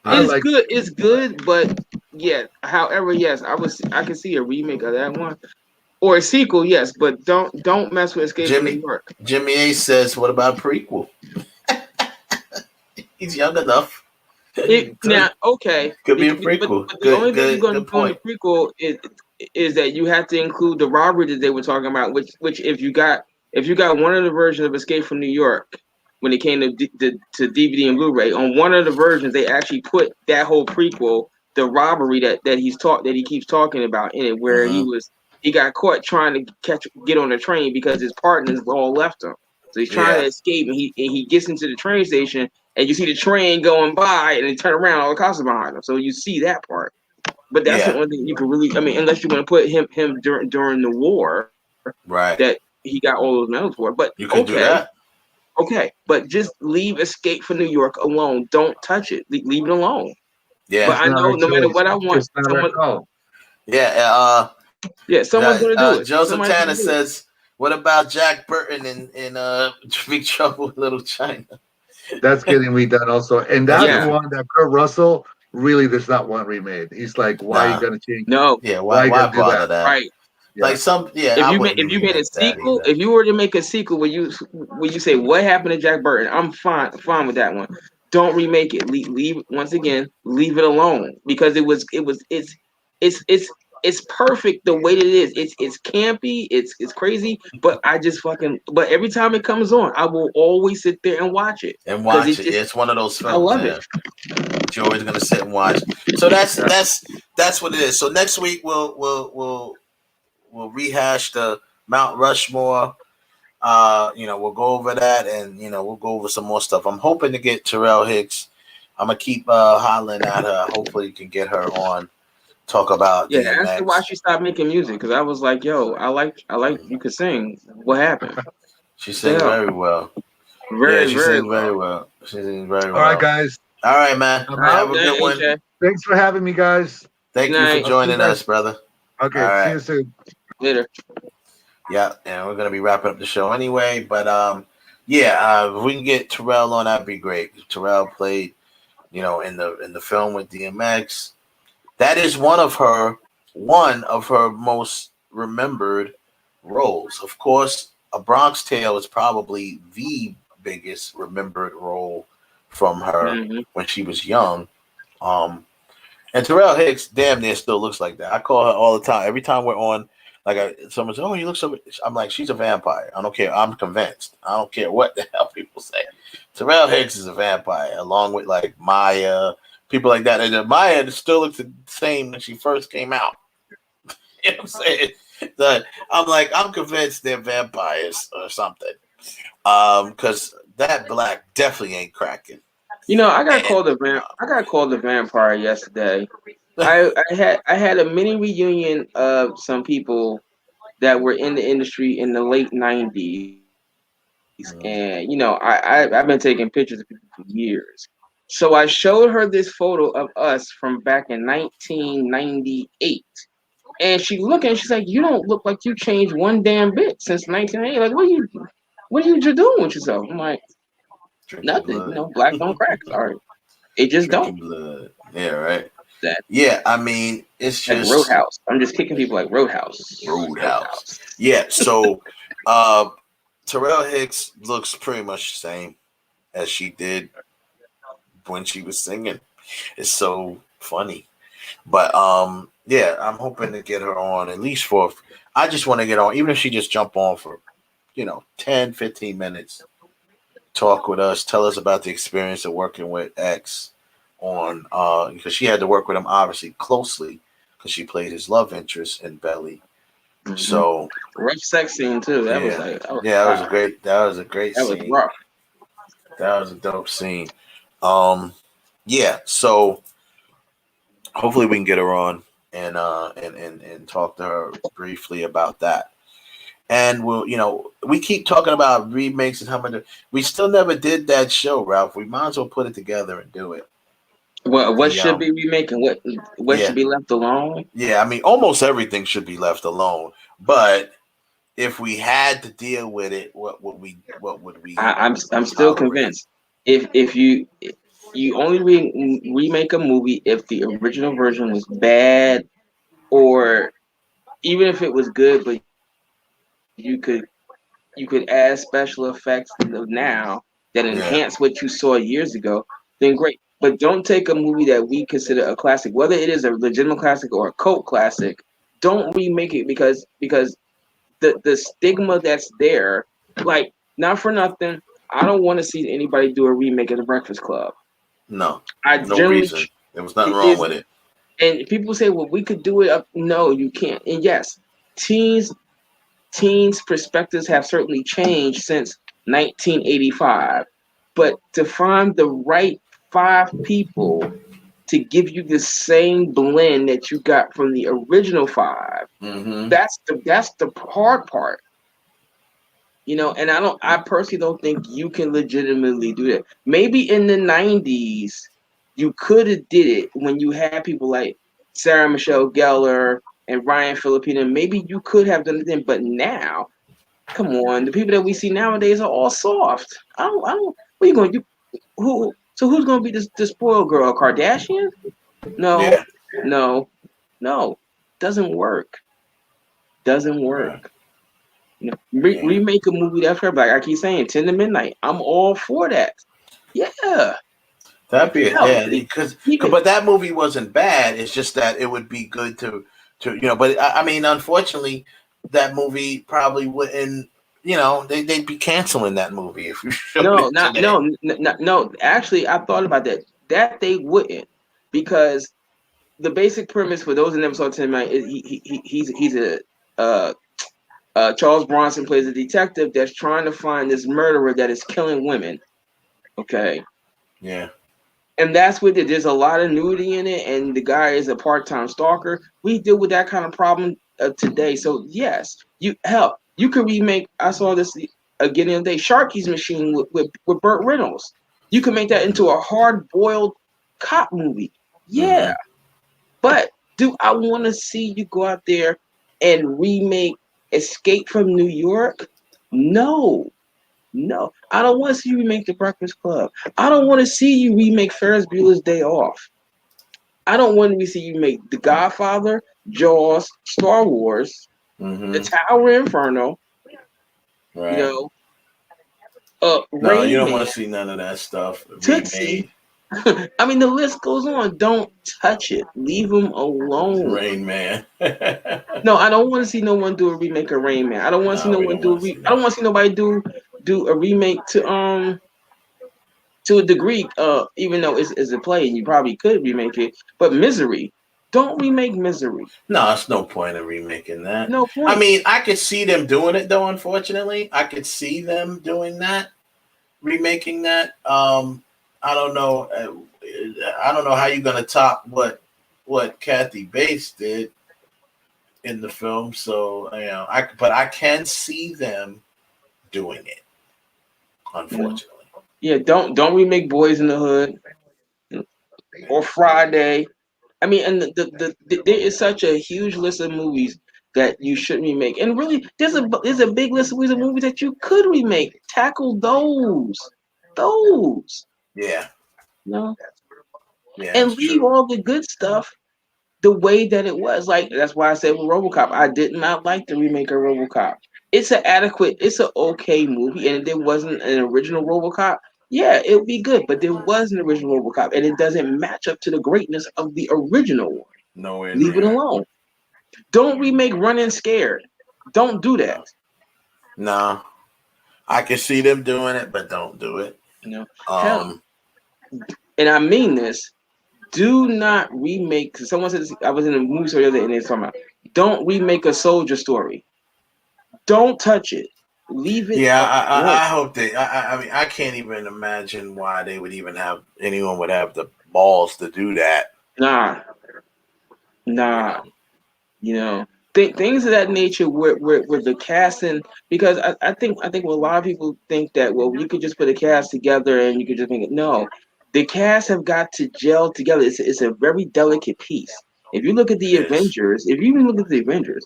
It's good, but yeah. However, yes, I can see a remake of that one or a sequel, yes, but don't mess with Escape from New York. Jimmy A says, "What about prequel?" He's young enough. Now, okay, could be a prequel. But the only thing you're going to do in the prequel is that you have to include the robbery that they were talking about, which if you got one of the versions of Escape from New York when it came to DVD and Blu-ray, on one of the versions they actually put that whole prequel, the robbery that he keeps talking about in it, where he got caught trying to get on the train because his partners all left him. So he's trying to escape, and he gets into the train station, and you see the train going by, and they turn around, all the cops are behind him. So you see that part. But that's the only thing you can really, I mean, unless you want to put him during the war, right? That he got all those medals for. But you can do that. Okay, but just leave Escape from New York alone. Don't touch it. Leave it alone. Yeah, but I know no matter what I want, someone. Someone's going to do it. Joseph Tanner says, "What about Jack Burton in Big Trouble in Little China?" That's getting redone also, and that's the one that Kurt Russell really does not want remade. He's like, "Why are you going to change?" No, why bother that? Right. Like if you made a sequel, if you were to make a sequel where you say what happened to Jack Burton, I'm fine with that one. Don't remake it. Leave once again. Leave it alone because it's perfect the way that it is. It's campy. It's crazy. But but every time it comes on, I will always sit there and watch it. It's one of those films. I love it. You're always gonna sit and watch. So that's what it is. So next week we'll rehash the Mount Rushmore. We'll go over that, and we'll go over some more stuff. I'm hoping to get Terrell Hicks. I'm gonna keep hollering at her. Hopefully, can get her on. Talk about DMX. Ask her why she stopped making music, because I was like, "Yo, I like you could sing. What happened?" She sings very well. Very well. She sings very well. All right, guys. All right, man. Have a good one. Thanks for having me, guys. Thank you for joining us, brother. Okay, see you soon. Later. Yeah, and we're gonna be wrapping up the show anyway. But if we can get Terrell on, that'd be great. Terrell played, in the film with DMX. That is one of her most remembered roles. Of course, A Bronx Tale is probably the biggest remembered role from her when she was young. And Terrell Hicks damn near still looks like that. I call her all the time. Every time we're on, someone says, "Oh, you look so," I'm like, she's a vampire. I don't care. I'm convinced. I don't care what the hell people say. Terrell Hicks is a vampire, along with like Maya, people like that. And Maya still looks the same when she first came out. You know what I'm saying? So I'm convinced they're vampires or something. Because that black definitely ain't cracking. I got called a vampire yesterday. I had a mini reunion of some people that were in the industry in the late 90s. And I've been taking pictures of people for years. So I showed her this photo of us from back in 1998. And she's like, "You don't look like you changed one damn bit since 1998. Like, what are you doing with yourself?" I'm like, nothing. Black don't crack. Sorry. It just don't. Blood. Yeah, right. I mean, it's just like Roadhouse. I'm just kicking people like Roadhouse. Yeah. So, Terrell Hicks looks pretty much the same as she did when she was singing. It's so funny, but Yeah, I'm hoping to get her on at least for. I just want to get on, even if she just jump on for, 10, 15 minutes, talk with us, tell us about the experience of working with X on, because she had to work with him obviously closely because she played his love interest in Belly. Mm-hmm. So rough sex scene too. That was like, that was a great. That was a great that scene. was rough. That was a dope scene. Yeah. So hopefully we can get her on and talk to her briefly about that. And we keep talking about remakes and how much we still never did that show, Ralph. We might as well put it together and do it. What should be remake and what should be left alone? Yeah, I mean, almost everything should be left alone. But if we had to deal with it, what would we? I'm still convinced. If you only remake a movie if the original version was bad, or even if it was good, but you could add special effects now that enhance what you saw years ago, then great. But don't take a movie that we consider a classic, whether it is a legitimate classic or a cult classic. Don't remake it because the stigma that's there, like, not for nothing, I don't want to see anybody do a remake of The Breakfast Club. No, no reason. There was nothing wrong with it. And people say, well, we could do it up. No, you can't. And yes, teens' perspectives have certainly changed since 1985. But to find the right 5 people to give you the same blend that you got from the original 5, that's the hard part. And I personally don't think you can legitimately do that. Maybe in the 90s you could have did it when you had people like Sarah Michelle Gellar and Ryan Filipino. Maybe you could have done it then, but now, come on, the people that we see nowadays are all soft. I don't what are you going to do? Who's going to be the spoiled girl? Kardashian? No. Doesn't work. Remake a movie that's fair. Like I keep saying, 10 to Midnight. I'm all for that. Yeah. That'd be it. But that movie wasn't bad. It's just that it would be good to. But I mean, unfortunately, that movie probably wouldn't. They'd be canceling that movie if you showed No. Actually, I thought about that. That they wouldn't, because the basic premise for those who never saw 10 to Midnight is he's a Charles Bronson plays a detective that's trying to find this murderer that is killing women. Okay. Yeah. And that's what there's a lot of nudity in it, and the guy is a part-time stalker. We deal with that kind of problem today. So yes, you could remake. I saw this again the other day. Sharky's Machine with Burt Reynolds. You can make that into a hard-boiled cop movie. Yeah. But do I want to see you go out there and remake Escape from New York? No. I don't want to see you remake The Breakfast Club. I don't want to see you remake Ferris Bueller's Day Off. I don't want to see you make The Godfather, Jaws, Star Wars, The Tower Inferno. Right. No, you don't want to see none of that stuff. Tootsie. I mean, the list goes on. Don't touch it. Leave them alone. Rain Man. No, I don't want to see no one do a remake of Rain Man. I don't want to see no one do. I don't want to see nobody do a remake to a degree. Even though it's a play, and you probably could remake it. But Misery, don't remake Misery. No, it's no point in remaking that. No point. I mean, I could see them doing it though. Unfortunately, I could see them doing that, remaking that. I don't know. I don't know how you're gonna top what Kathy Bates did in the film. So but I can see them doing it. Unfortunately. Yeah, don't remake Boys in the Hood or Friday. I mean, and there is such a huge list of movies that you shouldn't remake. And really, there's a big list of movies that you could remake. Tackle those. Yeah. No. Yeah, and leave all the good stuff the way that it was. Like, that's why I said with RoboCop, I did not like the remake of RoboCop. It's an okay movie, and if there wasn't an original RoboCop, yeah, it would be good. But there was an original RoboCop, and it doesn't match up to the greatness of the original one. Nowhere Leave it near. alone. Don't remake Running Scared. Don't do that. No. I can see them doing it, but don't do it. Hell, and I mean this. Do not remake. Cause someone said this, I was in a movie store the other day and they were talking about. Don't remake a soldier story. Don't touch it. Leave it. Yeah, alone. I hope they. I mean, I can't even imagine why they would even have anyone would have the balls to do that. Nah. Things of that nature with the casting, because I think a lot of people think that, well, you could just put a cast together and you could just make it. No, the cast have got to gel together. It's a very delicate piece. If you look at the Avengers, if you even look at the Avengers,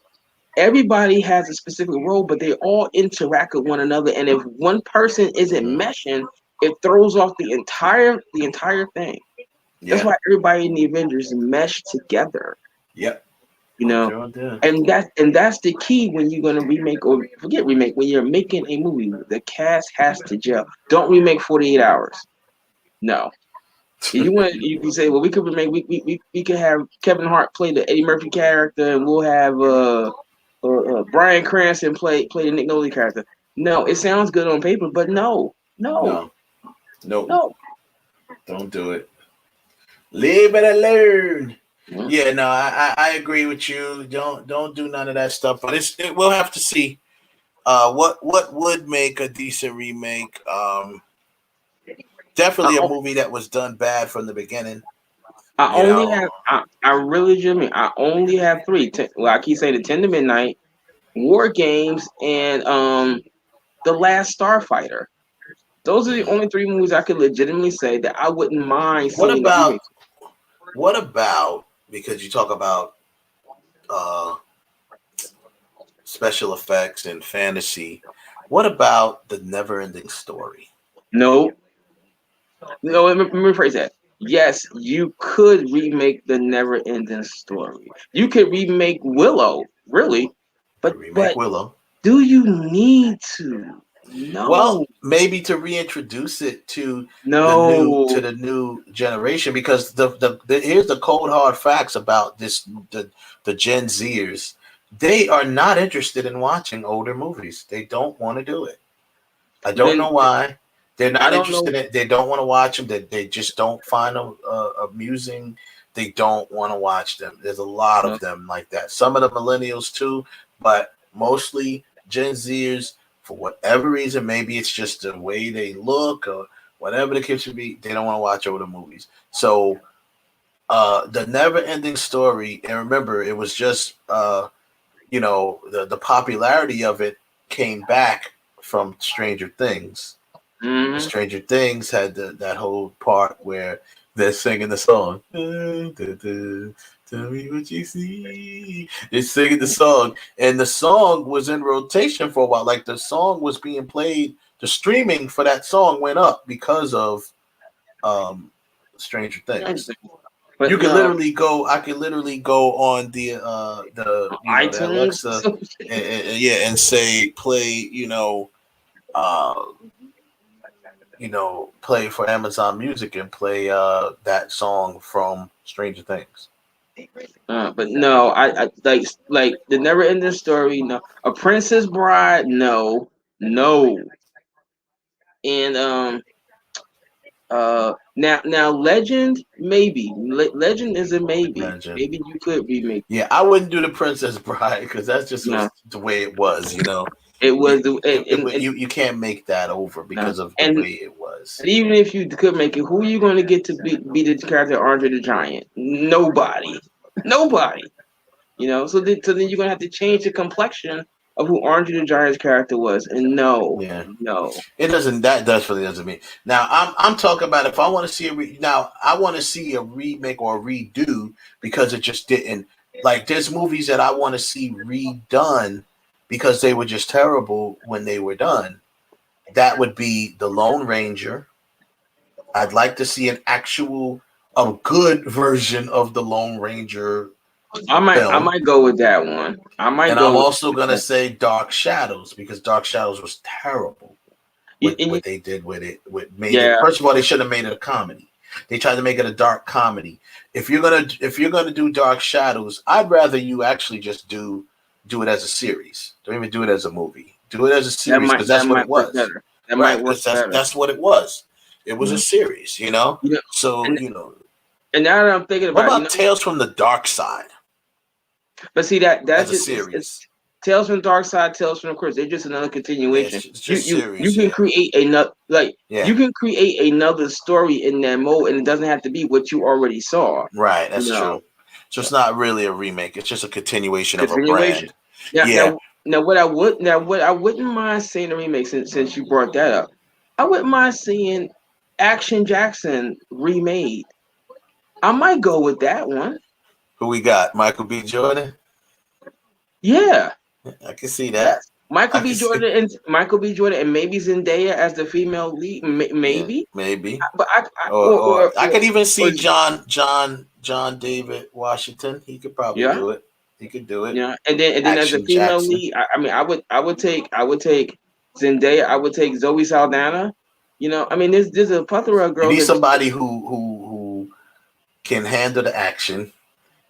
everybody has a specific role, but they all interact with one another. And if one person isn't meshing, it throws off the entire thing. That's why everybody in the Avengers mesh together. Yep. And that's the key when you're gonna remake or forget remake. When you're making a movie, the cast has to gel. Don't remake 48 Hours. No. You can say, well, we could remake. We could have Kevin Hart play the Eddie Murphy character, and we'll have Bryan Cranston play the Nick Nolte character. No, it sounds good on paper, but no. Don't do it. Live and learn. Yeah, no, I agree with you. Don't do none of that stuff. But we'll have to see what would make a decent remake. Definitely a movie that was done bad from the beginning. I only have three. I keep saying the 10 to Midnight, War Games, and The Last Starfighter. Those are the only three movies I could legitimately say that I wouldn't mind seeing. What about, because you talk about special effects and fantasy, what about The Never-Ending Story? No, let me rephrase that. Yes, you could remake The Never-Ending Story. You could remake Willow, really, but Willow. Do you need to? No. Well, maybe to reintroduce it to the new generation, because the here's the cold hard facts about this the Gen Zers. They are not interested in watching older movies. They don't want to do it. I don't know why. They're not interested in it. They don't want to watch them. They just don't find them amusing. They don't want to watch them. There's a lot of them like that. Some of the millennials too, but mostly Gen Zers, for whatever reason, maybe it's just the way they look or whatever the case should be, they don't want to watch older movies. So The Never-Ending Story, and remember, it was just the popularity of it came back from Stranger Things. Mm-hmm. Stranger Things had that whole part where they're singing the song. Tell me what you see. They're singing the song, and the song was in rotation for a while. Like, the song was being played. The streaming for that song went up because of Stranger Things. But you can literally go. I can literally go on the iTunes, Alexa, and say play. Play for Amazon Music and play that song from Stranger Things. But no, I like The Never-Ending Story. No, A Princess Bride. No. And now Legend, maybe. Legend is a maybe. Legend. Maybe you could remake. Yeah, I wouldn't do The Princess Bride because that's just was the way it was. It was you can't make that over because of the way it was. And even if you could make it, who are you going to get to be the character Andre the Giant? Nobody. So then you're going to have to change the complexion of who Andre the Giant's character was. And no. It doesn't. That definitely doesn't mean. Now I'm talking about if I want to see I want to see a remake or a redo because it just didn't. Like, there's movies that I want to see redone because they were just terrible when they were done. That would be The Lone Ranger. I'd like to see a good version of The Lone Ranger. I might go with that one. I'm also gonna say Dark Shadows because Dark Shadows was terrible. What they did with it, first of all, they should have made it a comedy. They tried to make it a dark comedy. If you're gonna do Dark Shadows, I'd rather you actually just do it as a series. Don't even do it as a movie. Do it as a series because that's what it was. That Right? might work Because better. that's what it was. It was a series, So And now that I'm thinking what about about Tales from the Dark Side? But see that's as a just series. it's Tales from the Dark Side, Tales from the Crypt. They're just another continuation. It's just you series, can create another Yeah. you can create another story in that mode, and it doesn't have to be what you already saw. Right, that's true. So it's not really a remake. It's just a continuation of a Continuation. brand. Now what I wouldn't mind seeing a remake since you brought that up. I wouldn't mind seeing Action Jackson remade. I might go with that one. Who we got? Michael B. Jordan? Yeah. I can see that. Michael B. Jordan and maybe Zendaya as the female lead. Maybe. Maybe. But I could even see John David Washington. He could probably do it. He could do it. Yeah, and then as a Action female Jackson. lead, I would take Zendaya. I would take Zoe Saldana. There's a plethora of girls. You need somebody who can handle the action,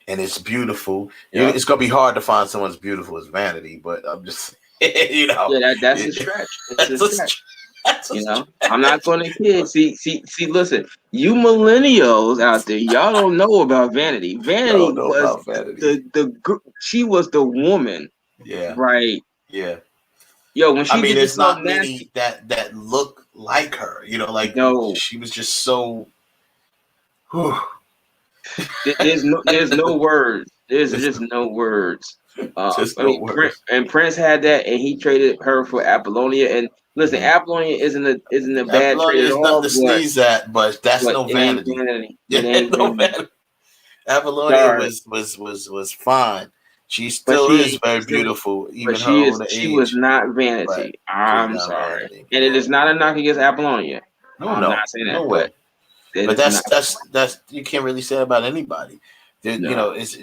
and it's beautiful. Yeah. It's gonna be hard to find someone as beautiful as Vanity, but I'm just Yeah, that's a stretch. It's a stretch. I'm not going to kid. See, listen, you millennials out there, y'all don't know about Vanity. Vanity was she was the woman. Yeah. Right. Yeah. Yo, when she did there's this not many that look like her. She was just so. There's no words. There's just no words. And Prince had that, and he traded her for Apollonia. And listen, Apollonia isn't a bad trade at all. Nothing to sneeze at, but that's no vanity. It ain't vanity. Apollonia was fine. She still is very beautiful, even but her older she age. was not vanity. Right. I'm sorry, and it is not a knock against Apollonia. I'm not saying that. No way. But that's you can't really say that about anybody. It's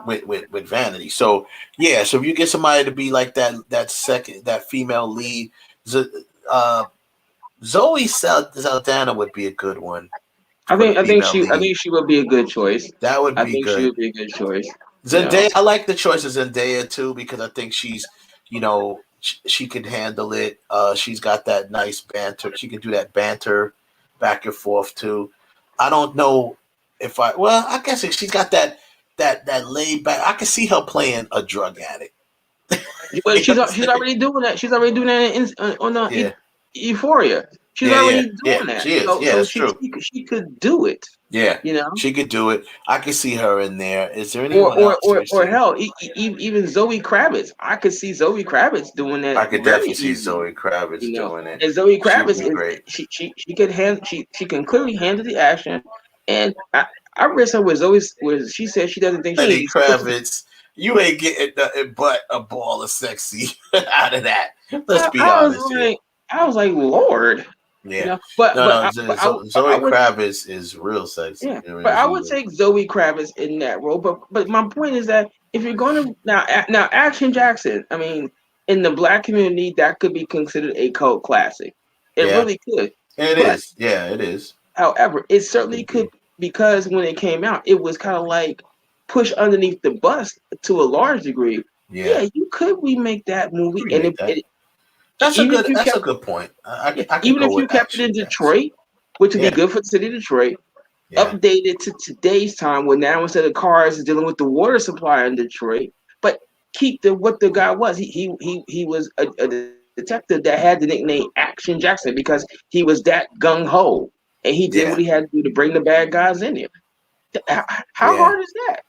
with vanity. So yeah, so if you get somebody to be like that female lead, Zoe Saldana would be a good one. I think she would be a good choice. That would be good. I think she would be a good choice. Zendaya, I like the choice of Zendaya too because I think she's, she could handle it. She's got that nice banter. She can do that banter back and forth too. I don't know if I guess if she's got that laid back. I can see her playing a drug addict. But she's already doing that. She's already doing that on Euphoria. She's already doing that. She is. That's true. She could do it. Yeah, she could do it. I could see her in there. Is there anyone else? Or hell, even Zoe Kravitz. I could see Zoe Kravitz doing that. I could definitely see Zoe Kravitz doing it. And Zoe Kravitz is great. She can clearly handle the action. And I read somewhere where she said she doesn't think Lenny Kravitz. You ain't getting nothing but a ball of sexy out of that. Let's be honest. I was like, Lord. Yeah, Zoe Kravitz is real sexy. Yeah, but I would take Zoe Kravitz in that role. But my point is that if you're going to now Action Jackson, in the black community, that could be considered a cult classic. It really could. It is. Yeah, it is. However, it certainly could because when it came out, it was kind of like pushed underneath the bus to a large degree. Yeah, you could remake that movie, That's a good point. Even if you kept it in Detroit, which would be good for the city of Detroit, updated to today's time, where now instead of cars is dealing with the water supply in Detroit, but keep what the guy was. He was a detective that had the nickname Action Jackson because he was that gung ho, and he did what he had to do to bring the bad guys in here. How hard is that?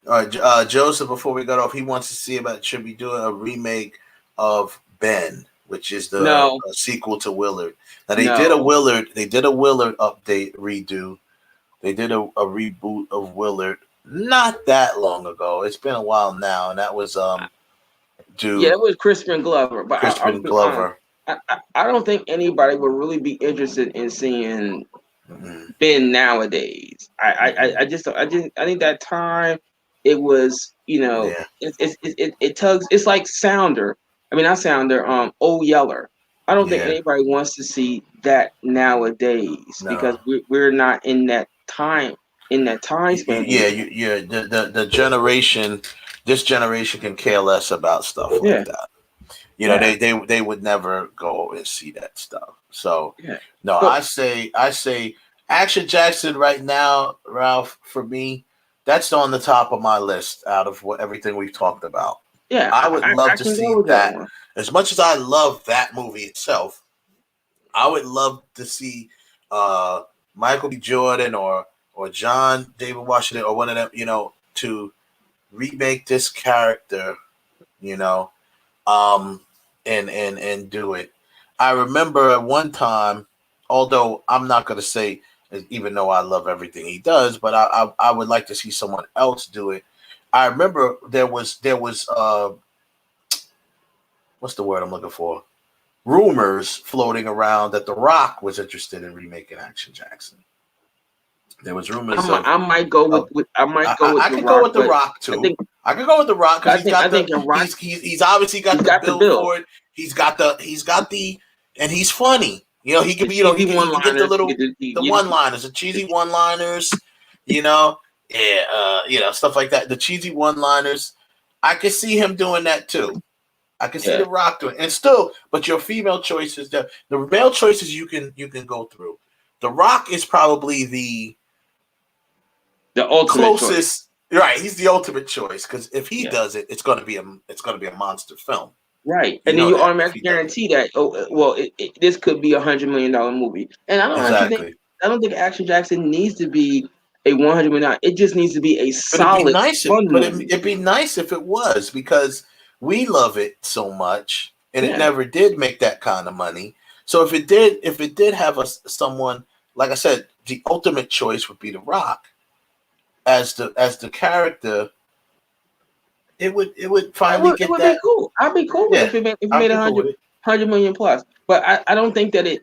All right, Joseph. Before we got off, he wants to see should we do a remake of Ben, which is the sequel to Willard. Now they did a Willard update redo. They did a reboot of Willard not that long ago. It's been a while now, and that was it was Crispin Glover. But Glover. I don't think anybody would really be interested in seeing Ben nowadays. I think that time it was it tugs. It's like Sounder. Not Sounder. Old Yeller. I don't think anybody wants to see that nowadays because we're not in that time span. Yeah, the generation, this generation can care less about stuff like that. You know, they would never go and see that stuff. So no, I say Action Jackson right now, Ralph, for me, that's on the top of my list out of everything we've talked about. Yeah, I would love to see that. As much as I love that movie itself, I would love to see Michael B. Jordan or John David Washington or one of them, you know, to remake this character, you know, and do it. I remember at one time, although I'm not going to say, even though I love everything he does, but I would like to see someone else do it. I remember there was what's the word I'm looking for? Rumors floating around that The Rock was interested in remaking Action Jackson. There was rumors. I might go with I could go with The Rock too. I could go with The Rock because he's obviously got the build for it. He's got the and he's funny. You know, he can be, you know, he can get the one-liners, the cheesy one-liners, you know, you know, stuff like that. The cheesy one-liners. I could see him doing that too. I can see The Rock doing it. And still, but your female choices, the male choices you can go through. The Rock is probably the ultimate closest, choice. Right? He's the ultimate choice because if he does it, it's going to be a monster film. Right, and then you automatically guarantee that. Oh, well, this could be $100 million movie, and I don't think Action Jackson needs to be a $100 million. It just needs to be a solid, fun movie. It'd be nice if it was because we love it so much, and it never did make that kind of money. So if it did have someone, like I said, the ultimate choice would be The Rock as the character. It would finally get that. Be cool. I'd be cool with it if it made 100 million plus. But I don't think that it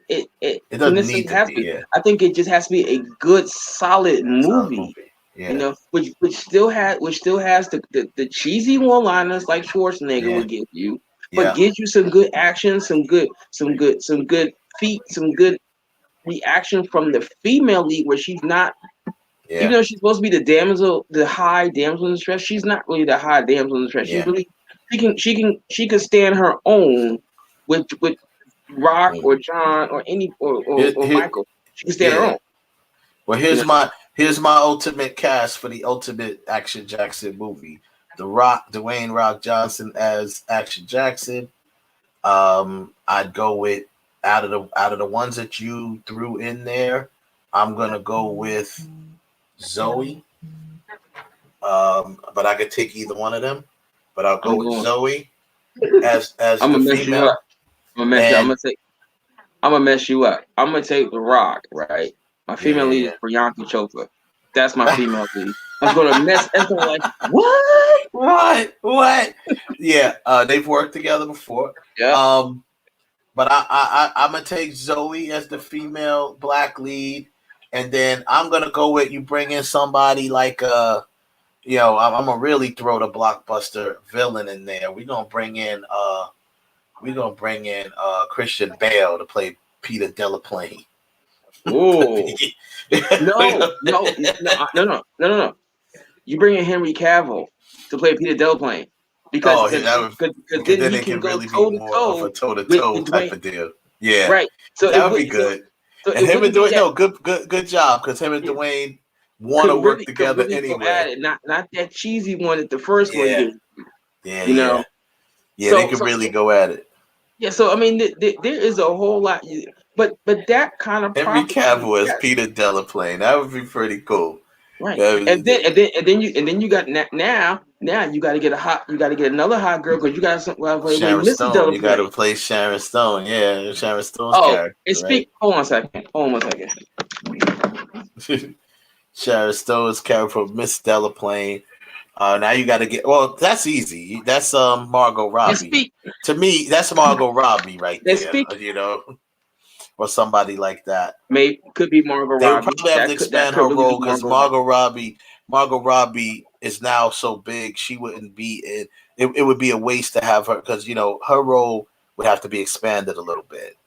doesn't need to be. Yeah. I think it just has to be a good, solid movie. Yeah. You know, which still has the cheesy one-liners like Schwarzenegger would give you, but gives you some good action, some good feet, some good reaction from the female lead where she's not. Yeah. Even though she's supposed to be the high damsel in distress, she's not really the high damsel in distress. She's really she can stand her own with Rock or John or Michael. She can stand her own. Well, here's my ultimate cast for the ultimate Action Jackson movie. The Rock, Dwayne Rock Johnson as Action Jackson. I'd go with out of the ones that you threw in there. I'm gonna go with Zoe, but I could take either one of them. But I'll go with Zoe as I'm the gonna mess female. you up. I'm gonna mess you up. I'm gonna take The Rock. Right, my female lead is Priyanka Chopra. That's my female lead. I'm gonna mess. And like what? Yeah, they've worked together before. Yeah. But I'm gonna take Zoe as the female black lead. And then I'm gonna go with you. Bring in somebody like I'm gonna really throw the blockbuster villain in there. We're gonna bring in Christian Bale to play Peter Delaplane. Oh no! You bring in Henry Cavill to play Peter Delaplane because then he can go toe to toe type of deal. Yeah, right. So that would be good. So and him and Dwayne, good job, because him and Dwayne want to work together anyway. Not that cheesy one that the first one did. Yeah, you know. Yeah, they could really go at it. Yeah, so I mean, there is a whole lot, but that kind of Henry Cavill as Peter Delaplane, that would be pretty cool. Right, and then you got now you got to get another hot girl because you got something. Sharon Stone, you got to play Sharon Stone. Yeah, Sharon Stone's character. And hold on a second. Sharon Stone's character for Miss Delaplane. Now you got to get. Well, that's easy. That's Margot Robbie. To me, that's Margot Robbie right there. You know, or somebody like that. Could be Margot Robbie. They would probably have to expand her role because Margot Robbie is now so big. She wouldn't be in. It would be a waste to have her because her role would have to be expanded a little bit.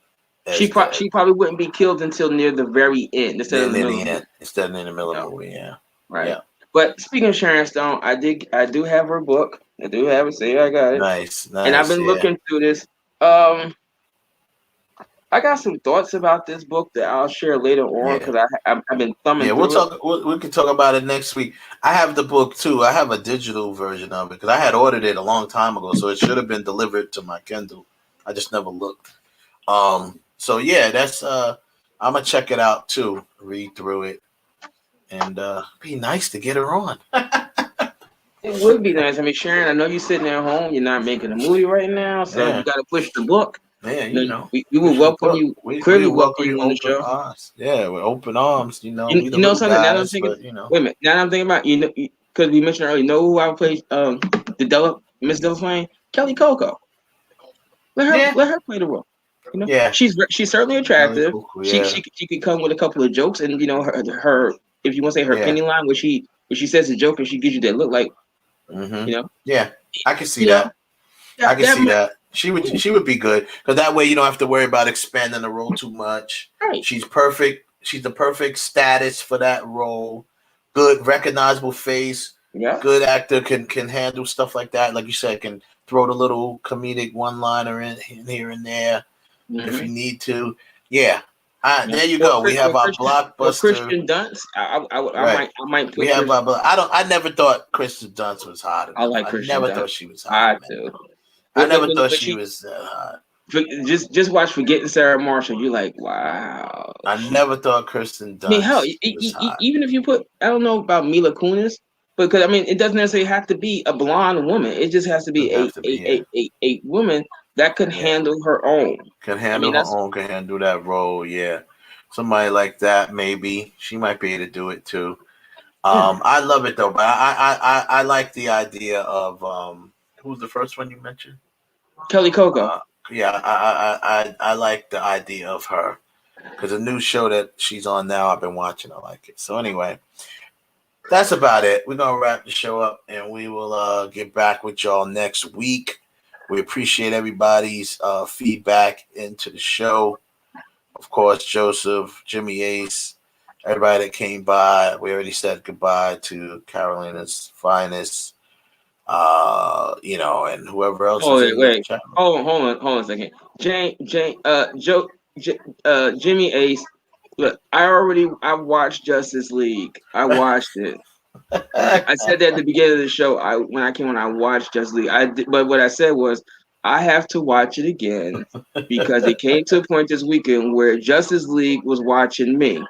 She probably wouldn't be killed until near the very end instead of near the the end. end, instead of in the middle of the movie. Yeah, Right. Yeah. But speaking of Sharon Stone, I do have her book. I do have it. See, I got it. Nice. And I've been looking through this. I got some thoughts about this book that I'll share later on because I've been thumbing through it. We can talk about it next week. I have the book too. I have a digital version of it because I had ordered it a long time ago, so it should have been delivered to my Kindle. I just never looked. So yeah, that's I'm gonna check it out too. Read through it, and be nice to get her on. It would be nice. I mean, Sharon, I know you're sitting at home. You're not making a movie right now, so you got to push the book. Yeah, you know, we will welcome you. Clearly, welcome you on the show. Arms. Yeah, with open arms. You know, you know something. Now that I'm thinking, but, you know. Wait a minute. Now that I'm thinking about because we mentioned earlier. You know who I would play? Miss Delaplane, Kelly Coco. Let her play the role. You know, she's certainly attractive. She could come with a couple of jokes, and you know her if you want to say her penny line, where she says a joke and she gives you that look like, you know. Yeah, I can see that. I can see that. She would be good because that way you don't have to worry about expanding the role too much. Right. She's perfect. She's the perfect status for that role. Good, recognizable face. Yeah. Good actor can handle stuff like that. Like you said, can throw the little comedic one-liner in here and there if you need to. Yeah. There you go. We have our blockbuster. Kristen Dunst. I might put. We have I never thought Kristen Dunst was hot enough. I like Kristen Dunst. I never thought she was hot. I never thought she was hot. Just watch Forgetting Sarah Marshall. You're like, wow. I never thought Kristen Dunst. I mean, hell, was hot. even if you put, I don't know about Mila Kunis, because I mean, it doesn't necessarily have to be a blonde woman. It just has to be a woman that could handle her own. Can handle her own. Can handle that role. Yeah, somebody like that maybe she might be able to do it too. I love it though, but I like the idea of who's the first one you mentioned? Kelly Coco. I like the idea of her because the new show that she's on now, I've been watching. I like it. So anyway, that's about it. We're gonna wrap the show up, and we will get back with y'all next week. We appreciate everybody's feedback into the show. Of course, Joseph, Jimmy Ace, everybody that came by. We already said goodbye to Carolina's Finest. You know, and whoever else. Wait. Hold on a second. Jimmy Ace. Look, I watched Justice League. I watched it. I said that at the beginning of the show. When I watched Justice League. But what I said was I have to watch it again because it came to a point this weekend where Justice League was watching me.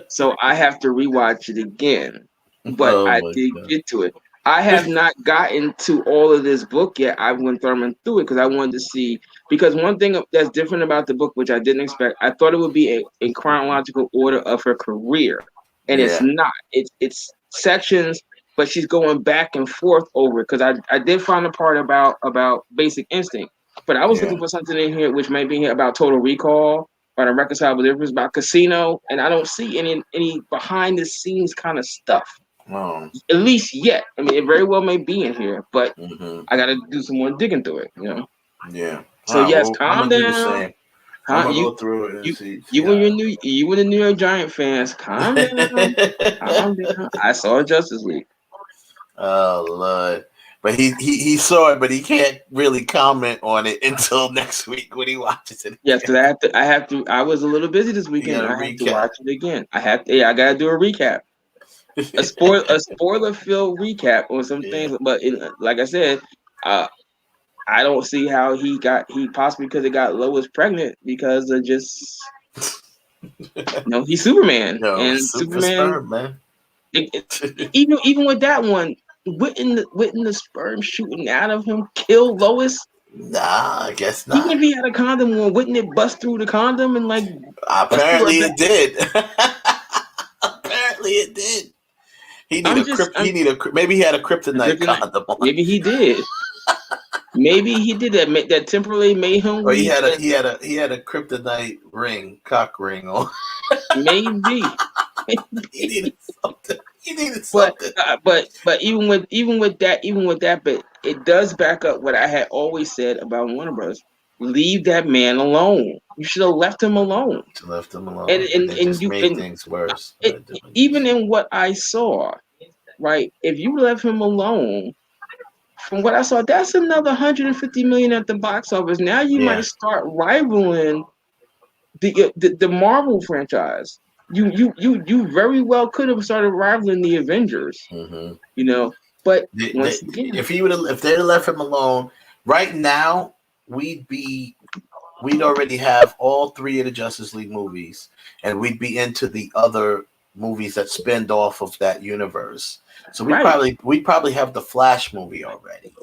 So I have to rewatch it again. But I did get to it. I have not gotten to all of this book yet. I went Thurman through it because I wanted to see. Because one thing that's different about the book, which I didn't expect, I thought it would be a chronological order of her career, and it's not. It's sections, but she's going back and forth over it. Because I did find a part about Basic Instinct, but I was looking for something in here which might be here about Total Recall or the Reconcilable Difference about Casino, and I don't see any behind the scenes kind of stuff. At least yet. I mean, it very well may be in here, but I got to do some more digging through it, you know? Yeah. So, calm down. I'm gonna go through it and see. You and the New York Giant fans, calm down. Calm down. I saw Justice League. Oh, Lord. But he saw it, but he can't really comment on it until next week when he watches it. Yes, because I have to. I was a little busy this weekend. I have to watch it again. I got to do a recap. A spoiler-filled recap on some things, but like I said, I don't see how he possibly could have got Lois pregnant because of just he's Superman and Superman. Man. Even with that one, wouldn't the sperm shooting out of him kill Lois? Nah, I guess not. Even if he had a condom on, wouldn't it bust through the condom and like? Apparently it did. Apparently it did. Maybe he had a kryptonite condom on. Maybe he did. Maybe he did that temporarily made him. Or he had a kryptonite cock ring on. Maybe. He needed something. He needed But something. but even with that, but it does back up what I had always said about Warner Bros. Leave that man alone. You should have left him alone. Left him alone, And and they just you made things worse. even in what I saw, right? If you left him alone, from what I saw, that's another 150 million at the box office. Now you might start rivaling the Marvel franchise. You very well could have started rivaling the Avengers. Mm-hmm. You know, but once again, if they'd have left him alone, right now we'd already have all 3 of the Justice League movies, and we'd be into the other movies that spin off of that universe. So we'd probably have the Flash movie already.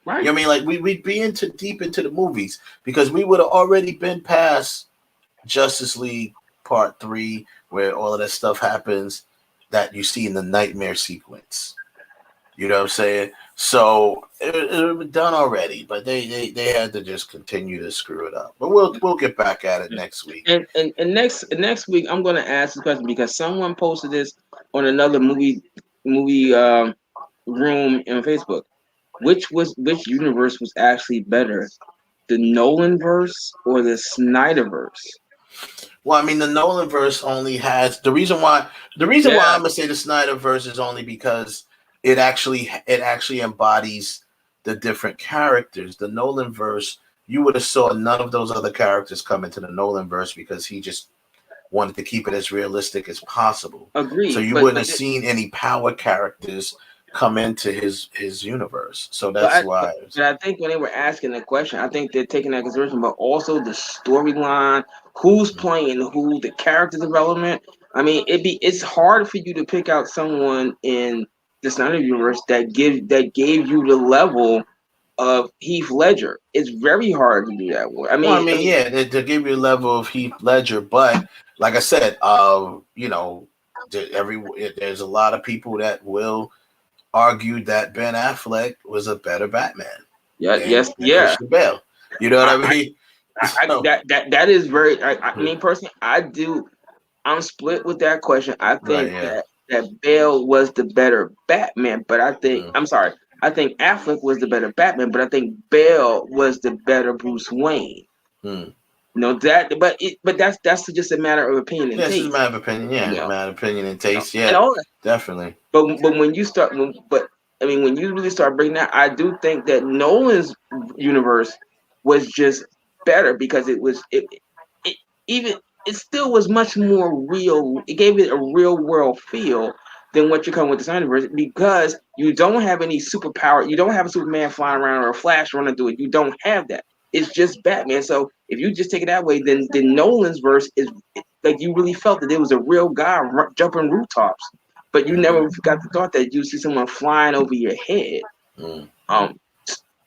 Right. You know what I mean? Like we'd be deep into the movies because we would have already been past Justice League Part 3, where all of that stuff happens that you see in the nightmare sequence. You know what I'm saying? So it would been done already, but they had to just continue to screw it up. But we'll get back at it next week. And next week I'm going to ask this question because someone posted this on another movie room on Facebook. Which universe was actually better, the Nolan verse or the Snyderverse? Well, I mean, the Nolan verse only has the reason why I'm gonna say the Snyderverse is only because it actually embodies the different characters. The Nolan verse, you would have saw none of those other characters come into the Nolan verse because he just wanted to keep it as realistic as possible. Agreed. So you wouldn't have seen any power characters come into his universe. So that's why. But I think when they were asking the question, I think they're taking that consideration, but also the storyline, who's playing who, the character development. I mean, it's hard for you to pick out someone in the Snyder universe that gave you the level of Heath Ledger. It's very hard to do that. I mean, to give you a level of Heath Ledger, but like I said, there's a lot of people that will argue that Ben Affleck was a better Batman. Christian Bale. You know what I mean? That is very. I mean, personally, I'm split with that question. I think that Bale was the better Batman, but I think I'm sorry. I think Affleck was the better Batman, but I think Bale was the better Bruce Wayne. No, but that's just a matter of opinion and taste. It's a matter of opinion, a matter of opinion and taste, definitely. But when you really start breaking that, I do think that Nolan's universe was just better because it still was much more real. It gave it a real world feel than what you come with the Snyderverse because you don't have any superpower. You don't have a Superman flying around or a Flash running through it. You don't have that. It's just Batman. So if you just take it that way, then Nolan's verse is like you really felt that there was a real guy jumping rooftops, but you never got the thought that you see someone flying over your head.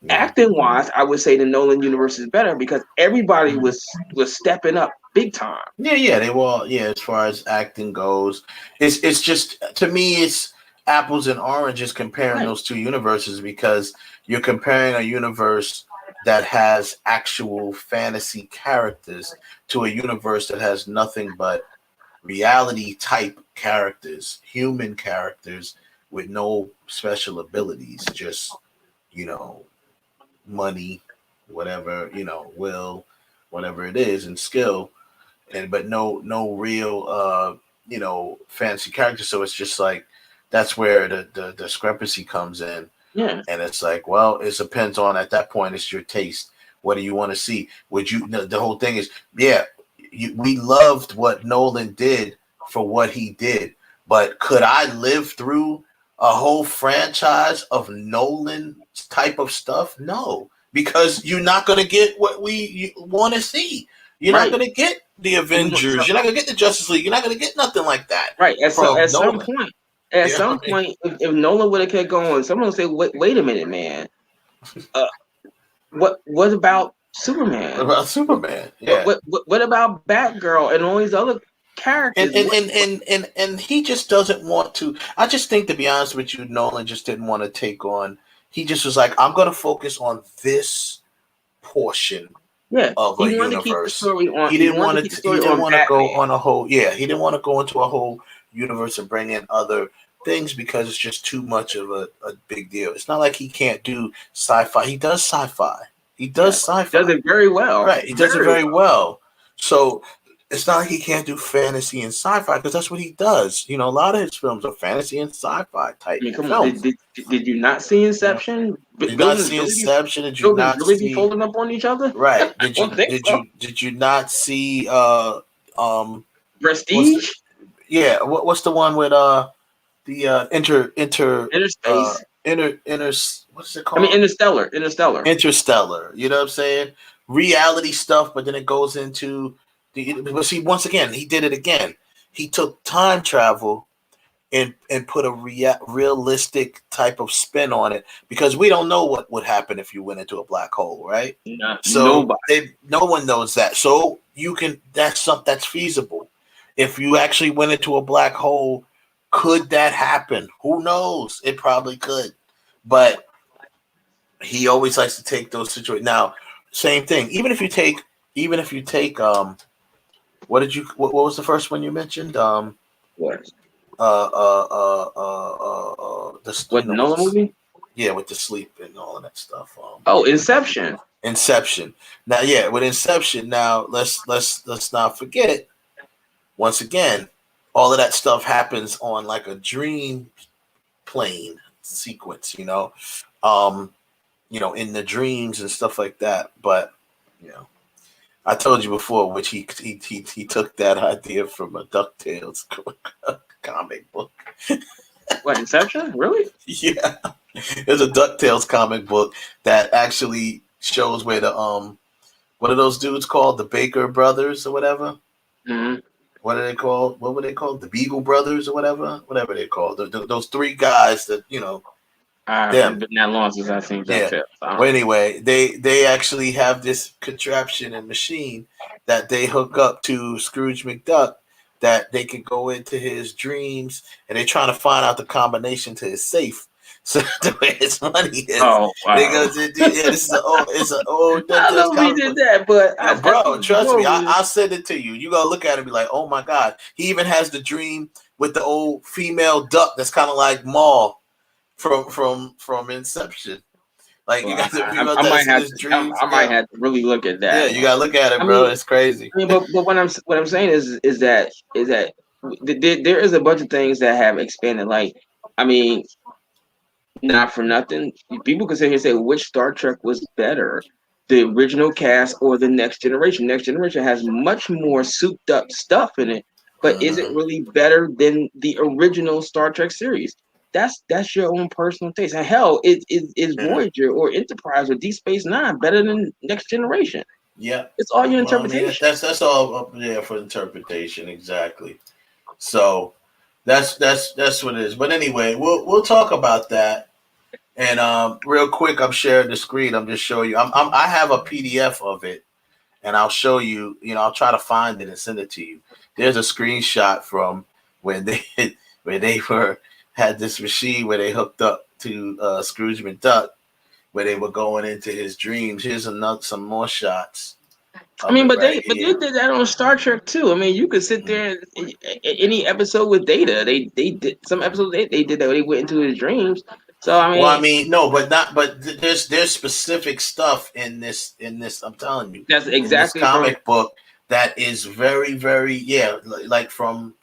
Acting wise, I would say the Nolan universe is better because everybody was stepping up big time. Yeah, they were. Yeah, as far as acting goes, it's just to me it's apples and oranges comparing those two universes because you're comparing a universe that has actual fantasy characters to a universe that has nothing but reality type characters, human characters with no special abilities, just, money, whatever, will, whatever it is, and skill, but no real, fantasy characters. So it's just like, that's where the discrepancy comes in. Yeah. And it's like, well, it depends on, at that point, it's your taste. What do you want to see? The whole thing is, we loved what Nolan did for what he did, but could I live through a whole franchise of Nolan type of stuff? No, because you're not going to get what we want to see. You're not going to get the Avengers. You're not going to get the Justice League. You're not going to get nothing like that. Right. At some point, if Nolan would have kept going, someone would say, wait a minute, man. What about Superman? What about Superman? Yeah. What about Batgirl and all these other characters? And he just doesn't want to. I just think, to be honest with you, Nolan just didn't want to take on. He just was like, I'm going to focus on this portion of a universe. He didn't want to go on a whole. Yeah, he didn't want to go into a whole universe and bring in other things because it's just too much of a big deal. It's not like he can't do sci-fi. He does sci-fi. He does sci-fi. Does it very well. Right. He does it very well. So it's not like he can't do fantasy and sci-fi because that's what he does. You know, a lot of his films are fantasy and sci-fi type Come films. on, did you not see Inception? Did you not see Inception? Did you buildings not really see be folding up on each other? Right. Did Did you not see Prestige? What's the one with the Interspace? What's it called? Interstellar. Interstellar. You know what I'm saying? Reality stuff, but then it goes into but see, once again, he did it again. He took time travel and put a realistic type of spin on it because we don't know what would happen if you went into a black hole, right? No one knows that. So that's feasible. If you actually went into a black hole, could that happen? Who knows? It probably could. But he always likes to take those situations. Now, same thing. Even if you take what was the first one you mentioned? What? The Nolan movie? Yeah, with the sleep and all of that stuff. Inception. Now, yeah, with Inception. Now, let's not forget. Once again, all of that stuff happens on like a dream plane sequence. In the dreams and stuff like that. But I told you before, which he took that idea from a DuckTales comic book. What, Inception? Really? Yeah. There's a DuckTales comic book that actually shows where the what are those dudes called? The Baker brothers or whatever? Mm-hmm. What are they called? What were they called? The Beagle brothers or whatever? Whatever they're called. Those three guys that, I've been that long since I've seen DuckTales. Yeah. Well, anyway, they actually have this contraption and machine that they hook up to Scrooge McDuck that they can go into his dreams, and they're trying to find out the combination to his safe. So where his money is. Oh, wow. This is an old. I know we did that, but bro, trust me, I'll send it to you. You gotta look at it and be like, oh my god. He even has the dream with the old female duck that's kind of like Maul from Inception. Like, you got to I might have to really look at that. Yeah, you gotta look at it, bro. It's crazy. But what I'm saying is that there is a bunch of things that have expanded. Like, not for nothing, people can sit here and say which Star Trek was better, the original cast or the Next Generation. Next Generation has much more souped up stuff in it, but is it really better than the original Star Trek series? That's your own personal taste. And hell, is Voyager or Enterprise or Deep Space Nine better than Next Generation? Yeah, it's all your interpretation. That's all up there for interpretation, exactly. So that's what it is. But anyway, we'll talk about that. And real quick, I'm sharing the screen. I'm just showing you. I have a PDF of it, and I'll show you. I'll try to find it and send it to you. There's a screenshot from when they had this machine where they hooked up to Scrooge McDuck, where they were going into his dreams. Here's some more shots. They did that on Star Trek too. You could sit there and any episode with Data. They did some episodes. They did that. They went into his dreams. So there's specific stuff in this. I'm telling you, that's exactly in this comic book that is very, very like from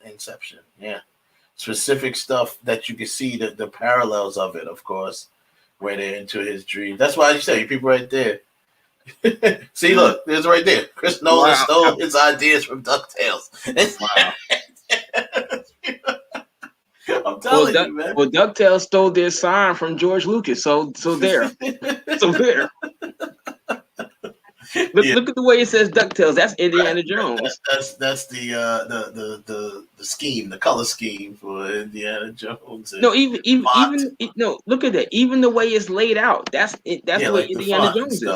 Inception. Yeah. Specific stuff that you can see the parallels of it, of course, where they're into his dreams. That's why you say people right there. See, look, there's right there. Chris Nolan stole his ideas from DuckTales. Wow. I'm telling you, man. Well, DuckTales stole their sign from George Lucas, so there. Look at the way it says DuckTales. That's Indiana Jones. That's the scheme, the color scheme for Indiana Jones. No, even look at that. Even the way it's laid out. That's the way like Indiana Jones is.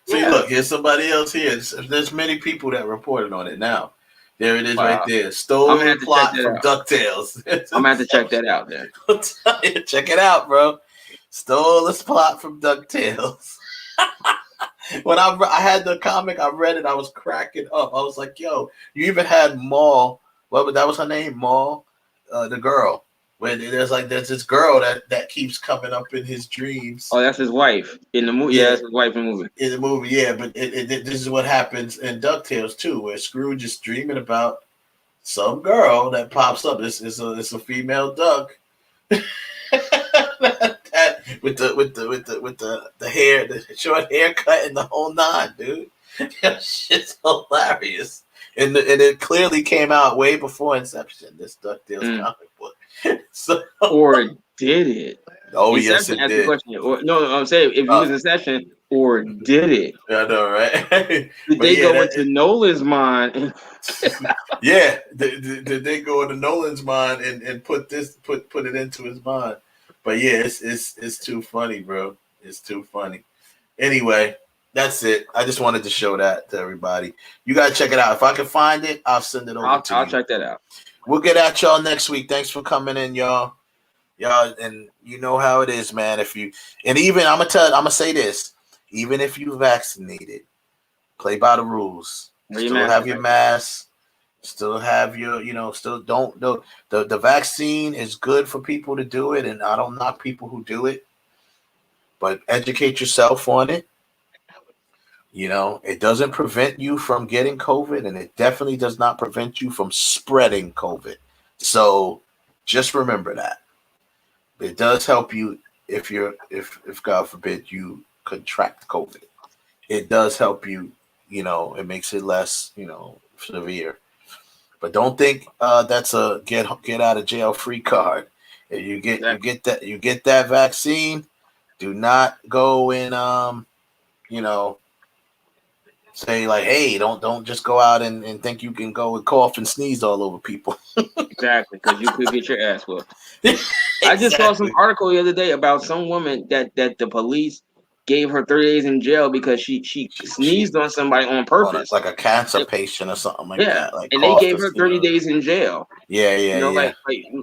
See, look, here's somebody else here. There's many people that reported on it now. There it is, right there. Stole the plot from DuckTales. I'm gonna have to check that out then. Check it out, bro. Stole this plot from DuckTales. When I had the comic, I read it, I was cracking up. I was like, yo, you even had Maul. That was her name, Maul, the girl. When there's this girl that keeps coming up in his dreams. Oh, that's his wife in the movie. Yeah, that's his wife in the movie. In the movie, yeah, but this is what happens in DuckTales too, where Scrooge is dreaming about some girl that pops up. It's a female duck. with the hair, the short haircut, and the whole nine, dude. That shit's hilarious. And it clearly came out way before Inception, this DuckTales comic book. So, or did it? Oh, Inception, yes, it did. Question. Or, no, I'm saying if it was Inception, or did it? I know, right? Did they go into Nolan's mind? Yeah, did they go into Nolan's mind and put it into his mind? But yeah, it's too funny, bro. It's too funny. Anyway, that's it. I just wanted to show that to everybody. You gotta check it out. If I can find it, I'll send it over to you. I'll check that out. We'll get at y'all next week. Thanks for coming in, y'all. And you know how it is, man. I'm gonna say this. Even if you vaccinated, play by the rules. Still have your mask. Still have your, still don't. The vaccine is good for people to do it, and I don't knock people who do it. But educate yourself on it. It doesn't prevent you from getting COVID, and it definitely does not prevent you from spreading COVID. So just remember that. It does help you if God forbid you contract COVID. It does help you, it makes it less, severe. But don't think that's a get out of jail free card. If you get that vaccine, do not go and say like, hey, don't just go out and think you can go and cough and sneeze all over people. Exactly, because you could get your ass whooped. I just saw some article the other day about some woman that the police gave her 30 days in jail because she sneezed on somebody on purpose. Like a cancer patient or something like that. Like, and they gave her 30 days in jail. Yeah. Like,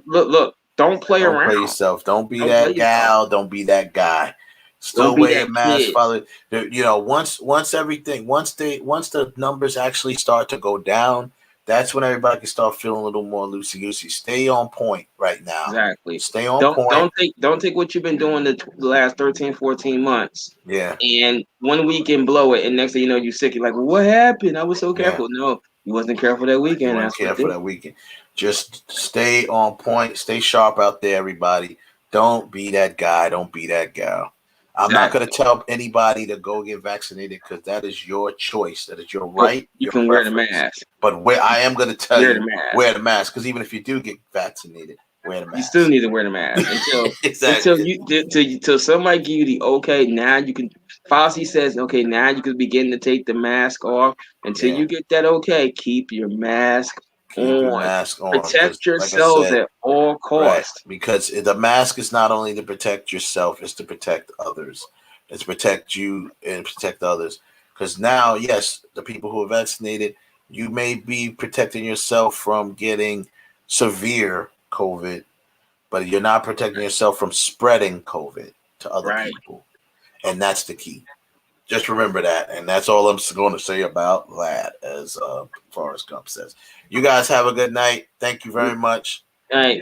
look, don't play around. Don't play yourself. Don't be that gal. Don't be that guy. Still wear a mask. Follow. Once the numbers actually start to go down, that's when everybody can start feeling a little more loosey-goosey. Stay on point right now. Exactly. Stay on point. Don't take what you've been doing the last 13, 14 months. Yeah. And 1 week and blow it, and next thing you know, you're sick. You're like, what happened? I was so careful. Yeah. No, you wasn't careful that weekend. You weren't careful that weekend. Just stay on point. Stay sharp out there, everybody. Don't be that guy. Don't be that gal. I'm not going to tell anybody to go get vaccinated because that is your choice. That is your right. You can wear the mask. But I am going to tell you, wear the mask. Because even if you do get vaccinated, wear the mask. You still need to wear the mask until somebody give you the okay. Now you can. Fauci says okay. Now you can begin to take the mask off. Until you get that okay, keep your mask on. Protect yourselves at all costs. Right. Because the mask is not only to protect yourself, it's to protect others. It's to protect you and protect others. Because now, yes, the people who are vaccinated, you may be protecting yourself from getting severe COVID, but you're not protecting yourself from spreading COVID to other people. And that's the key. Just remember that. And that's all I'm going to say about that, as Forrest Gump says. You guys have a good night. Thank you very much. Night.